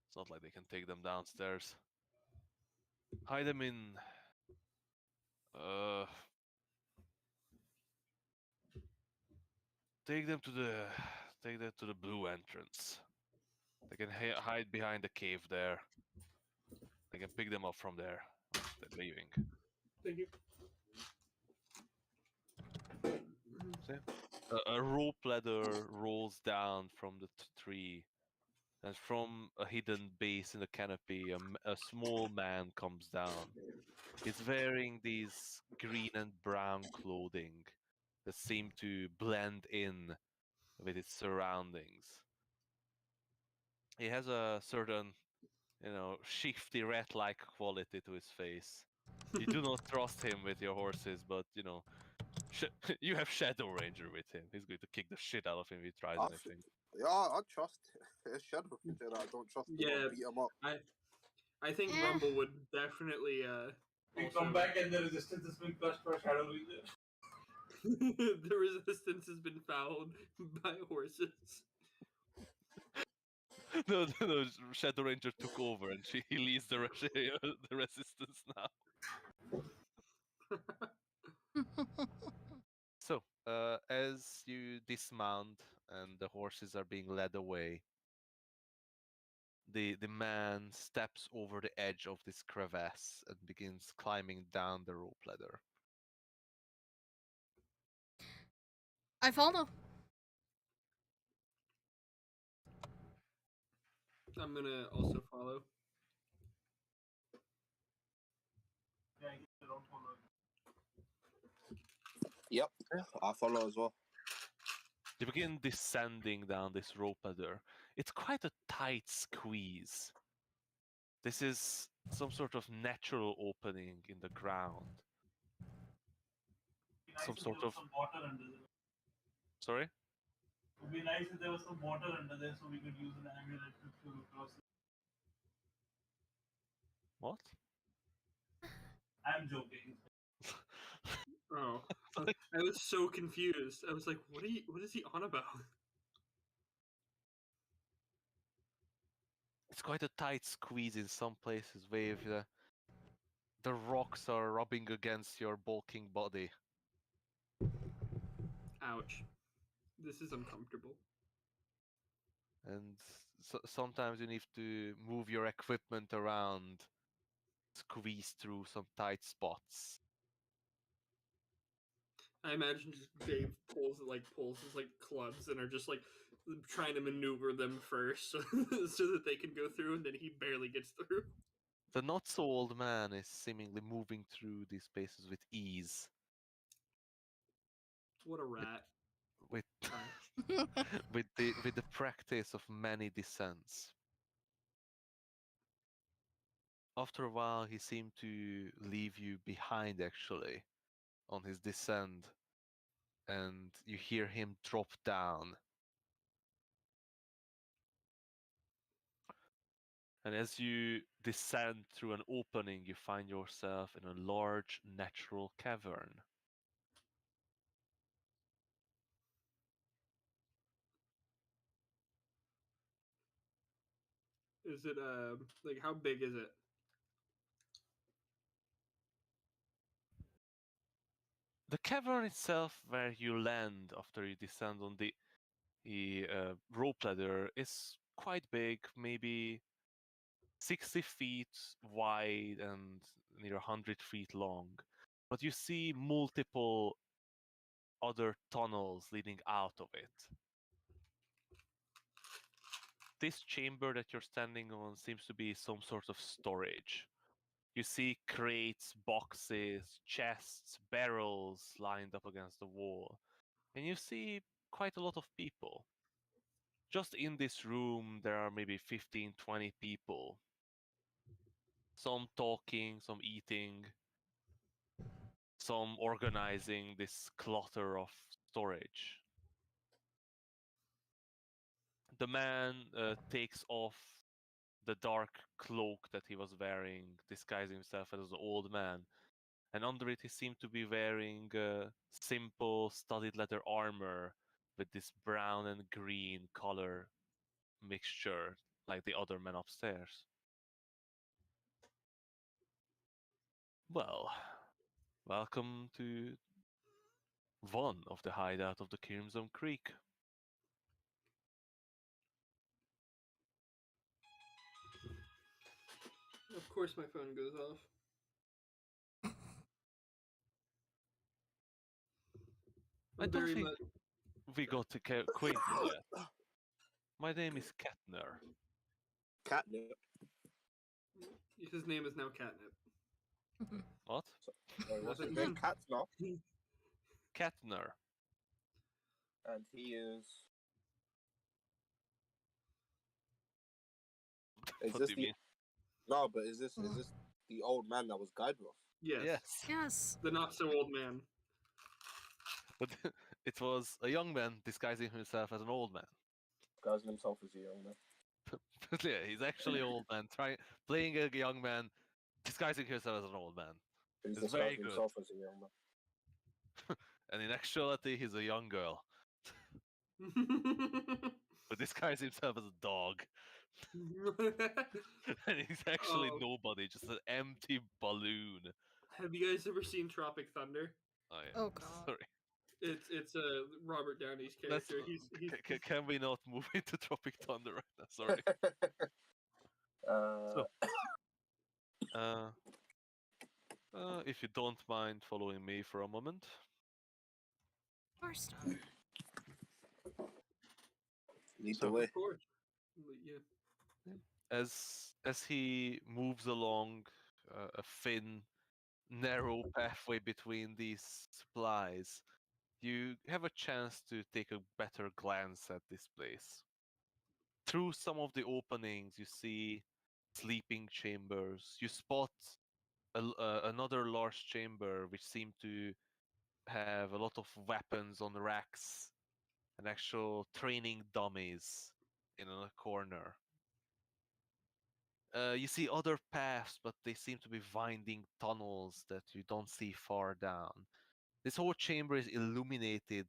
It's not like they can take them downstairs. Hide them in. Take them to the blue entrance. They can hide behind the cave there. They can pick them up from there. They're leaving. Thank you. See? A rope ladder rolls down from the tree, and from a hidden base in the canopy, a small man comes down. He's wearing these green and brown clothing that seem to blend in with its surroundings. He has a certain, shifty rat-like quality to his face. You do not trust him with your horses, but you have Shadow Ranger with him. He's going to kick the shit out of him if he tries anything. Yeah, I trust Shadow Ranger. I don't trust him. Yeah, Beat him up. I think Eh. Rumble would definitely We also- come back and the resistance has been crushed by Shadow Ranger. the resistance has been fouled by horses. No, Shadow Ranger took over, and he leads the resistance now. So, as you dismount and the horses are being led away, the man steps over the edge of this crevasse and begins climbing down the rope ladder. I follow. I'm gonna also follow. Yeah, I don't follow. Yep, I follow as well. You begin descending down this rope ladder. It's quite a tight squeeze. This is some sort of natural opening in the ground. It'd be nice Some if sort there was of- some water under there. Sorry? It would be nice if there was some water under there so we could use an amulet to swim across it. What? I'm joking. Oh, I was so confused. I was like, "What is he on about?" It's quite a tight squeeze in some places where the rocks are rubbing against your bulking body. Ouch. This is uncomfortable. And sometimes you need to move your equipment around, squeeze through some tight spots. I imagine just Dave pulls his clubs and are just like trying to maneuver them first so, so that they can go through, and then he barely gets through. The not so old man is seemingly moving through these spaces with ease. What a rat. With Sorry. with the practice of many descents. After a while, he seemed to leave you behind actually on his descent, and you hear him drop down. And as you descend through an opening, you find yourself in a large natural cavern. Is it like how big is it? The cavern itself, where you land after you descend on the rope ladder, is quite big, maybe 60 feet wide and near 100 feet long. But you see multiple other tunnels leading out of it. This chamber that you're standing on seems to be some sort of storage. You see crates, boxes, chests, barrels lined up against the wall. And you see quite a lot of people. Just in this room, there are maybe 15, 20 people. Some talking, some eating, some organizing this clutter of storage. The man takes off the dark cloak that he was wearing, disguising himself as an old man. And under it, he seemed to be wearing simple studded leather armor with this brown and green color mixture, like the other men upstairs. Well, welcome to one of the hideout of the Crimson Creek. Of course, my phone goes off. I I'm don't very think much. we got acquainted yet. My name is Kettner. Catnip. His name is now Catnip. What? Sorry, what's his Nothing. name? Catnip. Kettner. And he is. Is What this do you the mean? no? But is this the old man that was Guidewolf? Yes. Yes. Yes. The not so old man. But it was a young man disguising himself as an old man. Disguising himself as a young man. But yeah, he's actually an old man, playing a young man, disguising himself as an old man. He's It's very disguising good. himself as a young man. And in actuality, he's a young girl. But disguising himself as a dog. And he's actually Oh. nobody, just an empty balloon. Have you guys ever seen Tropic Thunder? Oh, yeah. Oh, God. Sorry. It's Robert Downey's Let's, character. He's can we not move into Tropic Thunder right now? Sorry. So, if you don't mind following me for a moment. First time. Lead So- the way. of course. Yeah. As he moves along a thin, narrow pathway between these supplies, you have a chance to take a better glance at this place. Through some of the openings, you see sleeping chambers. You spot another large chamber which seemed to have a lot of weapons on racks and actual training dummies in a corner. You see other paths, but they seem to be winding tunnels that you don't see far down. This whole chamber is illuminated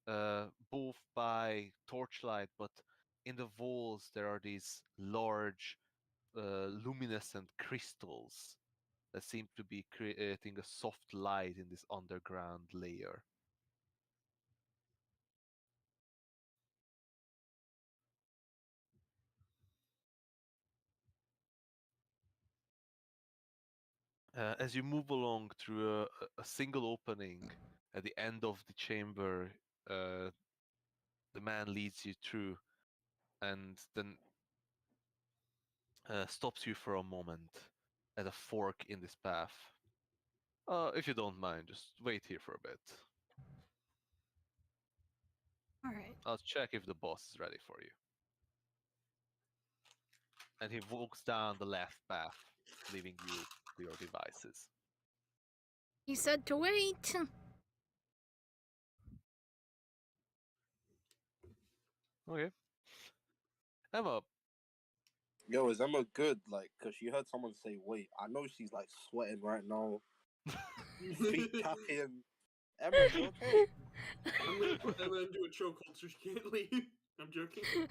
both by torchlight, but in the walls there are these large luminescent crystals that seem to be creating a soft light in this underground layer. As you move along through a single opening at the end of the chamber, the man leads you through and then stops you for a moment at a fork in this path. If you don't mind, just wait here for a bit. All right. I'll check if the boss is ready for you. And he walks down the left path, leaving you to your devices. He said to wait. Okay. Emma, Yo, is Emma good? Like, cause she heard someone say, "Wait." I know she's like sweating right now, feet tapping. Emma, you okay? I'm gonna put Emma into a chokehold so she can't leave. I'm joking.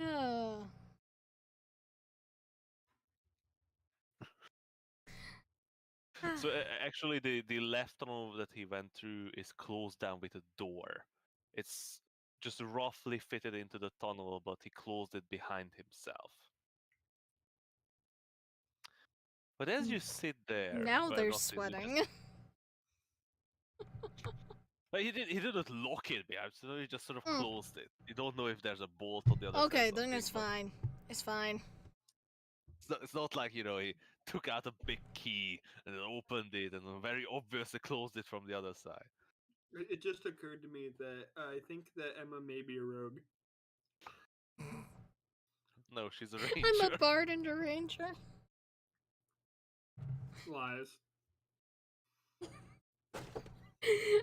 Oh. so actually the left tunnel that he went through is closed down with a door. It's just roughly fitted into the tunnel, but he closed it behind himself. But as you sit there, Now well, they're not as you just- sweating. But he didn't lock it behind, so he just sort of Mm. closed it. You don't know if there's a bolt on the other side. Okay, or then it's something, but fine. It's fine. It's not like, you know, he took out a big key and then opened it and then very obviously closed it from the other side. It just occurred to me that I think that Emma may be a rogue. No, she's a I'm ranger. a bard and a ranger. Lies.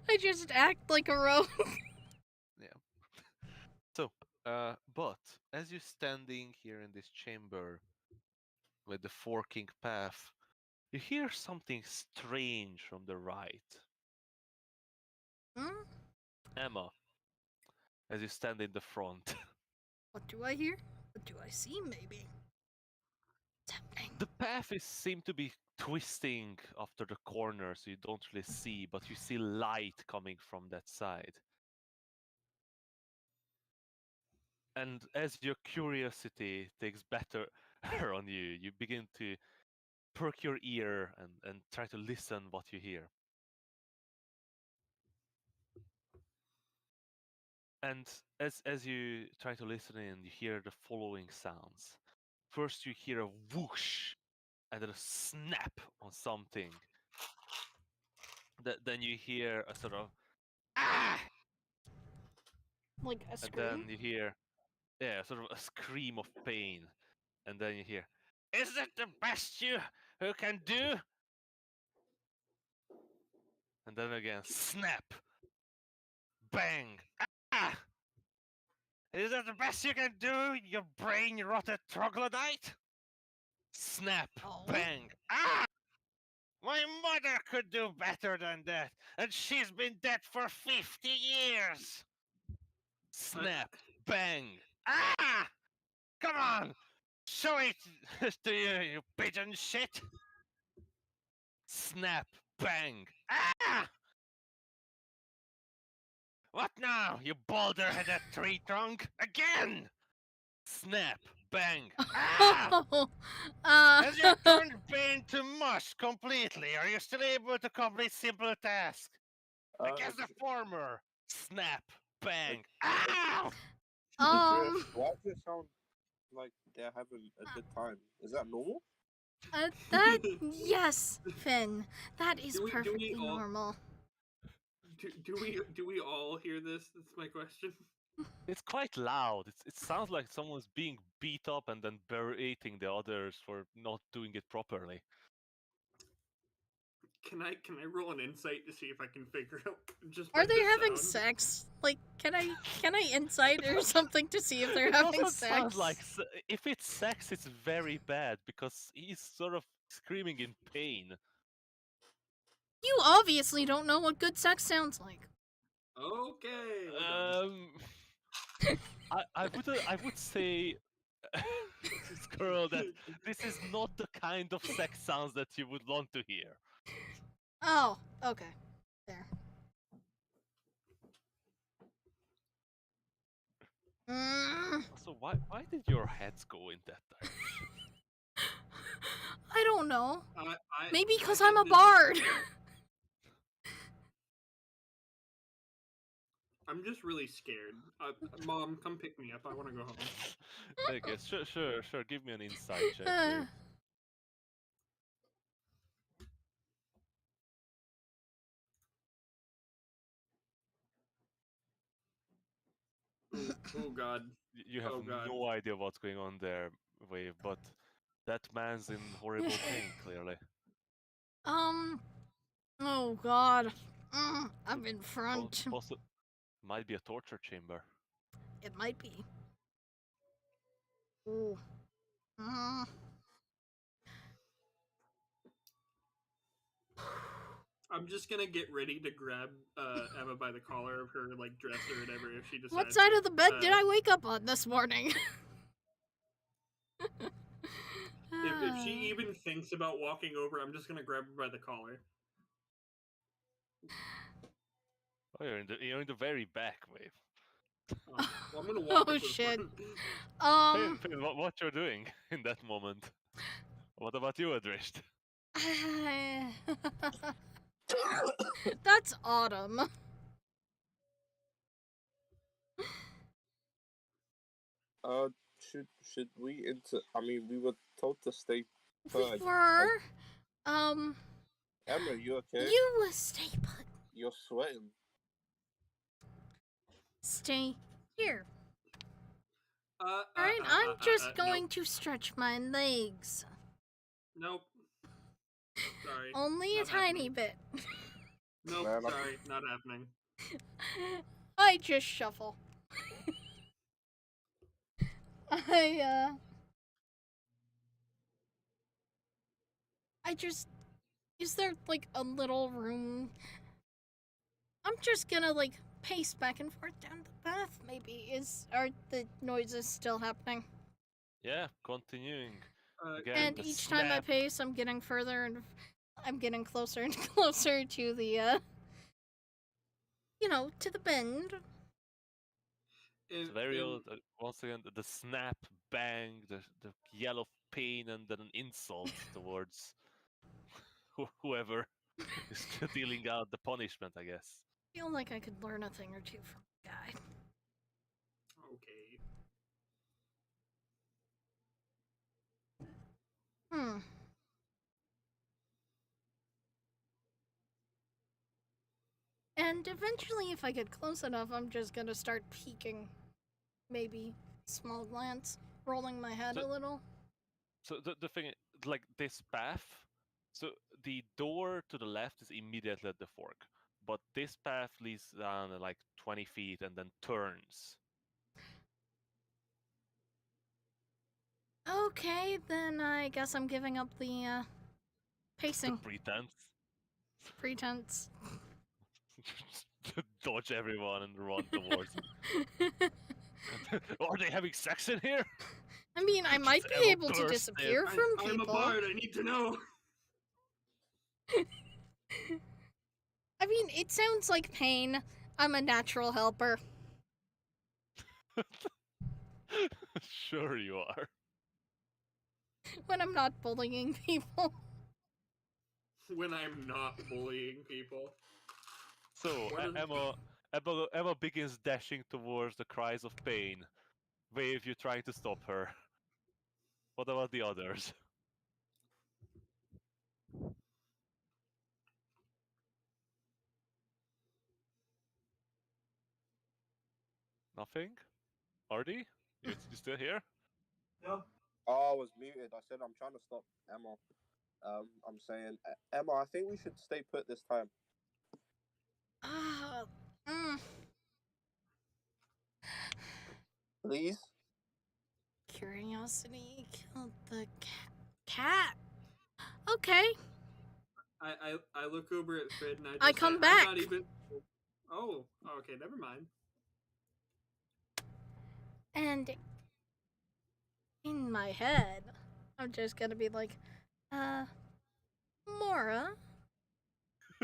I just act like a rogue. So, but as you're standing here in this chamber with the forking path, you hear something strange from the right. Hmm? Emma, as you stand in the front. What do I hear? What do I see, maybe? What's happening? The path seem to be twisting after the corner, so you don't really see, but you see light coming from that side. And as your curiosity takes better on you, you begin to perk your ear and try to listen what you hear. And as you try to listen in, you hear the following sounds. First, you hear a whoosh and then a snap on something. Then you hear a sort of ah, Like a and scream? then you hear sort of a scream of pain, and then you hear, "Is that the best you who can do?" And then again, snap, bang, ah! Is that the best you can do, you brain-rotted troglodyte? Snap, Oh. bang, ah! My mother could do better than that, and she's been dead for 50 years. Snap, bang, Ah! Come on! Show it to you, you pigeon shit! snap, bang. Ah! What now, you boulder-headed tree trunk? Again! Snap, bang. Ah! Has your turned pain to mush completely? Are you still able to complete simple tasks? I guess the former. Snap, bang. Ow! Drift, why does it sound like they're having a good time? Is that normal? That yes, Finn. That is Do we perfectly all- normal. Do we all hear this? That's my question. It's quite loud. It sounds like someone's being beat up and then berating the others for not doing it properly. Can I roll an insight to see if I can figure out just Are by they the having sound? sex? Like, can I insight or something to see if they're It having doesn't sex? sound like if it's sex, it's very bad because he's sort of screaming in pain. You obviously don't know what good sex sounds like. Okay. We're done. I would say, this girl, that this is not the kind of sex sounds that you would want to hear. Oh, okay. There. Mm, So why did your heads go in that direction? I don't know. Maybe I because think I'm a this- bard. I'm just really scared. Mom, come pick me up. I want to go home. Okay, sure. Give me an insight check. Uh, Wave. Oh God. You have Oh, God. no idea what's going on there, Wave, but that man's in horrible pain, clearly. Oh God. I'm in front. Might be a torture chamber. It might be. Ooh. Mm. I'm just gonna get ready to grab Emma by the collar of her like dress or whatever if she decides. What side of the bed did uh, I wake up on this morning? If she even thinks about walking over, I'm just gonna grab her by the collar. Oh, you're in the very back, Wave. Well, I'm gonna walk Oh, up to the shit. front. Finn, what you're doing in that moment? What about you, Adrisht? That's Autumn. Should we inter? I mean, we were told to stay We put. were. Um, Emma, you okay? you stay put. You're sweating. Stay here. Uh, Alright, I'm just nope. going to stretch my legs. Nope. Sorry. Only a not tiny happening. bit. Nope. Man, I'm- Sorry, not happening. I just shuffle. I just. Is there like a little room? I'm just gonna like pace back and forth down the path. Maybe are the noises still happening? Yeah, continuing. Again, And the each time I snap. pace, I'm getting further and I'm getting closer and closer to the to the bend. It's very old. Once again, the snap, bang, the yell of pain, and then an insult towards whoever is dealing out the punishment, I guess. I feel like I could learn a thing or two from the guy. Okay. Hmm. And eventually, if I get close enough, I'm just gonna start peeking. Maybe small glance, rolling my head a little. So the thing, like this path, so the door to the left is immediately at the fork, but this path leads down like 20 feet and then turns. Okay, then I guess I'm giving up the The pacing pretense. pretense. Dodge everyone and run towards it. Are they having sex in here? I mean, I might Just be Emma able to burst in. disappear from I'm a people. bard. I need to know. I mean, it sounds like pain. I'm a natural helper. Sure you are. When I'm not bullying people. When I'm not bullying people. So What is- Emma begins dashing towards the cries of pain. Wave, you trying to stop her. What about the others? Nothing? Artie? You still here? Yeah. Oh, I was muted. I said I'm trying to stop Emma. I'm saying, Emma, I think we should stay put this time. Ah, mm. Please? Curiosity killed the cat. Okay. I look over at Fred and I just I come say, back. I'm not even. Oh, okay, never mind. And in my head, I'm just gonna be like, Mora,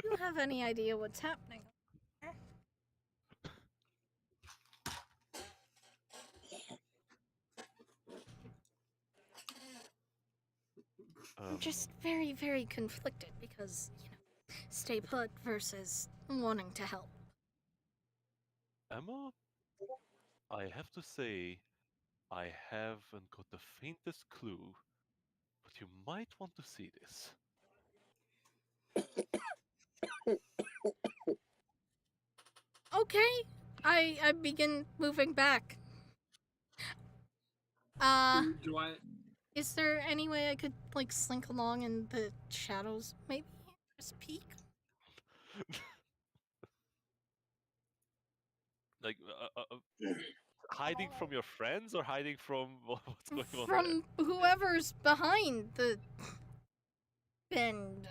do you have any idea what's happening? I'm just very, very conflicted because, stay put versus wanting to help. Emma? I have to say, I haven't got the faintest clue, but you might want to see this. Okay, I begin moving back. Do I? Is there any way I could like slink along in the shadows? Maybe just peek. Like, hiding from your friends or hiding from what's going on there? From whoever's behind the bend.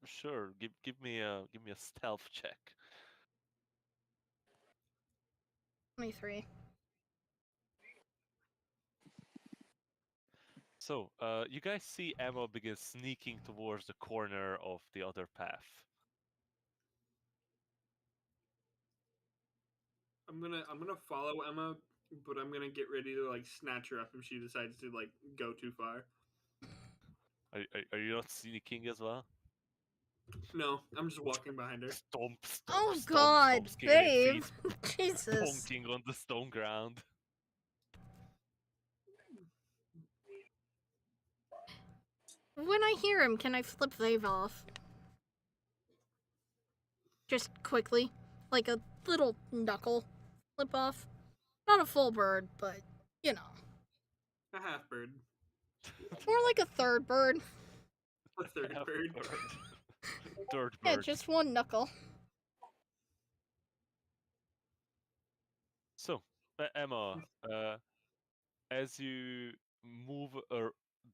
Sure. Give me a stealth check. 23. So, you guys see Emma begin sneaking towards the corner of the other path. I'm gonna follow Emma, but I'm gonna get ready to like snatch her up if she decides to like go too far. Are you not sneaking as well? No, I'm just walking behind her. Stomp, stomp, Oh stomp, God, stomp, scaly babe! feet Jesus. honking on the stone ground. When I hear him, can I flip Vave off? Just quickly, like a little knuckle flip off. Not a full bird, but you know, A half bird, more like a third bird. a third Half bird. Third Yeah, bird. just one knuckle. So, Emma, as you move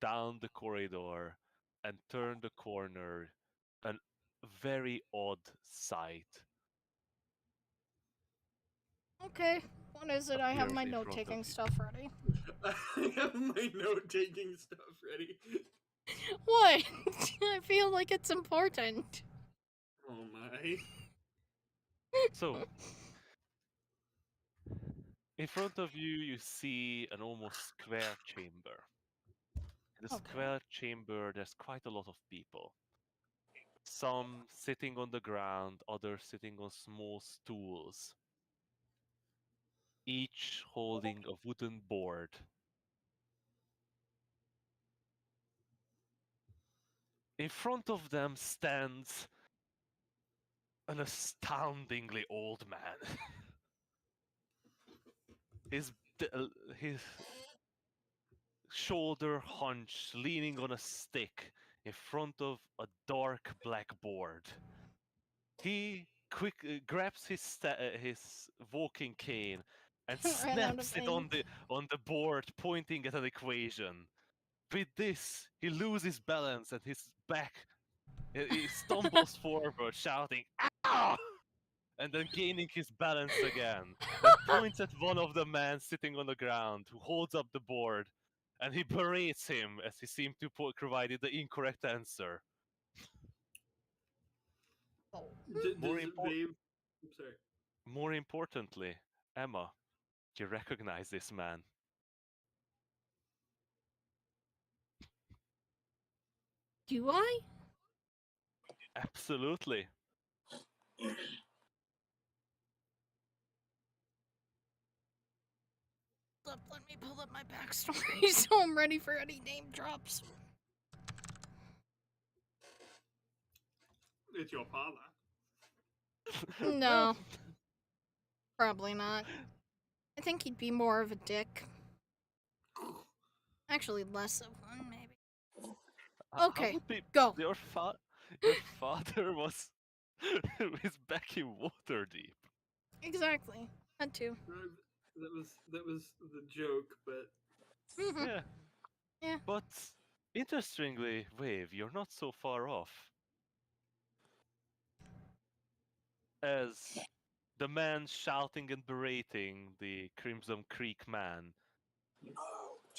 down the corridor and turn the corner, a very odd sight Okay, what is it? I have appears my in front of note-taking you. stuff ready. I have my note-taking stuff ready. What? I feel like it's important. Oh my. So, in front of you, you see an almost square chamber. In the Okay. square chamber, there's quite a lot of people. Some sitting on the ground, others sitting on small stools, each holding a wooden board. In front of them stands an astoundingly old man. his his shoulder hunched, leaning on a stick in front of a dark black board. He grabs his walking cane and Ran out of snaps it on the board, pointing at an equation. With this, he loses balance and his back. He stumbles forward, shouting "Ow!" and then gaining his balance again, and points at one of the men sitting on the ground who holds up the board, and he berates him as he seemed to provide the incorrect answer. More, Does impor- Babe? I'm sorry. more importantly, Emma, you recognize this man. Do I? Absolutely. Let me pull up my backstory so I'm ready for any name drops. It's your father. No. Probably not. I think he'd be more of a dick. Actually, less of one, maybe. How Okay, would be go. your father was back in Waterdeep. Exactly. Had to. That was the joke, but Mhm. Yeah. Yeah. But interestingly, Wave, you're not so far off. As the man shouting and berating the Crimson Creek man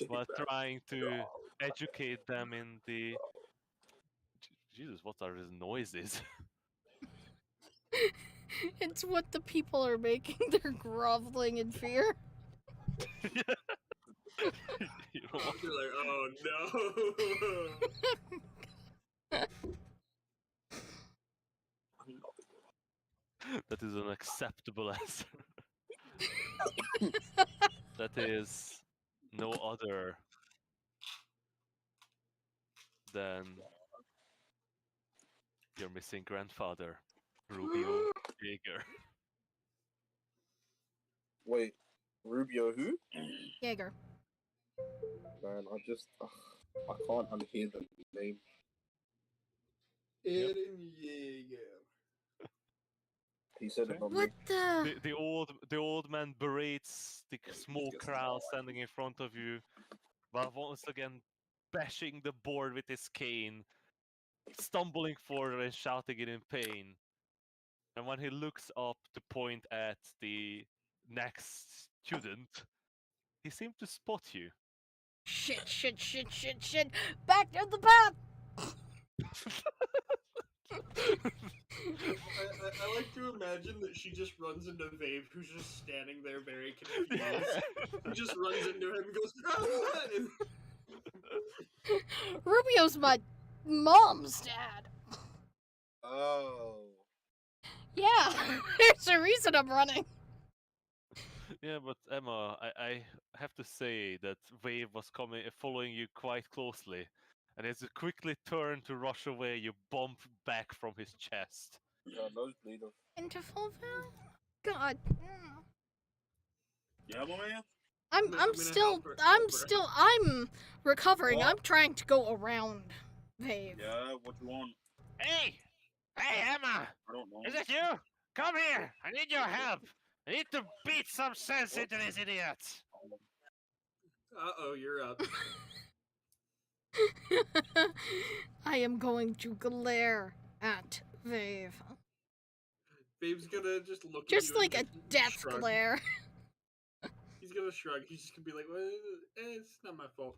while trying to educate them in the Jesus, what are these noises? It's what the people are making. They're groveling in fear. You know what? you're like, oh no. That is an acceptable answer. That is no other than your missing grandfather, Rubio Jaeger. Wait, Rubio who? Jaeger. Man, I can't unhear the name. Eren Jaeger. He said it not me. What the? The old man berates the small crowd standing in front of you, while once again bashing the board with his cane, stumbling forward and shouting it in pain. And when he looks up to point at the next student, he seemed to spot you. Shit. Back to the path. I like to imagine that she just runs into Vave, who's just standing there very confused. He just runs into him and goes, "Ah!" and Rubio's my mom's dad. Oh. Yeah, there's a reason I'm running. Yeah, but Emma, I have to say that Wave was following you quite closely, and as you quickly turn to rush away, you bump back from his chest. Yeah, nosebleed. Into Fulville? God. Yeah, my man. I'm gonna still help her. I'm recovering. What? I'm trying to go around Vave. Yeah, what you want? Hey! Hey, Emma! I don't know. Is it you? Come here! I need your help! I need to beat some sense into this idiot! Uh-oh, you're up. I am going to glare at Vave. Babe's gonna just look at Just you like a and death shrug. glare. He's gonna shrug. He's just gonna be like, well, it's not my fault.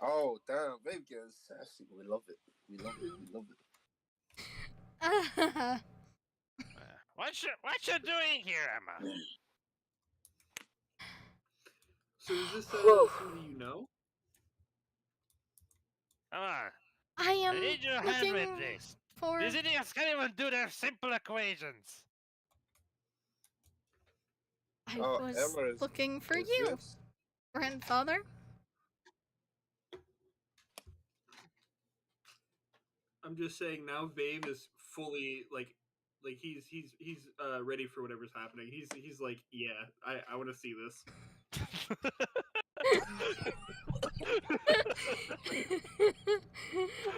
Oh, damn. Babe getting sassy. We love it. We love it. We love it. What you doing here, Emma? So is this Whew. somebody you know? Come on. I am I need your help looking with this. for These idiots can't even do their simple equations. I Oh, was Emma is- looking for is you, this? grandfather. I'm just saying now. Vave is fully like he's ready for whatever's happening. He's like, yeah, I want to see this.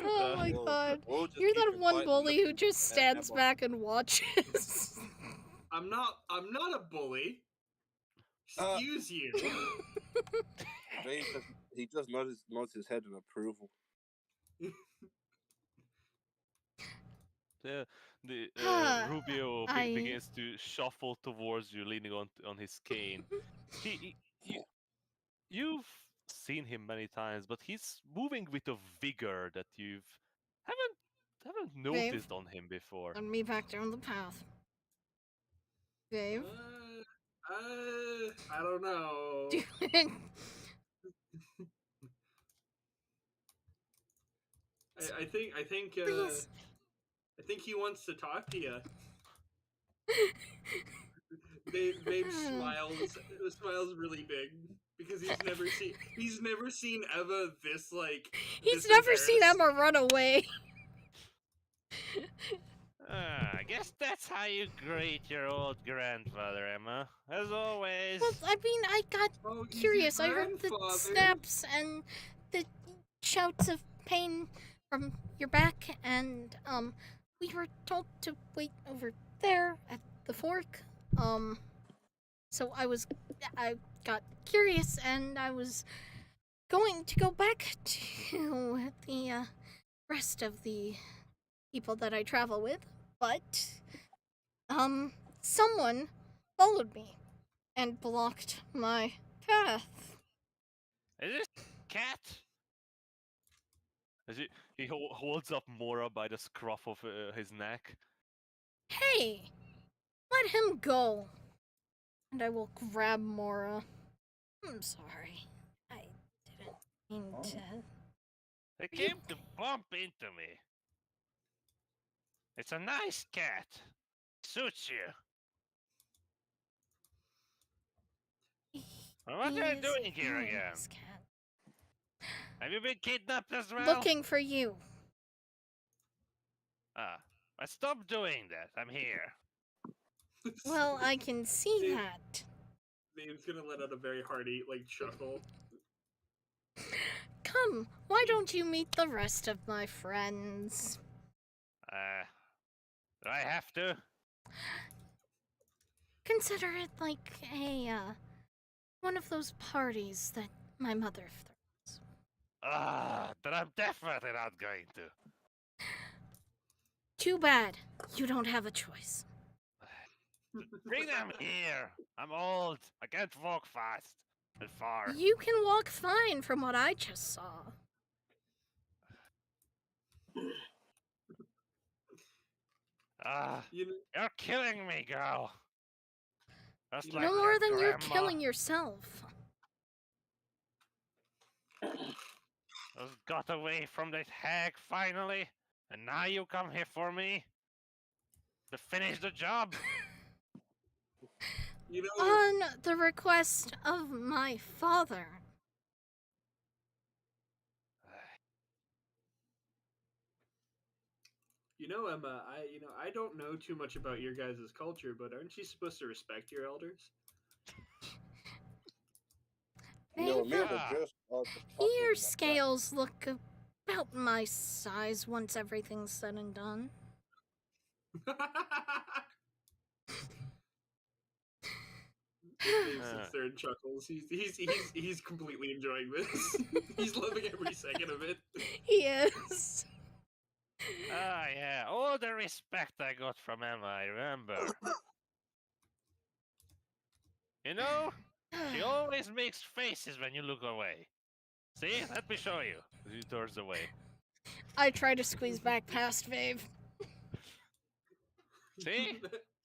Oh my We'll- god. we'll just You're keep that one inviting bully them. who just stands back and watches. I'm not a bully. Excuse you. Babe he just nods his head in approval. The Ah, Rubio I- begins to shuffle towards you, leaning on his cane. You've seen him many times, but he's moving with a vigor that you haven't noticed on him before. Send me back down the path. Dave? I don't know. Do it. I think Please. I think he wants to talk to you. Babe smiles really big because he's never seen Eva this like. He's this never seen embarrassed. Emma run away. I guess that's how you greet your old grandfather, Emma. As always. Well, I mean, I got Oh, he's your curious. I heard the grandfather. snaps and the shouts of pain from your back, and we were told to wait over there at the fork. So I got curious, and I was going to go back to the rest of the people that I travel with, but someone followed me and blocked my path. Is this cat? As he holds up Mora by the scruff of his neck. Hey, let him go. And I will grab Mora. I'm sorry. I didn't mean to. They came to bump into me. It's a nice cat. Suits you. Well, what are you He is doing here very again? nice cat. Have you been kidnapped as well? Looking for you. Ah, I stopped doing that. I'm here. Well, I can see Dude. that. Babe's gonna let out a very hearty like chuckle. Come, why don't you meet the rest of my friends? Do I have to? Consider it like a, one of those parties that my mother throws. Then I'm definitely not going to. Too bad. You don't have a choice. Bring them here. I'm old. I can't walk fast. and far. You can walk fine from what I just saw. Ah, You know, you're killing me, girl. Just No like No your more than you're grandma. killing yourself. Just got away from that hag finally, and now you come here for me to finish the job. you know, On the request of my father. Emma. I don't know too much about your guys' culture, but aren't you supposed to respect your elders? No, me and the Ah. just are just talking Your in the back. scales look about my size once everything's said and done. Dave sits there and chuckles. He's completely enjoying this. He's loving every second of it. He is. Ah, yeah. All the respect I got from Emma, I remember. You know, she always makes faces when you look away. See? Let me show you. She turns away. I try to squeeze back past Vave. See?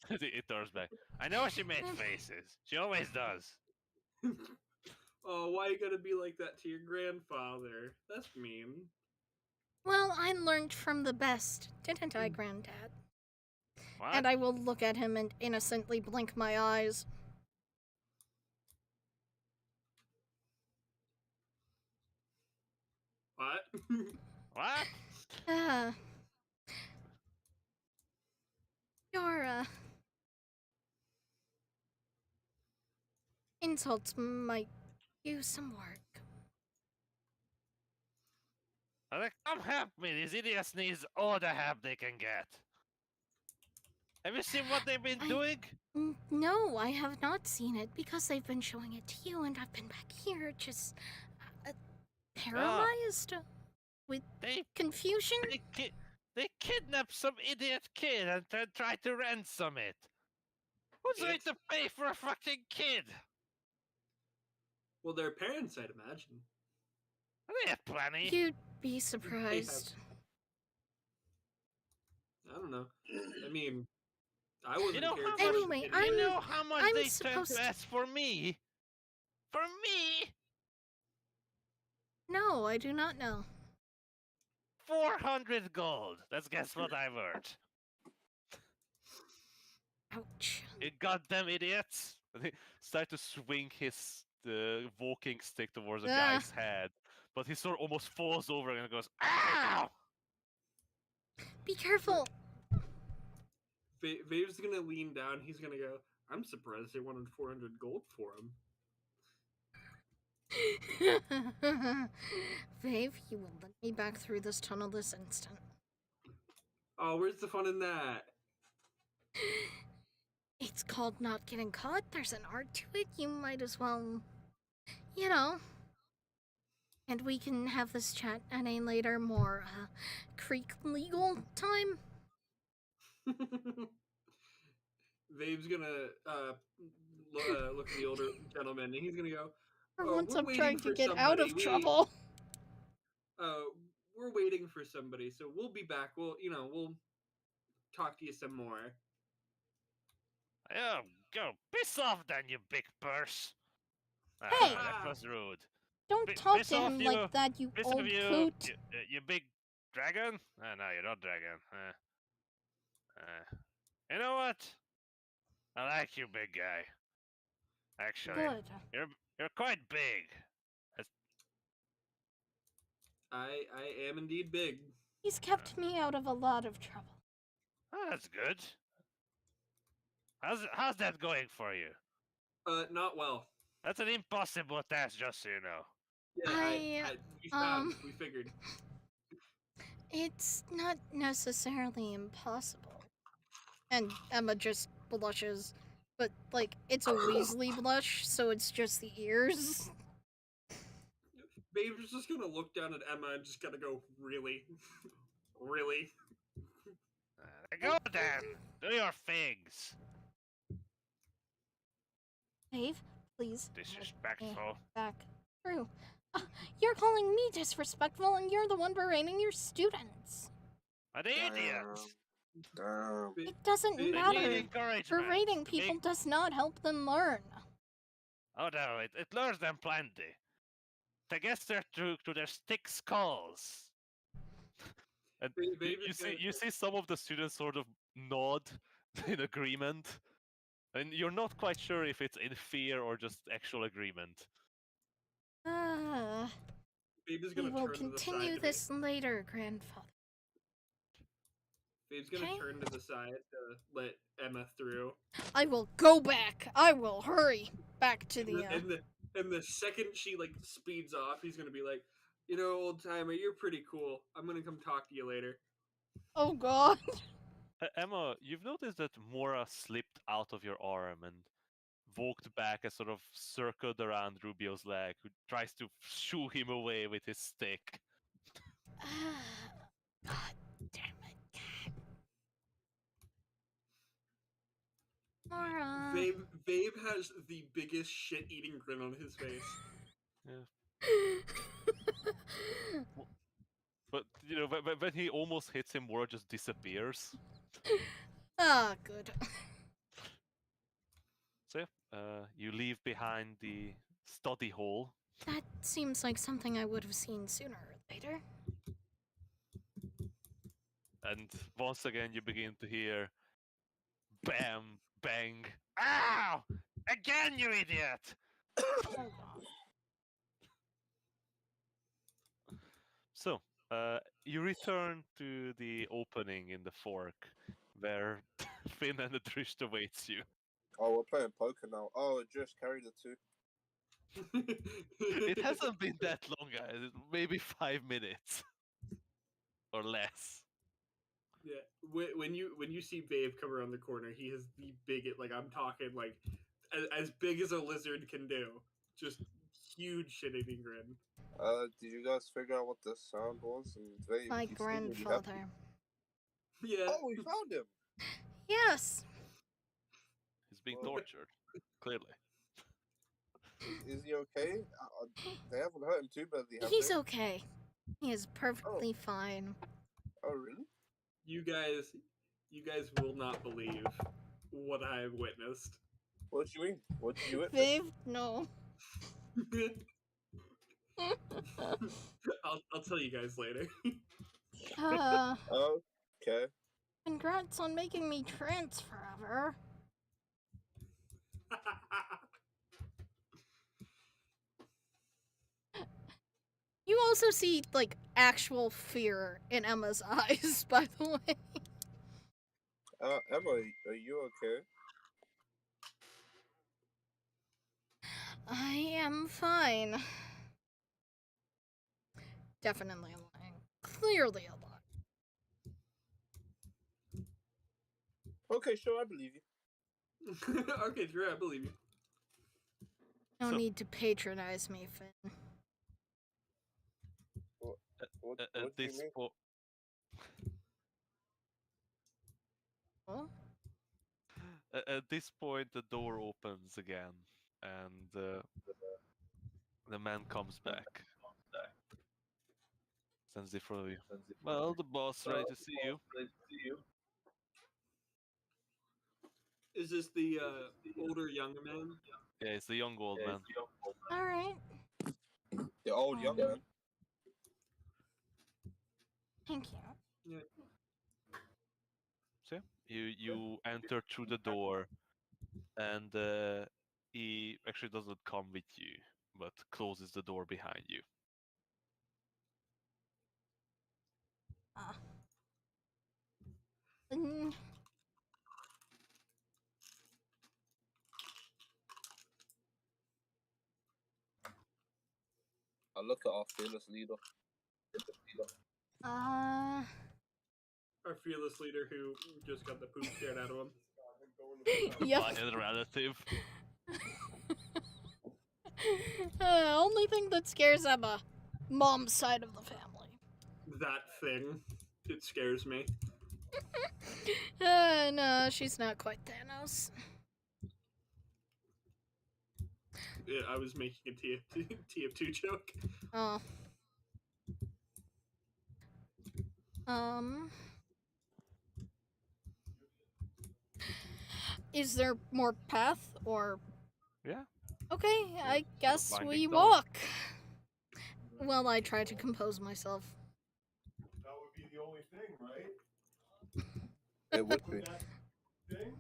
It turns back. I know she made faces. She always does. Oh, why you gotta be like that to your grandfather? That's mean. Well, I learned from the best, didn't I, Granddad? What? And I will look at him and innocently blink my eyes. What? What? Uh, your, insults might use some work. Come help me. These idiots need all the help they can get. Have you seen what they've been doing? No, I have not seen it because they've been showing it to you, and I've been back here just paralyzed with They confusion. they kidnapped some idiot kid and tried to ransom it. Who's going to pay for a fucking kid? Well, their parents, I'd imagine. They have plenty. You'd be surprised. I don't know. I mean, I wasn't You know cared how for as a Anyway, kid You either. know how much I'm they tend supposed to to- ask for me? For me? No, I do not know. 400 gold. Let's guess what I've earned. Ouch. You goddamn idiots! And he started to swing his walking stick towards the Ah. guy's head, but he sort of almost falls over and goes, "Ow!" Be careful. Vave's gonna lean down. He's gonna go, I'm surprised they wanted 400 gold for him. Vave, you will let me back through this tunnel this instant. Oh, where's the fun in that? It's called not getting caught. There's an art to it. You might as well, you know. And we can have this chat at a later, more Creek legal time. Vave's gonna look at the older gentleman, and he's gonna go, For "Oh, once we're I'm waiting trying to for get out of somebody. trouble. We're waiting for somebody, so we'll be back. We'll talk to you some more." Oh, go piss off then, you big purse. Hey! That was rude. Don't talk piss to off, him you. like that, you Piss old off, you, coot. you big dragon? No, you're not dragon. You know what? I like you, big guy. Actually, Good. you're quite big. I am indeed big. He's kept me out of a lot of trouble. Oh, that's good. How's that going for you? Not well. That's an impossible task, just so you know. Yeah, we figured. It's not necessarily impossible. And Emma just blushes. But, like, it's a Weasley blush, so it's just the ears. Babe's just gonna look down at Emma and just gotta go, really? Really? Go then! Do your things! Dave, Please. Disrespectful. Back. True. You're calling me disrespectful, and you're the one berating your students. An idiot! Damn. It doesn't They need matter. encouragement. Berating people does not help them learn. Oh no, it lures them plenty. They get to their stick skulls. And you see some of the students sort of nod in agreement. And you're not quite sure if it's in fear or just actual agreement. Babe's We gonna will turn to the side continue to this later, grandfather. Babe's gonna Okay. turn to the side to let Emma through. I will go back. I will hurry back to the. And the second she like speeds off, he's gonna be like, you know, old timer, you're pretty cool. I'm gonna come talk to you later. Oh God. Emma, you've noticed that Mora slipped out of your arm and walked back and sort of circled around Rubio's leg, who tries to shoo him away with his stick. God damn it. Mora. Vabe has the biggest shit-eating grin on his face. But, you know, when he almost hits him, Mora just disappears. Ah, good. So, yeah, you leave behind the study hall. That seems like something I would have seen sooner or later. And once again, you begin to hear bam, bang. Ow! Again, you idiot! Oh God. So, you return to the opening in the fork, where Finn and Adrisht awaits you. Oh, we're playing poker now. Oh, just carry the 2. It hasn't been that long, guys. Maybe 5 minutes. Or less. Yeah, when you see Babe come around the corner, he has the biggest, like I'm talking like as big as a lizard can do, just huge shit-eating grin. Did you guys figure out what the sound was? And they, My you seem really happy. grandfather. Yeah. Oh, we found him. Yes. He's being Well- tortured, clearly. Is he okay? They haven't hurt him too badly, have He's they? okay. He is perfectly fine. Oh, really? You guys will not believe what I have witnessed. What do you mean? What did you witness? Babe, no. I'll tell you guys later. Okay. Congrats on making me trans forever. You also see, like, actual fear in Emma's eyes, by the way. Emma, are you okay? I am fine. Definitely lying. Clearly a lie. Okay, sure, I believe you. Okay, sure, I believe you. No So- need to patronize me, Finn. What At do you this mean? point, Oh? at this point, the door opens again, and the man comes back. Stands in front of you. Well, the boss ready to see you. Is this the older young man? Yeah, it's the young old man. Alright. The old young man. Thank you. So you enter through the door, and he actually doesn't come with you, but closes the door behind you. Mm, I look at our fearless leader. uh, Our fearless leader who just got the poop scared out of him. yep. By a relative. Only thing that scares Emma, mom's side of the family. That thing. It scares me. No, she's not quite Thanos. I was making a TF2 joke. Oh. Um. Is there more path or? Yeah. Okay, I guess winding we tunnel. walk. Well, I try to compose myself. That would be the only thing, right? It would be. That thing?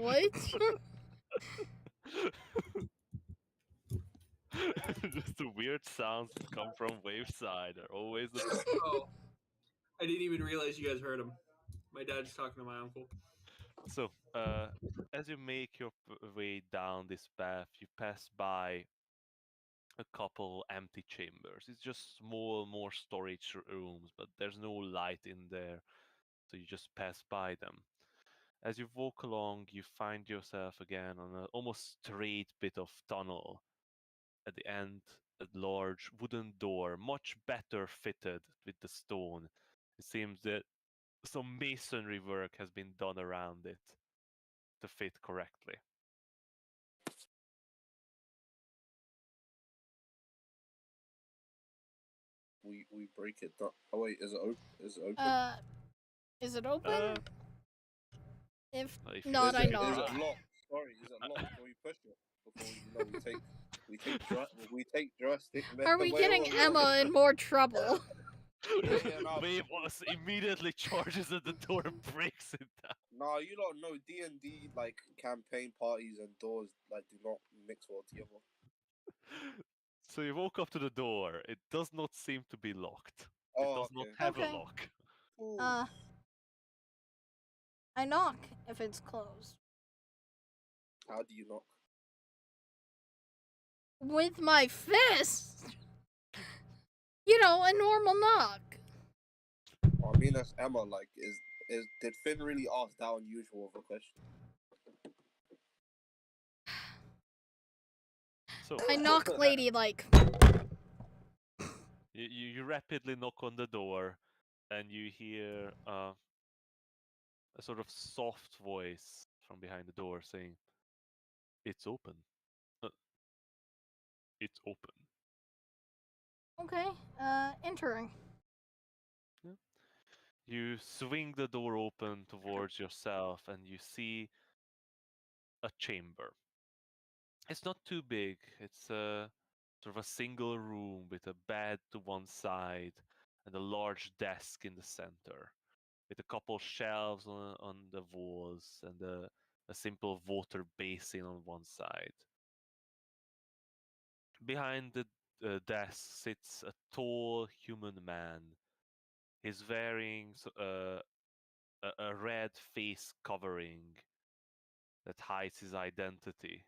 What? Just the weird sounds that come from Waveside are always the best. Oh, I didn't even realize you guys heard him. My dad's talking to my uncle. So, as you make your way down this path, you pass by a couple empty chambers. It's just small, more storage rooms, but there's no light in there, so you just pass by them. As you walk along, you find yourself again on an almost straight bit of tunnel. At the end, a large wooden door, much better fitted with the stone. It seems that some masonry work has been done around it to fit correctly. We break it down. Oh wait, is it open? Is it open? Is it open? If If you not, is I it, knock. Is it locked? Sorry, is it locked? Can we push it before we take drastic? Are we wait, getting wait, wait. Emma in more trouble? Yeah, no, Wave immediately charges at the door and breaks it down. No, you don't know D&D like campaign parties and doors like do not mix well together. So you walk up to the door. It does not seem to be locked. Oh, It does not have Okay. a lock. Ooh. I knock if it's closed. How do you knock? With my fist! You know, a normal knock. I mean, that's Emma. Like, did Finn really ask that unusual of a question? So I knock lady like. you rapidly knock on the door, and you hear a sort of soft voice from behind the door saying, "It's open. It's open." Okay, entering. Yeah. You swing the door open towards yourself, and you see a chamber. It's not too big. It's a sort of a single room with a bed to one side and a large desk in the center, with a couple shelves on the walls and a simple water basin on one side. Behind the desk sits a tall human man. He's wearing a red face covering that hides his identity.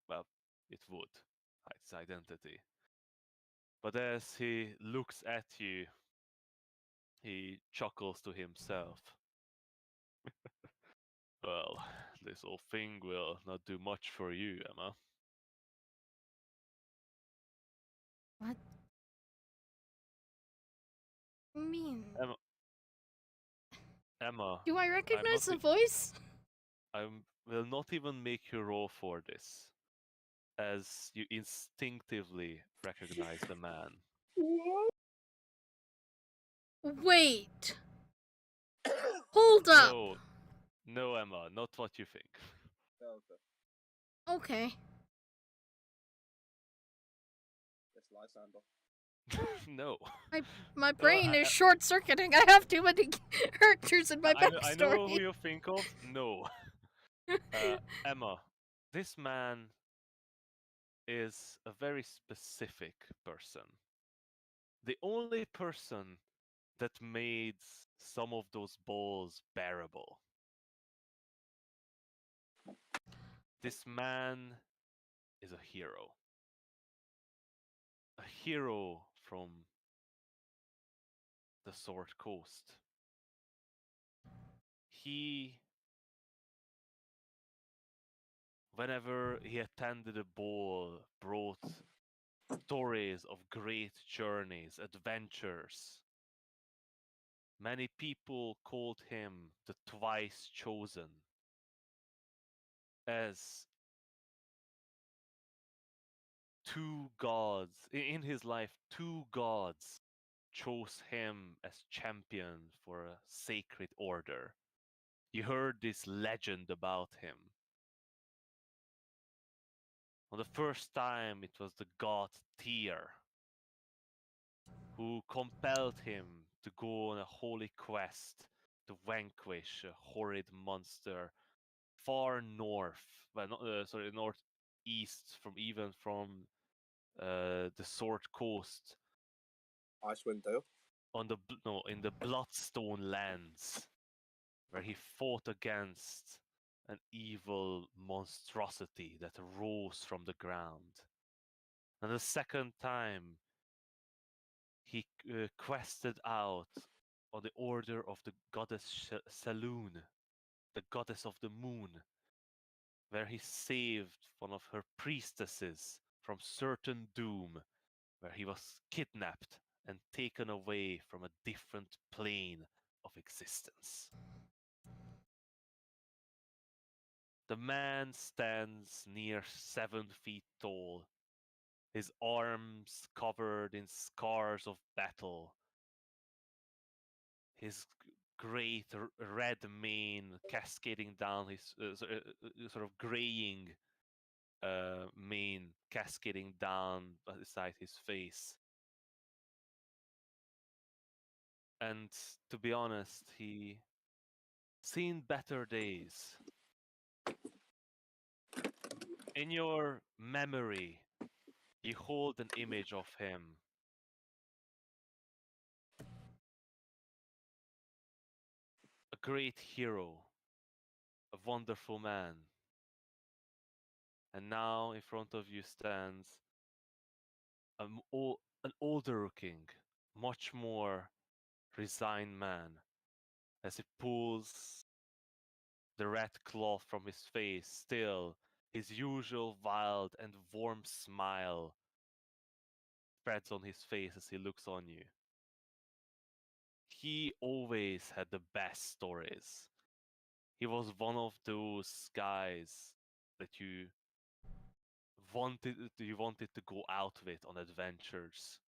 Well, it would hide his identity. But as he looks at you, he chuckles to himself. Well, this old thing will not do much for you, Emma. What? Mean. Emma, Do I I'm recognize the not, voice? I will not even make you roll for this, as you instinctively recognize the man. Wait. Hold up. No, Emma, not what you think. Yeah, okay. Okay. It's Lysander. No. My brain is short circuiting. I have too many characters in my I backstory. know who you think of. No. Emma, this man is a very specific person. The only person that made some of those balls bearable. This man is a hero. A hero from the Sword Coast. Whenever he attended a ball, brought stories of great journeys, adventures. Many people called him the twice chosen. as two gods in his life, two gods chose him as champion for a sacred order. You heard this legend about him. On the first time, it was the god Tyr who compelled him to go on a holy quest to vanquish a horrid monster far north, well, northeast from the Sword Coast Icewind Dale. in the Bloodstone lands, where he fought against an evil monstrosity that rose from the ground. And the second time, he quested out on the order of the goddess Selûne, the goddess of the moon, where he saved one of her priestesses from certain doom, where he was kidnapped and taken away from a different plane of existence. The man stands near 7 feet tall, his arms covered in scars of battle, his great red mane cascading down his sort of graying mane cascading down beside his face. And to be honest, he seen better days. In your memory, you hold an image of him. A great hero, a wonderful man. And now in front of you stands an older looking, much more resigned man as he pulls the red cloth from his face. Still, his usual wild and warm smile spreads on his face as he looks on you. He always had the best stories. He was one of those guys that you wanted to go out with on adventures,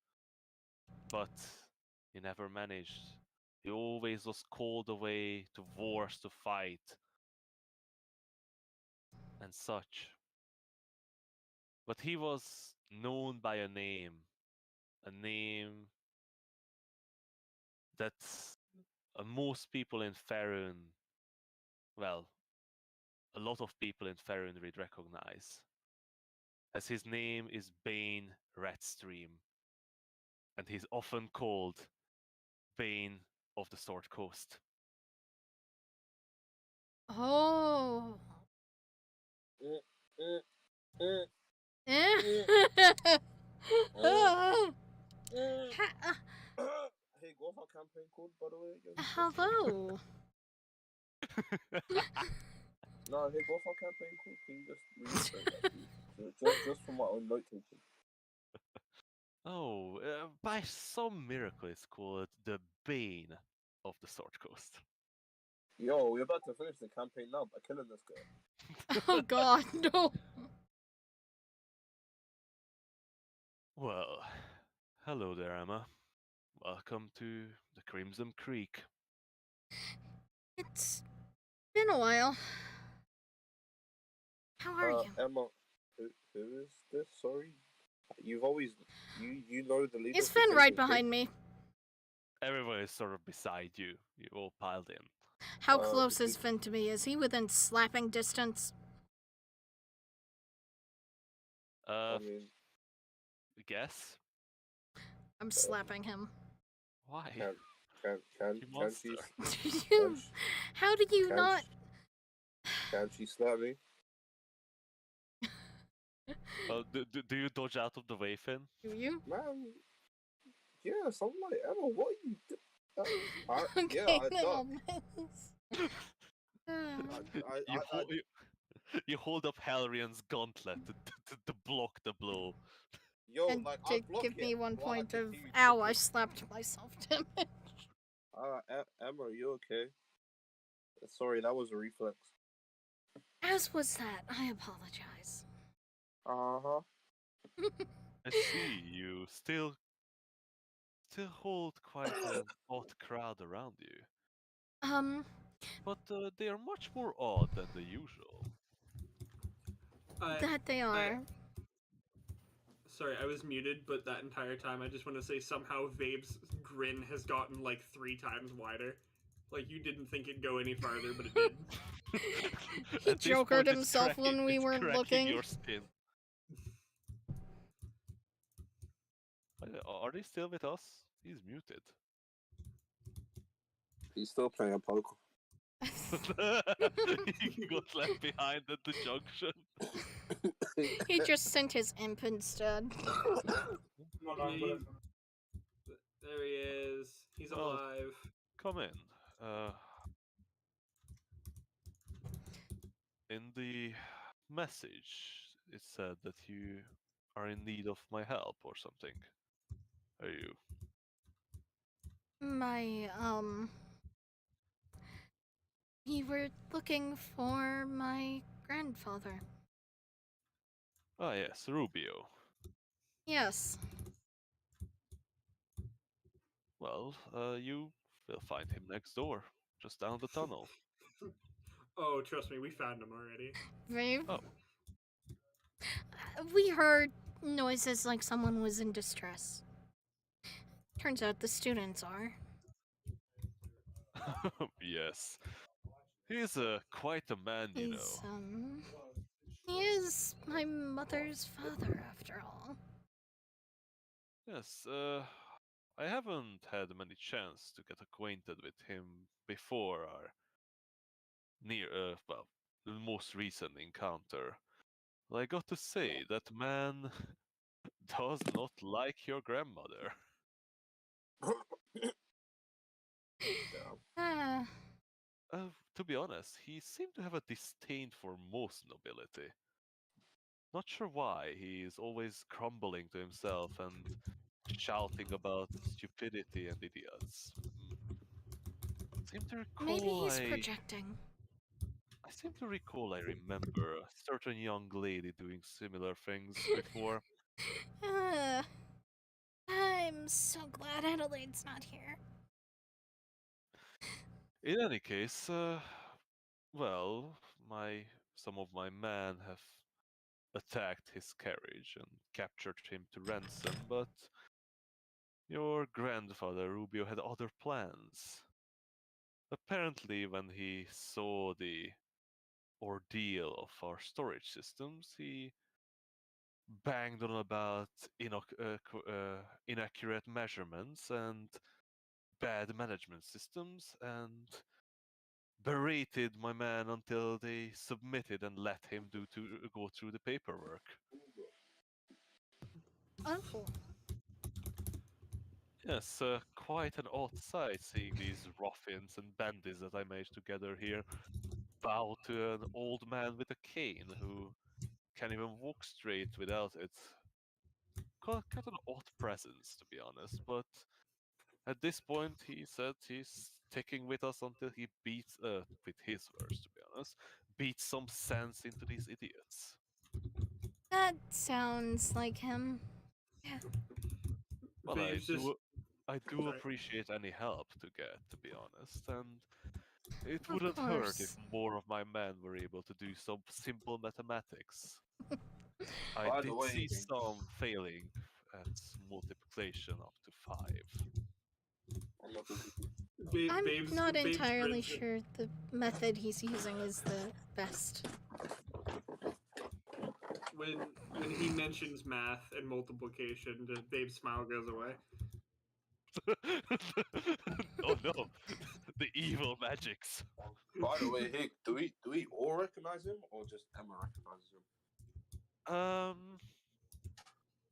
but you never managed. He always was called away to wars to fight and such. But he was known by a name that most people in Faerun, well, a lot of people in Faerun would recognize, as his name is Bane Redstream, and he's often called Bane of the Sword Coast. Oh. Hey, what's our campaign called, by the way? Hello. No, hey, what's our campaign called? Can you just read that, please? Just for my own note taking. Oh, by some miracle, it's called the Bane of the Sword Coast. Yo, we're about to finish the campaign now by killing this guy. Oh God, no. Well, hello there, Emma. Welcome to the Crimson Creek. It's been a while. How are you? Emma, who is this? Sorry, you've always you know the leader. Is Finn right behind me? Everyone is sort of beside you. You all piled in. How close is Finn to me? Is he within slapping distance? I mean, guess. I'm slapping him. Why? Can she? How do you not? Can she slap me? Well, do you dodge out of the way, Finn? Do you? Man, yes, I'm like, Emma, what are you doing? Okay, yeah, I then I'll dodge. You hold up Halrian's gauntlet to block the blow. Yo, and like, to give me 1 point of ow, I slapped myself damage. Emma, are you okay? Sorry, that was a reflex. As was that, I apologize. Uh-huh. I see you still hold quite an odd crowd around you, but they are much more odd than the usual. That they are. Sorry, I was muted, but that entire time I just want to say somehow Vabe's grin has gotten like 3 times wider. Like you didn't think it'd go any farther, but it did. He At this jokered point, it's himself when we it's weren't cracking looking. your skin. Are they still with us? He's muted. He's still playing poker. He got left behind at the junction. He just sent his imp instead. No, no, I'm He- good. There he is. He's Well, alive. Come in. In the message, it said that you are in need of my help or something. Are you? My, we were looking for my grandfather. Ah, yes, Rubio. Yes. Well, you will find him next door, just down the tunnel. Oh, trust me, we found him already. Rave? Oh. We heard noises like someone was in distress. Turns out the students are. Yes. He's quite a man, you He's, know. he is my mother's father, after all. Yes, I haven't had many chance to get acquainted with him before our the most recent encounter. But I got to say, that man does not like your grandmother. Ah, To be honest, he seemed to have a disdain for most nobility. Not sure why, he is always grumbling to himself and shouting about stupidity and idiots. Seem to maybe recall he's projecting. I seem to recall I remember a certain young lady doing similar things before. Ah, I'm so glad Adelaide's not here. In any case, well, some of my men have attacked his carriage and captured him to ransom, but your grandfather Rubio had other plans. Apparently, when he saw the ordeal of our storage systems, he banged on about inaccurate measurements and bad management systems and berated my man until they submitted and let him go through the paperwork. Oh. Yes, quite an odd sight seeing these ruffians and bandits that I managed to gather here bow to an old man with a cane who can't even walk straight without it. Quite an odd presence, to be honest, but at this point he said he's sticking with us until he beats, with his words, to be honest, beats some sense into these idiots. That sounds like him. Yeah. Well, Vabe's just I do Sorry. appreciate any help to get, to be honest, and it Of wouldn't hurt if course. more of my men were able to do some simple mathematics. I By the did way, see some failing at multiplication up to 5. I'm not thinking- I'm Vabe's, not Vabe's entirely grins- sure the method he's using is the best. When he mentions math and multiplication, the Babe's smile goes away. Oh no, the evil magics. By the way, Hick, do we all recognize him or just Emma recognizes him?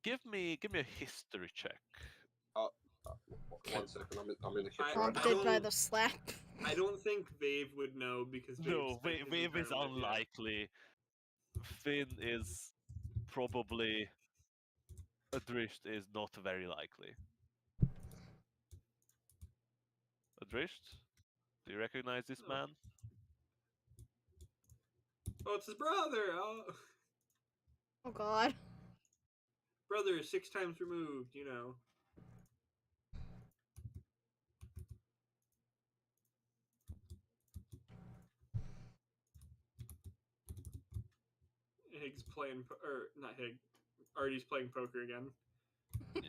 Give me a history check. One second, I'm in the kitchen. I- Prompted by don't- the slap. I don't think Vave would know because No, Vabe's spent his Wave is entire life here. unlikely. Finn is probably. Adrisht is not very likely. Adrisht, do you recognize this man? Oh, it's his brother. Oh, Oh God. brother is 6 times removed. You know. Higgs playing, or not Hig. Artie's playing poker again. Yeah.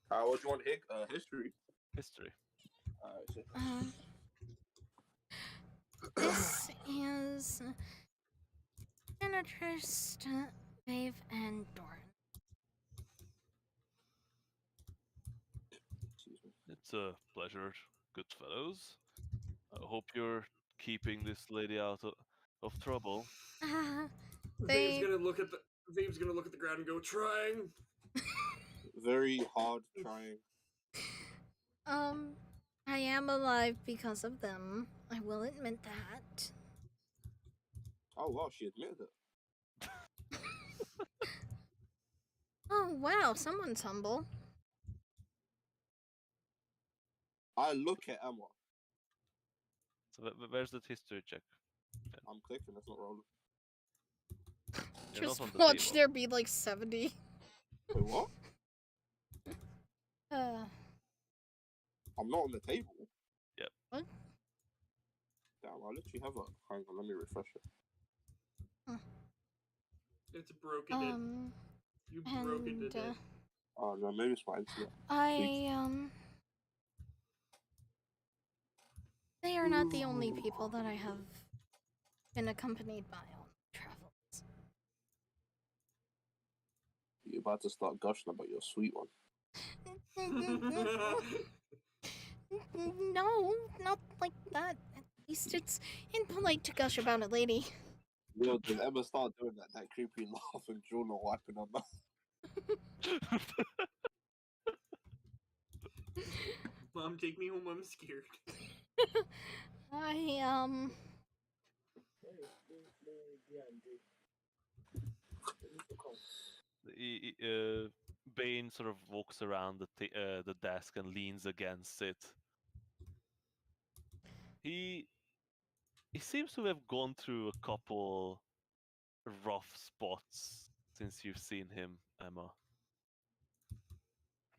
What do you want? History. History. So This is Benetrist, Wave, and Doran. excuse me. It's a pleasure, good fellows. I hope you're keeping this lady out of trouble. Vave's They gonna look at the ground and go, trying. Very hard trying. I am alive because of them. I will admit that. Oh wow, she admitted it. Oh wow, someone's humble. I look at Emma. So where's that history check? I'm clicking. That's not rolling. You're not Just on the watch table. there be like 70. Wait, what? Uh, I'm not on the table. Yep. What? Damn, I literally have a. Hang on, let me refresh it. It's broken. You broken and it. Oh no, maybe it's my internet. they are not the only people that I have been accompanied by on travels. You're about to start gushing about your sweet one. No, not like that. At least it's impolite to gush about a lady. Yo, did Emma start doing that creepy laugh and Juno wiping her mouth? Mom, take me home. I'm scared. Bane sort of walks around the desk and leans against it. He seems to have gone through a couple rough spots since you've seen him, Emma.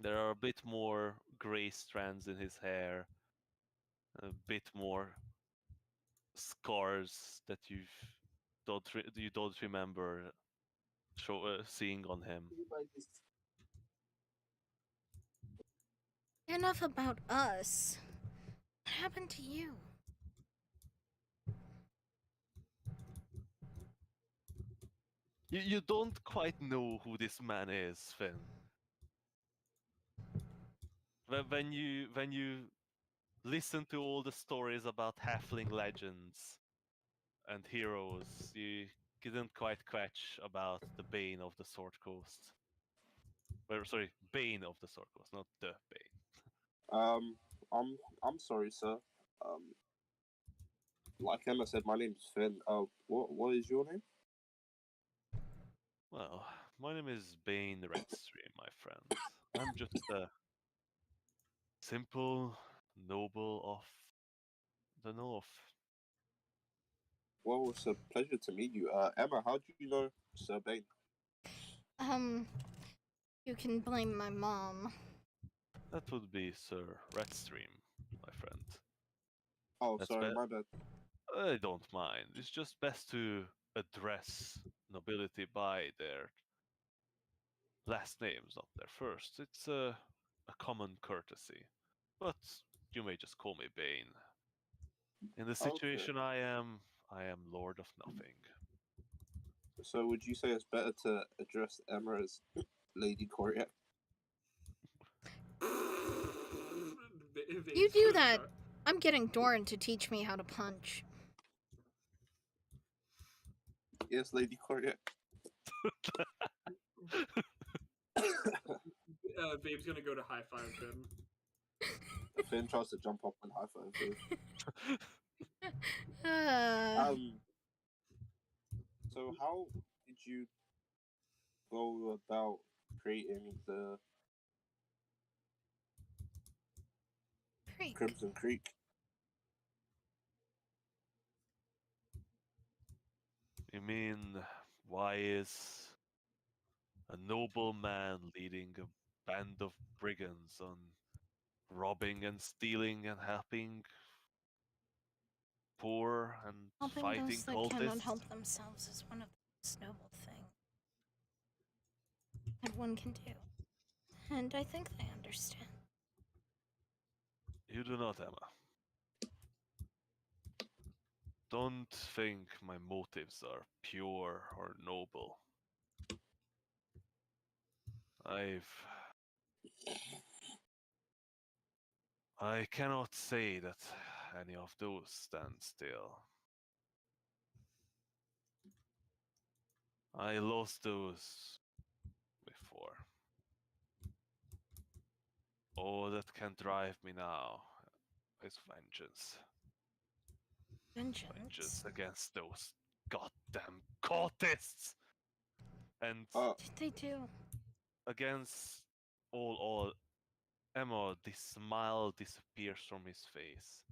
There are a bit more gray strands in his hair, a bit more scars that you don't remember seeing on him. Enough about us. What happened to you? You don't quite know who this man is, Finn. When you listen to all the stories about halfling legends and heroes, you didn't quite catch about the Bane of the Sword Coast. Sorry, Bane of the Sword Coast, not the Bane. I'm sorry, sir. Like Emma said, my name's Finn. What is your name? Well, my name is Bane Redstream, my friend. I'm just a simple noble of the North. Well, it's a pleasure to meet you. Emma, how do you know Sir Bane? You can blame my mom. That would be Sir Redstream, my friend. Oh, That's sorry, my bad. I don't mind. It's just best to address nobility by their last names, not their first. It's a common courtesy. But you may just call me Bane. In the situation I am Lord of Nothing. So, would you say it's better to address Emma as Lady Coriac? You do that. I'm getting Doran to teach me how to punch. Yes, Lady Coriac. Babe's gonna go to high five him. Finn tries to jump up and high five Babe. So how did you go about creating the Creek. Crimson Creek? You mean, why is a noble man leading a band of brigands on robbing and stealing and helping poor and Helping fighting those that cannot cultists? help themselves is one of the most noble things that one can do. And I think they understand. You do not, Emma. Don't think my motives are pure or noble. I cannot say that any of those stand still. I lost those before. All that can drive me now is vengeance. Vengeance Vengeance? against those goddamn cultists! And What did they do? against all Emma, the smile disappears from his face,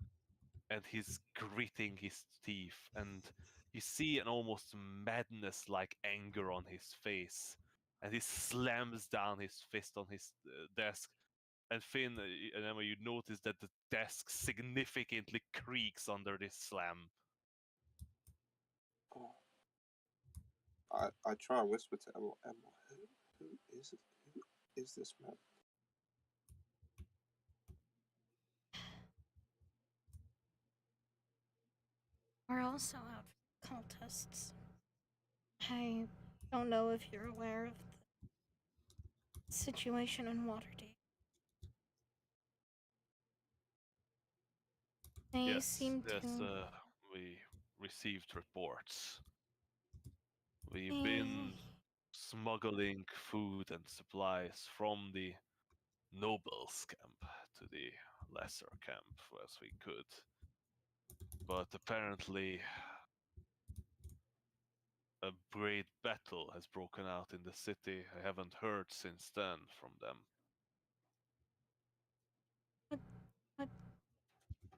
and he's gritting his teeth, and you see an almost madness-like anger on his face, and he slams down his fist on his desk. And Finn and Emma, you notice that the desk significantly creaks under this slam. I try and whisper to Emma, who is this man? We're also out for cultists. I don't know if you're aware of the situation in Waterdeep. They seem to. We received reports. We've been smuggling food and supplies from the nobles' camp to the lesser camp as we could. But apparently, a great battle has broken out in the city. I haven't heard since then from them. But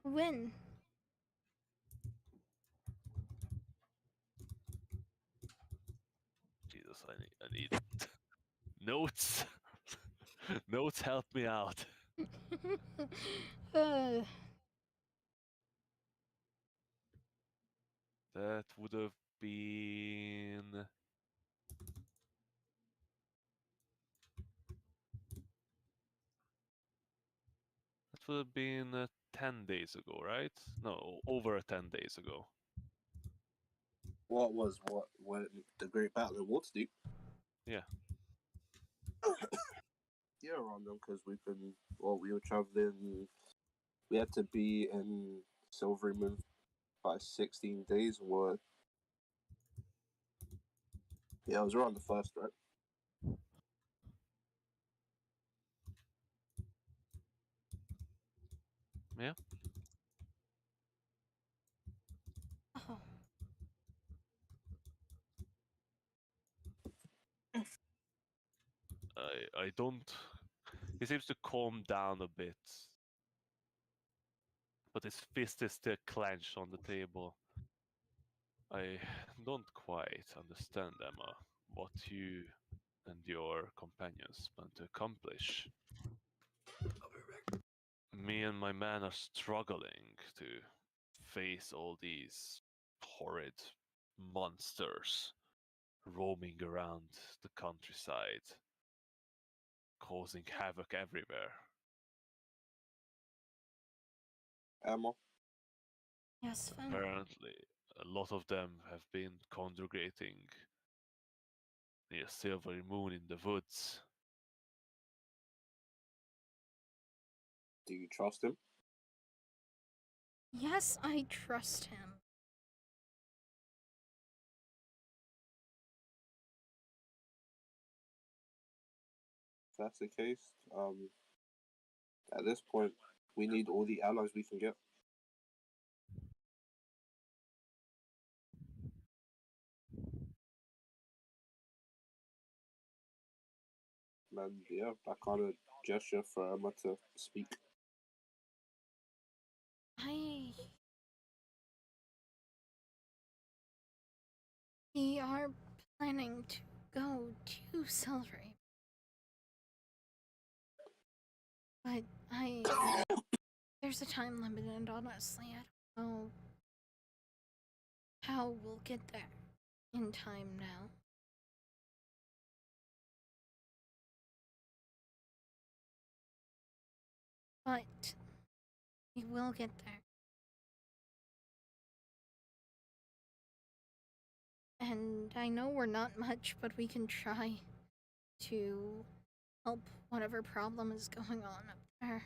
when? Jesus, I need notes. Notes, help me out. That would have been. That would have been 10 days ago, right? No, over 10 days ago. What the Great Battle in Waterdeep? Yeah. Yeah, around them because we were traveling. We had to be in Silvery Moon by 16 days. Yeah, it was around the first, right? Yeah. Oh. I don't. He seems to calm down a bit, but his fist is still clenched on the table. I don't quite understand, Emma, what you and your companions plan to accomplish. Me and my men are struggling to face all these horrid monsters roaming around the countryside, causing havoc everywhere. Emma? Yes, Finn. Apparently, a lot of them have been congregating near Silvery Moon in the woods. Do you trust him? Yes, I trust him. If that's the case, at this point, we need all the allies we can get. And yeah, that kind of gesture for Emma to speak. we are planning to go to Silvery. But there's a time limit, and honestly, I don't know how we'll get there in time now. But we will get there. And I know we're not much, but we can try to help whatever problem is going on up there.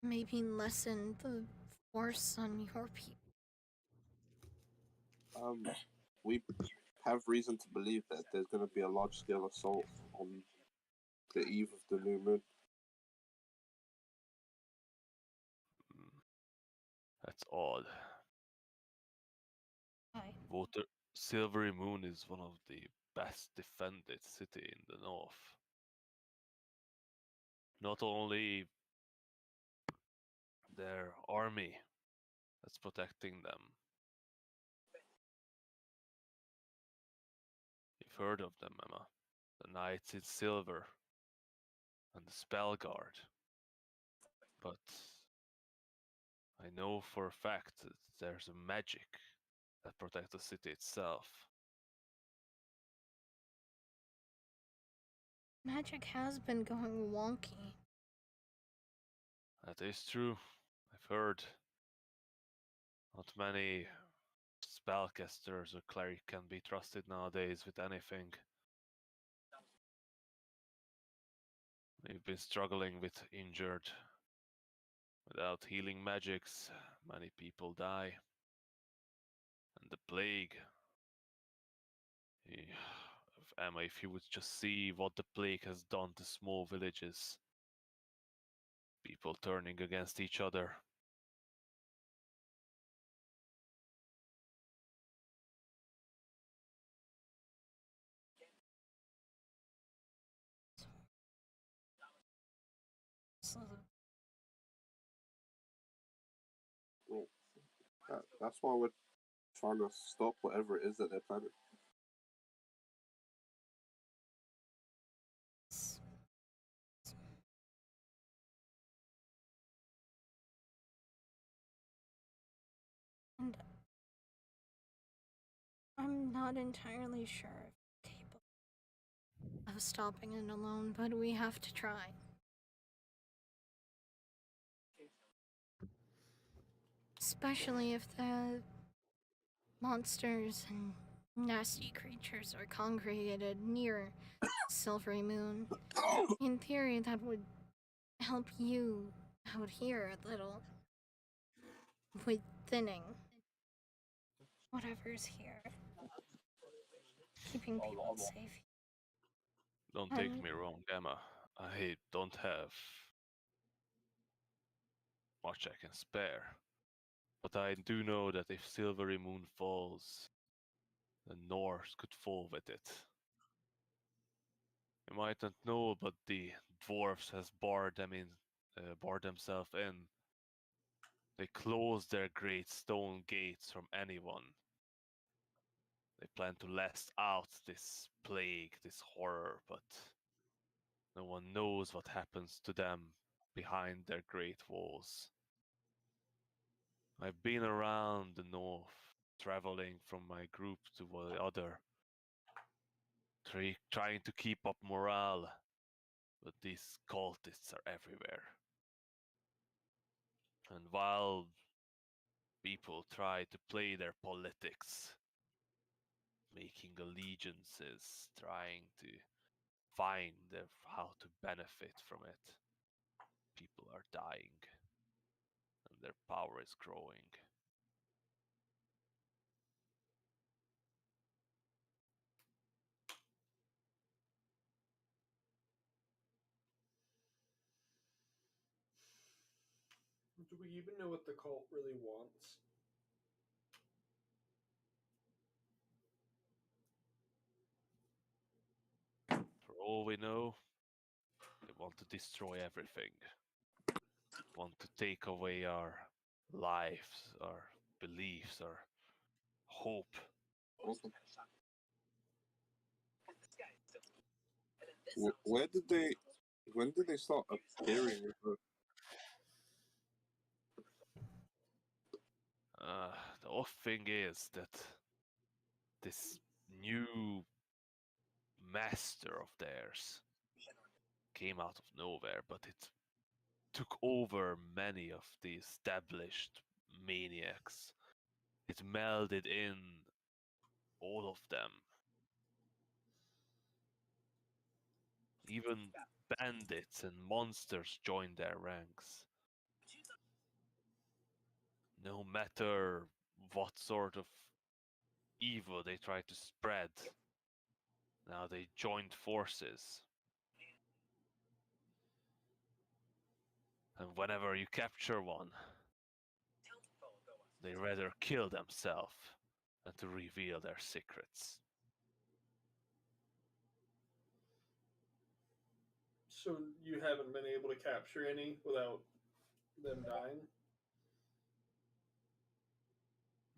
Maybe lessen the force on your people. We have reason to believe that there's going to be a large-scale assault on the eve of the new moon. That's odd. Right. Water Silvery Moon is one of the best defended city in the north. Not only their army that's protecting them. You've heard of them, Emma. The Knights in Silver and the Spell Guard. But I know for a fact that there's a magic that protects the city itself. Magic has been going wonky. That is true. I've heard. Not many spellcasters or cleric can be trusted nowadays with anything. We've been struggling with injured. Without healing magics, many people die. And the plague. Emma, if you would just see what the plague has done to small villages. People turning against each other. Well, that's why we're trying to stop whatever it is that they're planning. And I'm not entirely sure if we're capable of stopping it alone, but we have to try. Especially if the monsters and nasty creatures are congregated near Silvery Moon. In theory, that would help you out here a little with thinning whatever's here, keeping people safe. Don't take me wrong, Emma. I don't have much I can spare. But I do know that if Silvery Moon falls, the Norse could fall with it. You might not know, but the dwarves has barred themselves in. They closed their great stone gates from anyone. They plan to last out this plague, this horror, but no one knows what happens to them behind their great walls. I've been around the north, traveling from my group to the other, trying to keep up morale, but these cultists are everywhere. And while people try to play their politics, making allegiances, trying to find how to benefit from it, people are dying, and their power is growing. Do we even know what the cult really wants? For all we know, they want to destroy everything. Want to take away our lives, our beliefs, our hope. Where did they? When did they start appearing? The off thing is that this new master of theirs came out of nowhere, but it took over many of the established maniacs. It melded in all of them. Even bandits and monsters joined their ranks. No matter what sort of evil they tried to spread, now they joined forces. And whenever you capture one, they rather kill themselves than to reveal their secrets. So you haven't been able to capture any without them dying?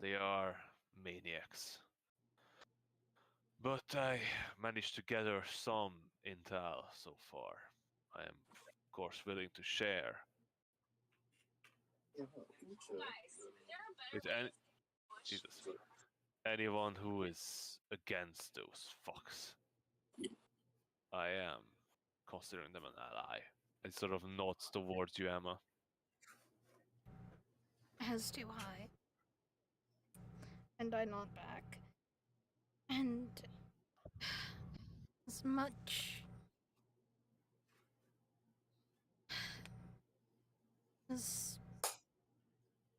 They are maniacs. But I managed to gather some intel so far. I am, of course, willing to share. With Jesus. Anyone who is against those fucks. I am considering them an ally. It sort of nods towards you, Emma. As do I. And I nod back. And as much as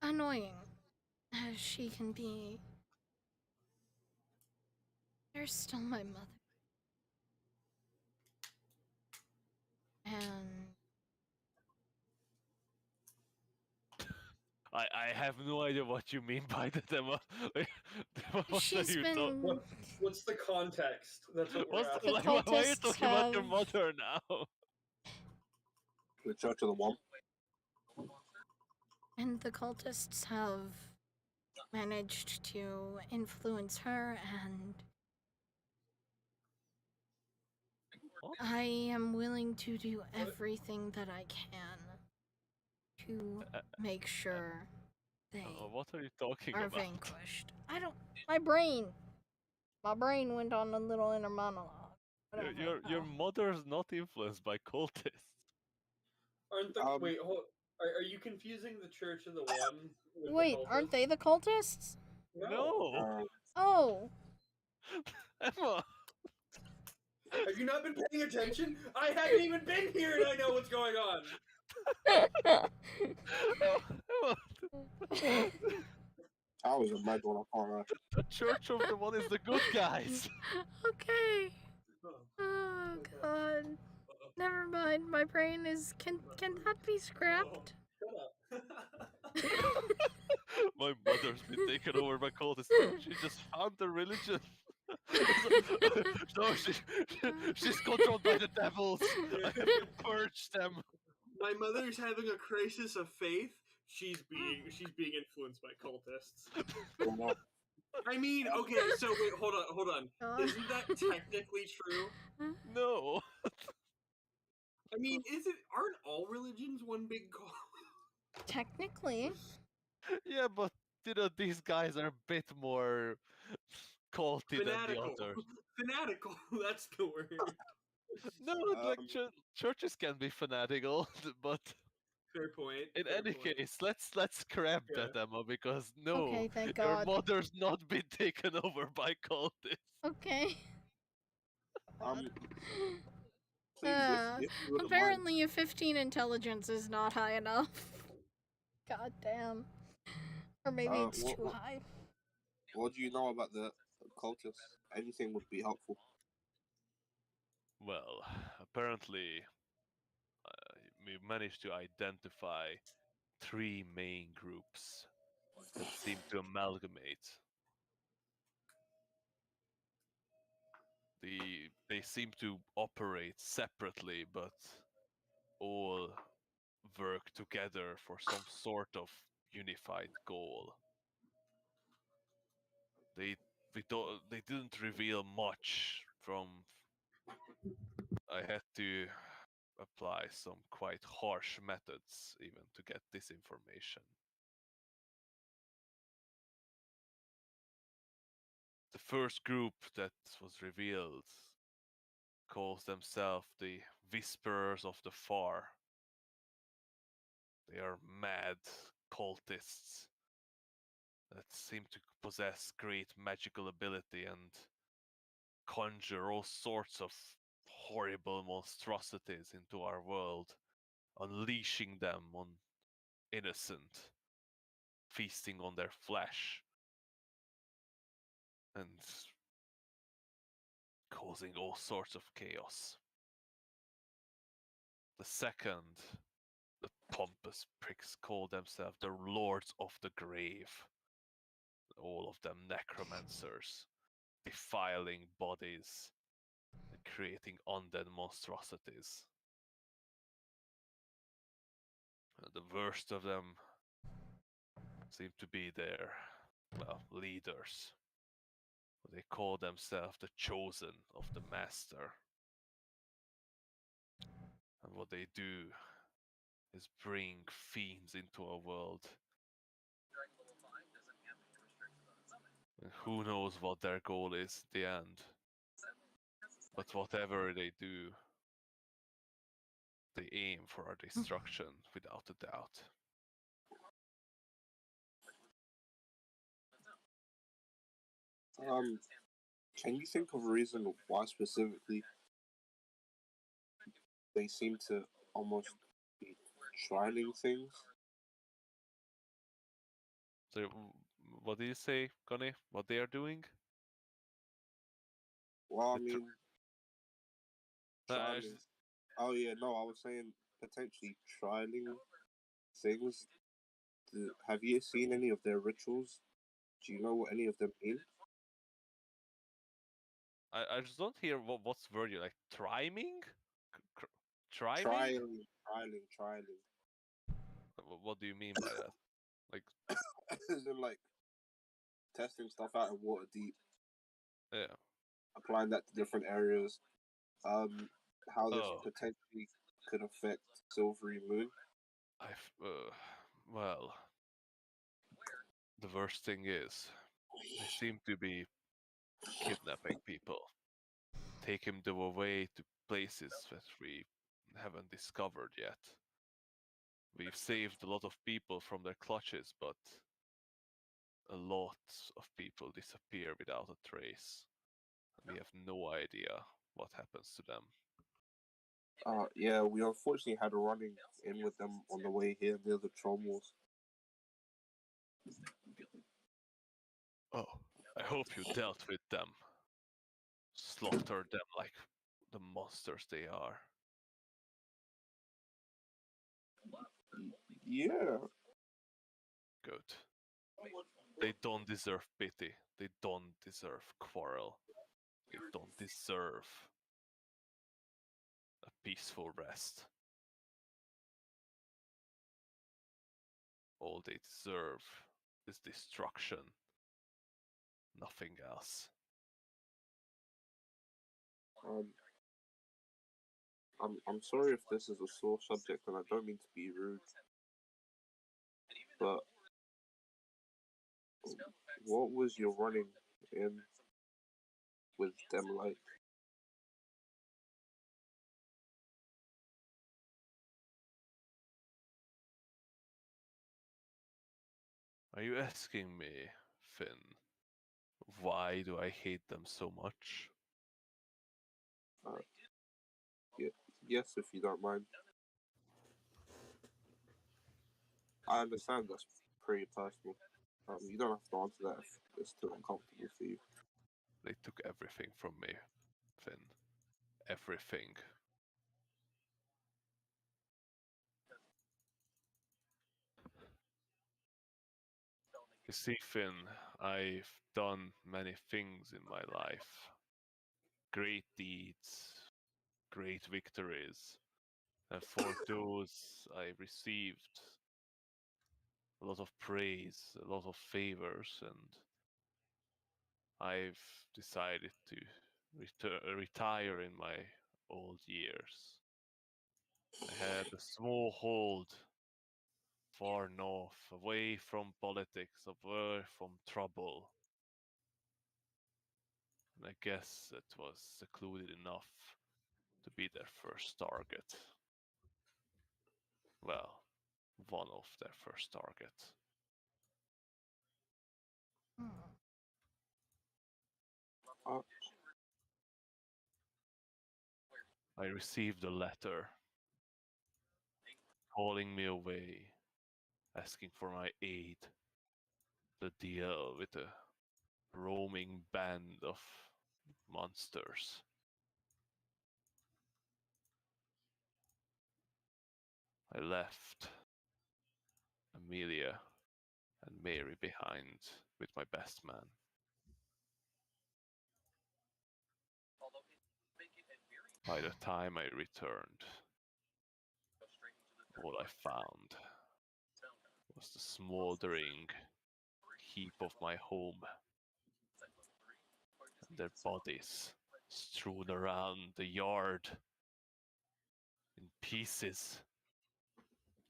annoying as she can be, they're still my mother. And I have no idea what you mean by that, Emma. What she's are you been. What's the context? That's what we're What's asking. like, why are you cultists talking about your have- mother now? The Church of the One. And the cultists have managed to influence her, and I am willing to do everything that I can to make sure they What are you talking are about? vanquished. I don't. My brain went on a little inner monologue. Your mother's not influenced by cultists. Aren't the wait? Hold. Are you confusing the Church of the One with Wait, the aren't cultists? they the cultists? No. Oh, Emma. Have you not been paying attention? I haven't even been here, and I know what's going on. I was a mad one. I can't lie. The Church of the One is the good guys. okay. Oh god. Never mind. My brain is. Can that be scrapped? My mother's been taken over by cultists. She just found the religion. No, she's controlled by the devils. I have to purge them. My mother's having a crisis of faith. She's being influenced by cultists. I mean, okay, so wait, hold on. Isn't that technically true? No. I mean, aren't all religions one big cult? Technically. Yeah, but these guys are a bit more culty than the Fanatical. others. Fanatical, that's the word. No, like churches can be fanatical, but Fair point. in any case, let's scrap that, Emma, because no, Okay, thank your God. mother's not been taken over by cultists. Okay. Please, if you wouldn't mind. Apparently, a 15 intelligence is not high enough. God damn. Or maybe it's too high. What do you know about the cultists? Anything would be helpful. Well, apparently, we managed to identify 3 main groups that seem to amalgamate. They seem to operate separately, but all work together for some sort of unified goal. They didn't reveal much from I had to apply some quite harsh methods even to get this information. The first group that was revealed calls themselves the Whisperers of the Far. They are mad cultists that seem to possess great magical ability and conjure all sorts of horrible monstrosities into our world, unleashing them on innocent, feasting on their flesh, and causing all sorts of chaos. The second, the pompous pricks call themselves the Lords of the Grave. All of them necromancers, defiling bodies and creating undead monstrosities. And the worst of them seem to be their, well, leaders. They call themselves the Chosen of the Master. And what they do is bring fiends into our world. And who knows what their goal is at the end. But whatever they do, they aim for our destruction without a doubt. Can you think of a reason why specifically they seem to almost be trialing things? So, what do you say, Connie? What they are doing? Well, I The tr- mean, trialing. Oh yeah, no, I was saying potentially trialing things. Have you seen any of their rituals? Do you know what any of them mean? I just don't hear what's word you like. Triming? Triming? Trialing. What do you mean by that? Like, As in, like, testing stuff out in water deep, yeah. applying that to different areas. How this Oh. potentially could affect Silvery Moon. Well, the worst thing is, they seem to be kidnapping people, taking them away to places that we haven't discovered yet. We've saved a lot of people from their clutches, but a lot of people disappear without a trace. We have no idea what happens to them. Yeah, we unfortunately had a running in with them on the way here near the Tromals. Oh, I hope you dealt with them. Slaughtered them like the monsters they are. Yeah. Good. They don't deserve pity. They don't deserve quarrel. They don't deserve a peaceful rest. All they deserve is destruction. Nothing else. I'm sorry if this is a sore subject, and I don't mean to be rude, but what was your running in with them like? Are you asking me, Finn, why do I hate them so much? Yes, if you don't mind. I understand that's pretty personal. You don't have to answer that if it's too uncomfortable for you. They took everything from me, Finn. Everything. You see, Finn, I've done many things in my life. Great deeds, great victories. And for those I received a lot of praise, a lot of favors, and I've decided to retire in my old years. I had a small hold far north, away from politics, away from trouble. And I guess it was secluded enough to be their first target. Well, one of their first targets. Uh, I received a letter calling me away, asking for my aid to deal with a roaming band of monsters. I left Amelia and Mary behind with my best man. By the time I returned, all I found was the smoldering heap of my home and their bodies strewn around the yard in pieces,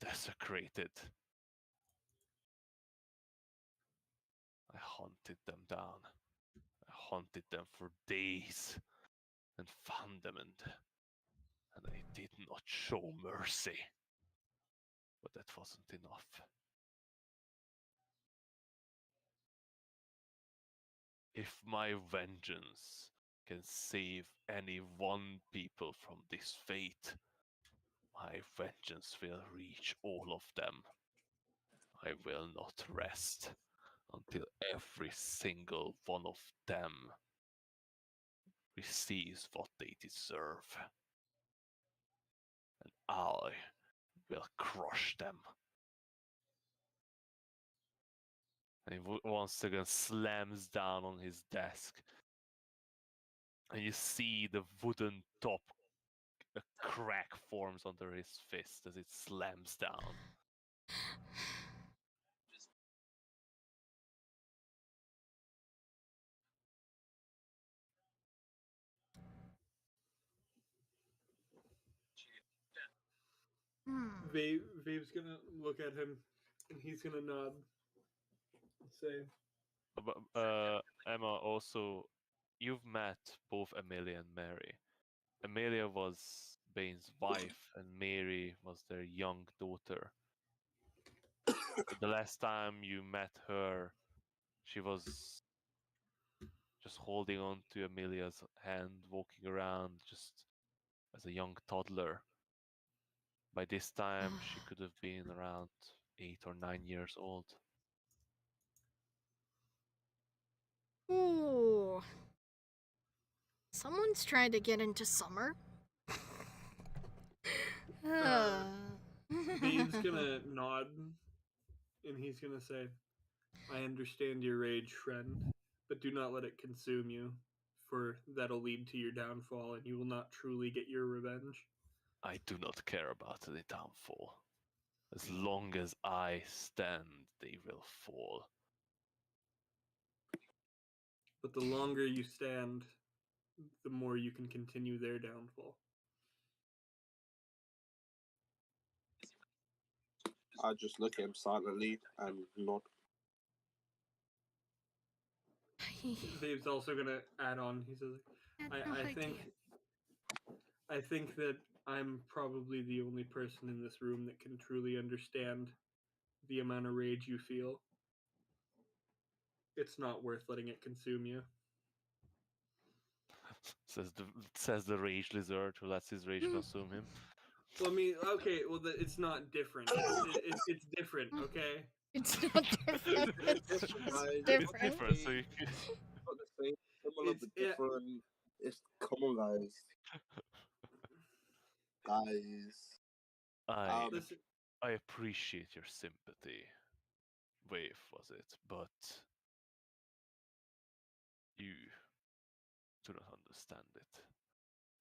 desecrated. I hunted them down. I hunted them for days and found them, and I did not show mercy. But that wasn't enough. If my vengeance can save any one people from this fate, my vengeance will reach all of them. I will not rest until every single one of them receives what they deserve. And I will crush them. And he once again slams down on his desk. And you see the wooden top, a crack forms under his fist as it slams down. Vave's gonna look at him, and he's gonna nod and say, Emma, also, you've met both Amelia and Mary. Amelia was Bane's wife, and Mary was their young daughter. The last time you met her, she was just holding on to Amelia's hand, walking around just as a young toddler. By this time, she could have been around 8 or 9 years old. Ooh. Someone's trying to get into summer. Vave's gonna nod, and he's gonna say, I understand your rage, friend, but do not let it consume you, for that'll lead to your downfall, and you will not truly get your revenge. I do not care about the downfall. As long as I stand, they will fall. But the longer you stand, the more you can continue their downfall. I just look at him silently and nod. Dave's also gonna add on. He says, I think that I'm probably the only person in this room that can truly understand the amount of rage you feel. It's not worth letting it consume you. says the rage lizard who lets his rage consume him. Well, I mean, okay, well, it's not different. It's different, okay? It's not different. It's different. It's different, so you can... Not the same, similar but different. It's common, guys. I appreciate your sympathy. Wave, was it? But you do not understand it.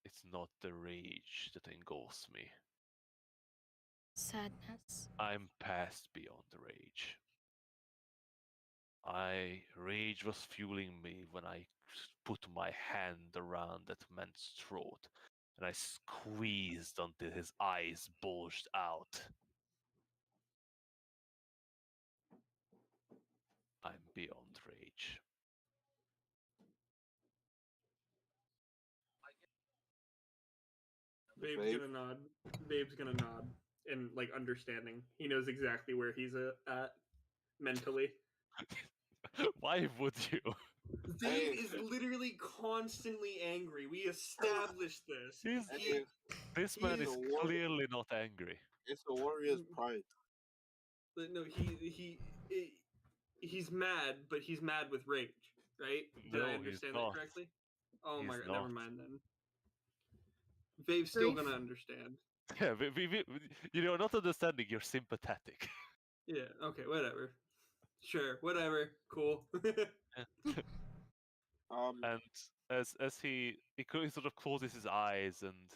It's not the rage that engulfs me. Sadness. I'm past beyond the rage. Rage was fueling me when I put my hand around that man's throat and I squeezed until his eyes bulged out. I'm beyond rage. Babe's Babe? gonna nod. Babe's gonna nod and like understanding. He knows exactly where he's at mentally. Why would you? Babe is literally constantly angry. We established this. He's- This man He's is a warrior. clearly not angry. It's a warrior's pride. No, he's mad, but he's mad with rage, right? Did No, I he's understand not. that correctly? Oh my He's god, never not. mind then. Babe's still Grief. gonna understand. Yeah, you're not understanding. You're sympathetic. Yeah, okay, whatever. Sure, whatever. Cool. And as he sort of closes his eyes, and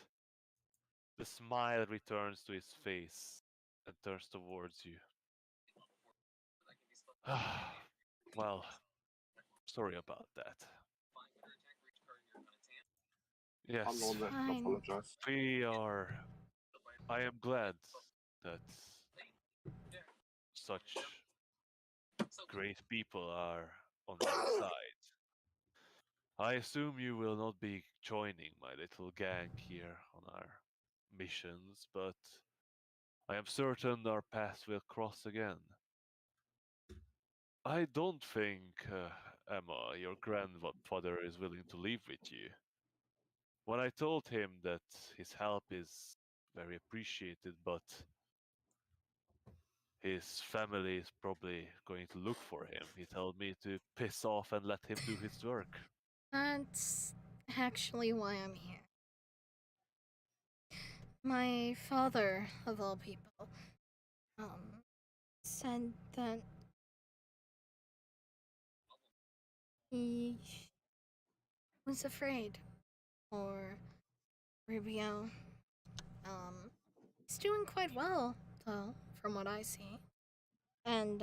the smile returns to his face and turns towards you. Well, sorry about that. I'm Yes, the one that Fine. apologize. we are. I am glad that such great people are on your side. I assume you will not be joining my little gang here on our missions, but I am certain our paths will cross again. I don't think, Emma, your grandfather is willing to live with you. When I told him that his help is very appreciated, but his family is probably going to look for him, he told me to piss off and let him do his work. That's actually why I'm here. My father, of all people, said that he was afraid for Rubio. He's doing quite well, though, from what I see. And,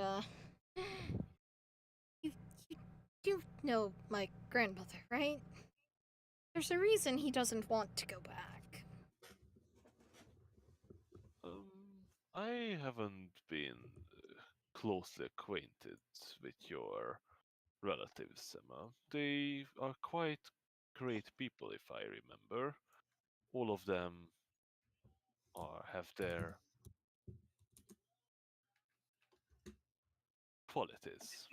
you, you know my grandmother, right? There's a reason he doesn't want to go back. I haven't been closely acquainted with your relatives, Emma. They are quite great people, if I remember. All of them have their qualities.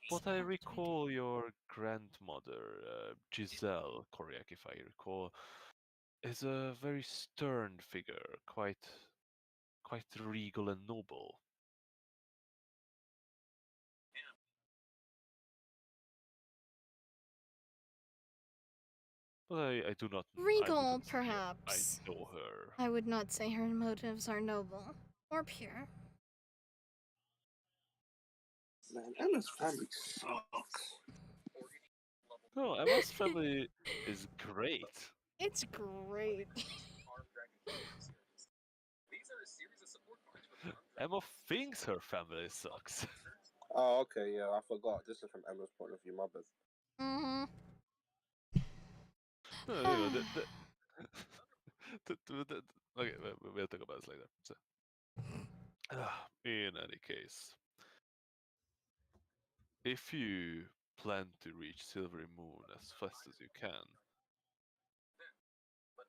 But I recall your grandmother, Giselle Koryak, if I recall, is a very stern figure, quite regal and noble. But I do not. Regal, I wouldn't say perhaps. I know her. I would not say her motives are noble or pure. Man, Emma's family sucks. No, Emma's family is great. It's great. Emma thinks her family sucks. Oh, okay, yeah, I forgot. This is from Emma's point of view, my bad. Mm-hmm. No, you know, okay, we'll talk about this later. So, in any case, if you plan to reach Silvery Moon as fast as you can,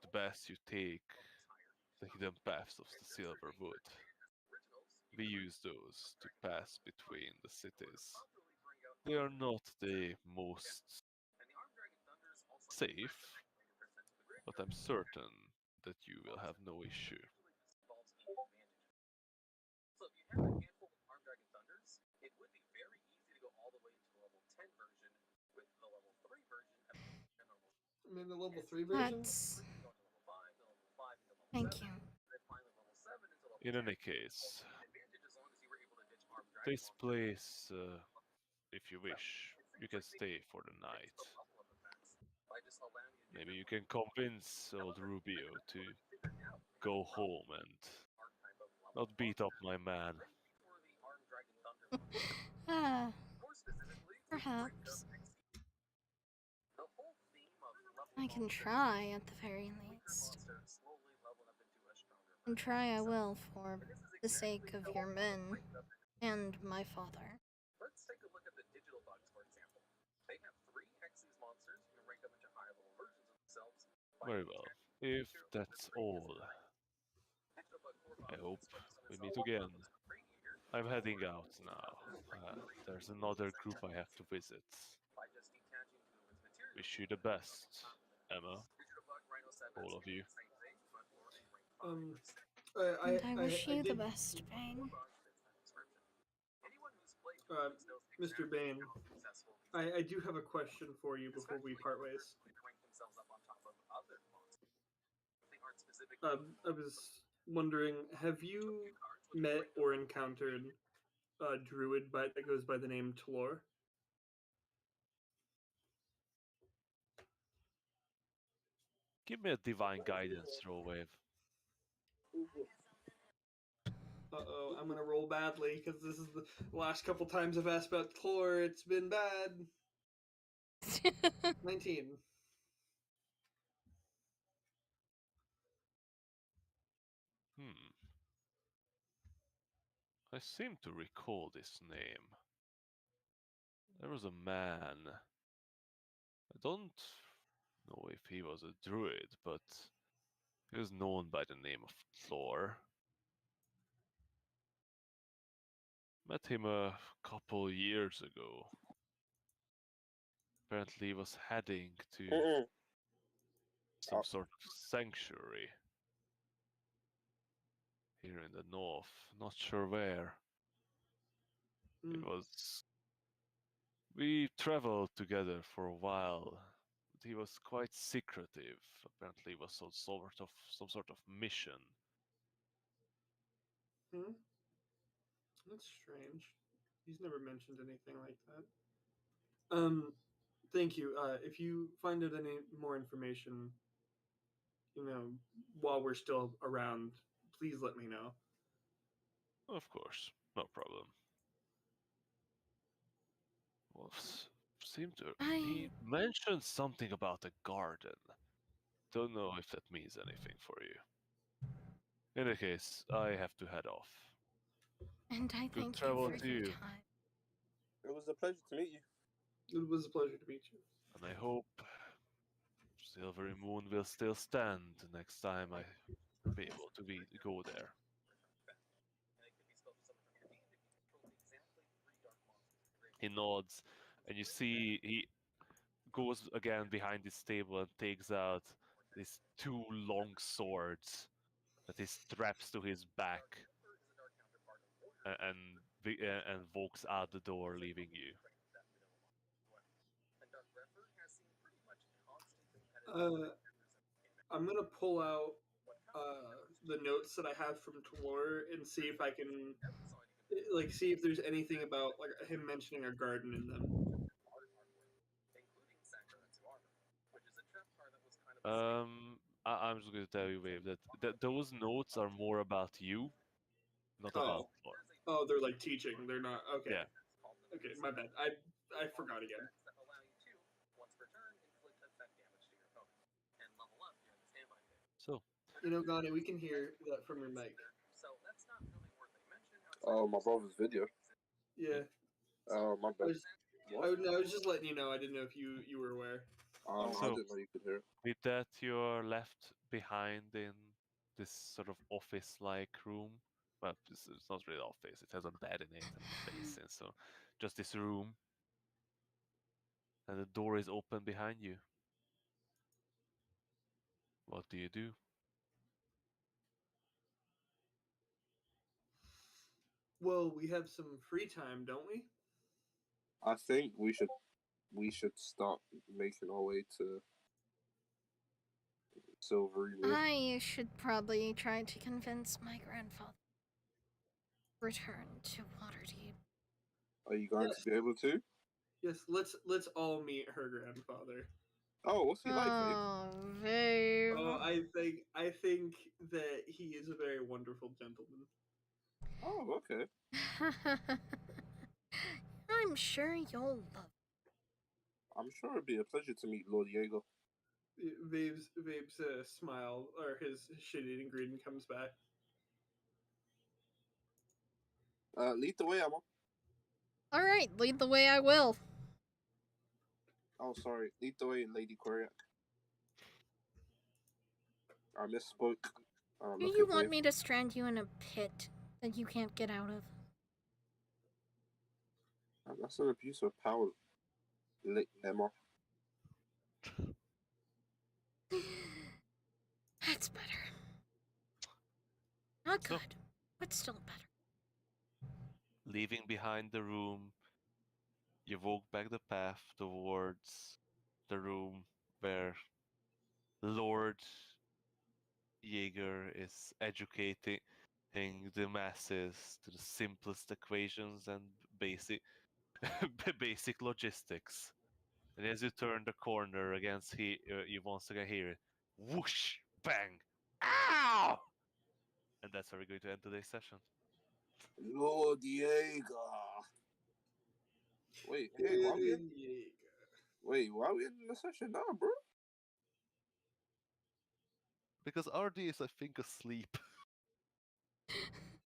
the best you take the hidden paths of the Silver Wood. We use those to pass between the cities. They are not the most safe, but I'm certain that you will have no issue. I mean, the level 3 version? That's... Thank you. In any case, this place, if you wish, you can stay for the night. Maybe you can convince old Rubio to go home and not beat up my man. Ah, perhaps. I can try at the very least. And try I will for the sake of your men and my father. Let's take a look at the digital bugs, for example. They have 3 Xyz monsters who rank up into higher level versions of themselves. Very well. If that's all, I hope we meet again. I'm heading out now. There's another group I have to visit. Wish you the best, Emma. All of you. And I wish you the best, Bane. Mr. Bane, I do have a question for you before we part ways. I was wondering, have you met or encountered a druid that goes by the name Tlor? Give me a divine guidance roll, Wave. Uh-oh, I'm gonna roll badly, because this is the last couple times I've asked about Tlor, it's been bad. 19. I seem to recall this name. There was a man. I don't know if he was a druid, but he was known by the name of Tlor. Met him a couple years ago. Apparently he was heading to some sort of sanctuary here in the north. Not sure where. It was... We traveled together for a while. But he was quite secretive. Apparently it was some sort of mission. That's strange. He's never mentioned anything like that. Thank you. If you find out any more information, while we're still around, please let me know. Of course, no problem. Well, he mentioned something about a garden. Don't know if that means anything for you. In any case, I have to head off. And I Good thank you travel for to your you. time. It was a pleasure to meet you. It was a pleasure to meet you. And I hope Silvery Moon will still stand next time I be able to go there. He nods, and you see he goes again behind his table and takes out these 2 long swords that he straps to his back and walks out the door, leaving you. I'm gonna pull out the notes that I have from Tlor and see if I can, see if there's anything about him mentioning a garden in them. I'm just going to tell you, Wave, that those notes are more about you, not about Tlor. Oh, they're teaching. They're not. Okay. Yeah. Okay, my bad. I forgot again. So. Gani, we can hear that from your mic. Oh, my brother's video. Yeah. Oh, my bad. I was just letting you know. I didn't know if you were aware. I didn't know you could hear it. With that, you're left behind in this sort of office-like room. Well, it's not really office. It has a bed in it and a basin, so just this room. And the door is open behind you. What do you do? Well, we have some free time, don't we? I think we should start making our way to Silvery Wood. I should probably try to convince my grandfather to return to Waterdeep. Are you going to be able to? Yes, let's all meet her grandfather. Oh, what's he like, babe? Oh, babe. Oh, I think that he is a very wonderful gentleman. Oh, okay. I'm sure you'll love I'm sure it'd be a pleasure to meet Lord Diego. Vabe's smile or his shit-eating grin comes back. Lead the way, Emma. All right, lead the way. I will. Oh, sorry. Lead the way, Lady Korea. I misspoke. Do Look you at want Wave. me to strand you in a pit that you can't get out of? That's an abuse of power, Emma. That's better. Not So- good, but still better. Leaving behind the room, you walk back the path towards the room where Lord Jaeger is educating the masses to the simplest equations and basic basic logistics. And as you turn the corner against you once again hear it, whoosh, bang, ow! And that's where we're going to end today's session. Lord Diego. Wait, hey, why are we in the session now, bro? Because RD is, I think, asleep.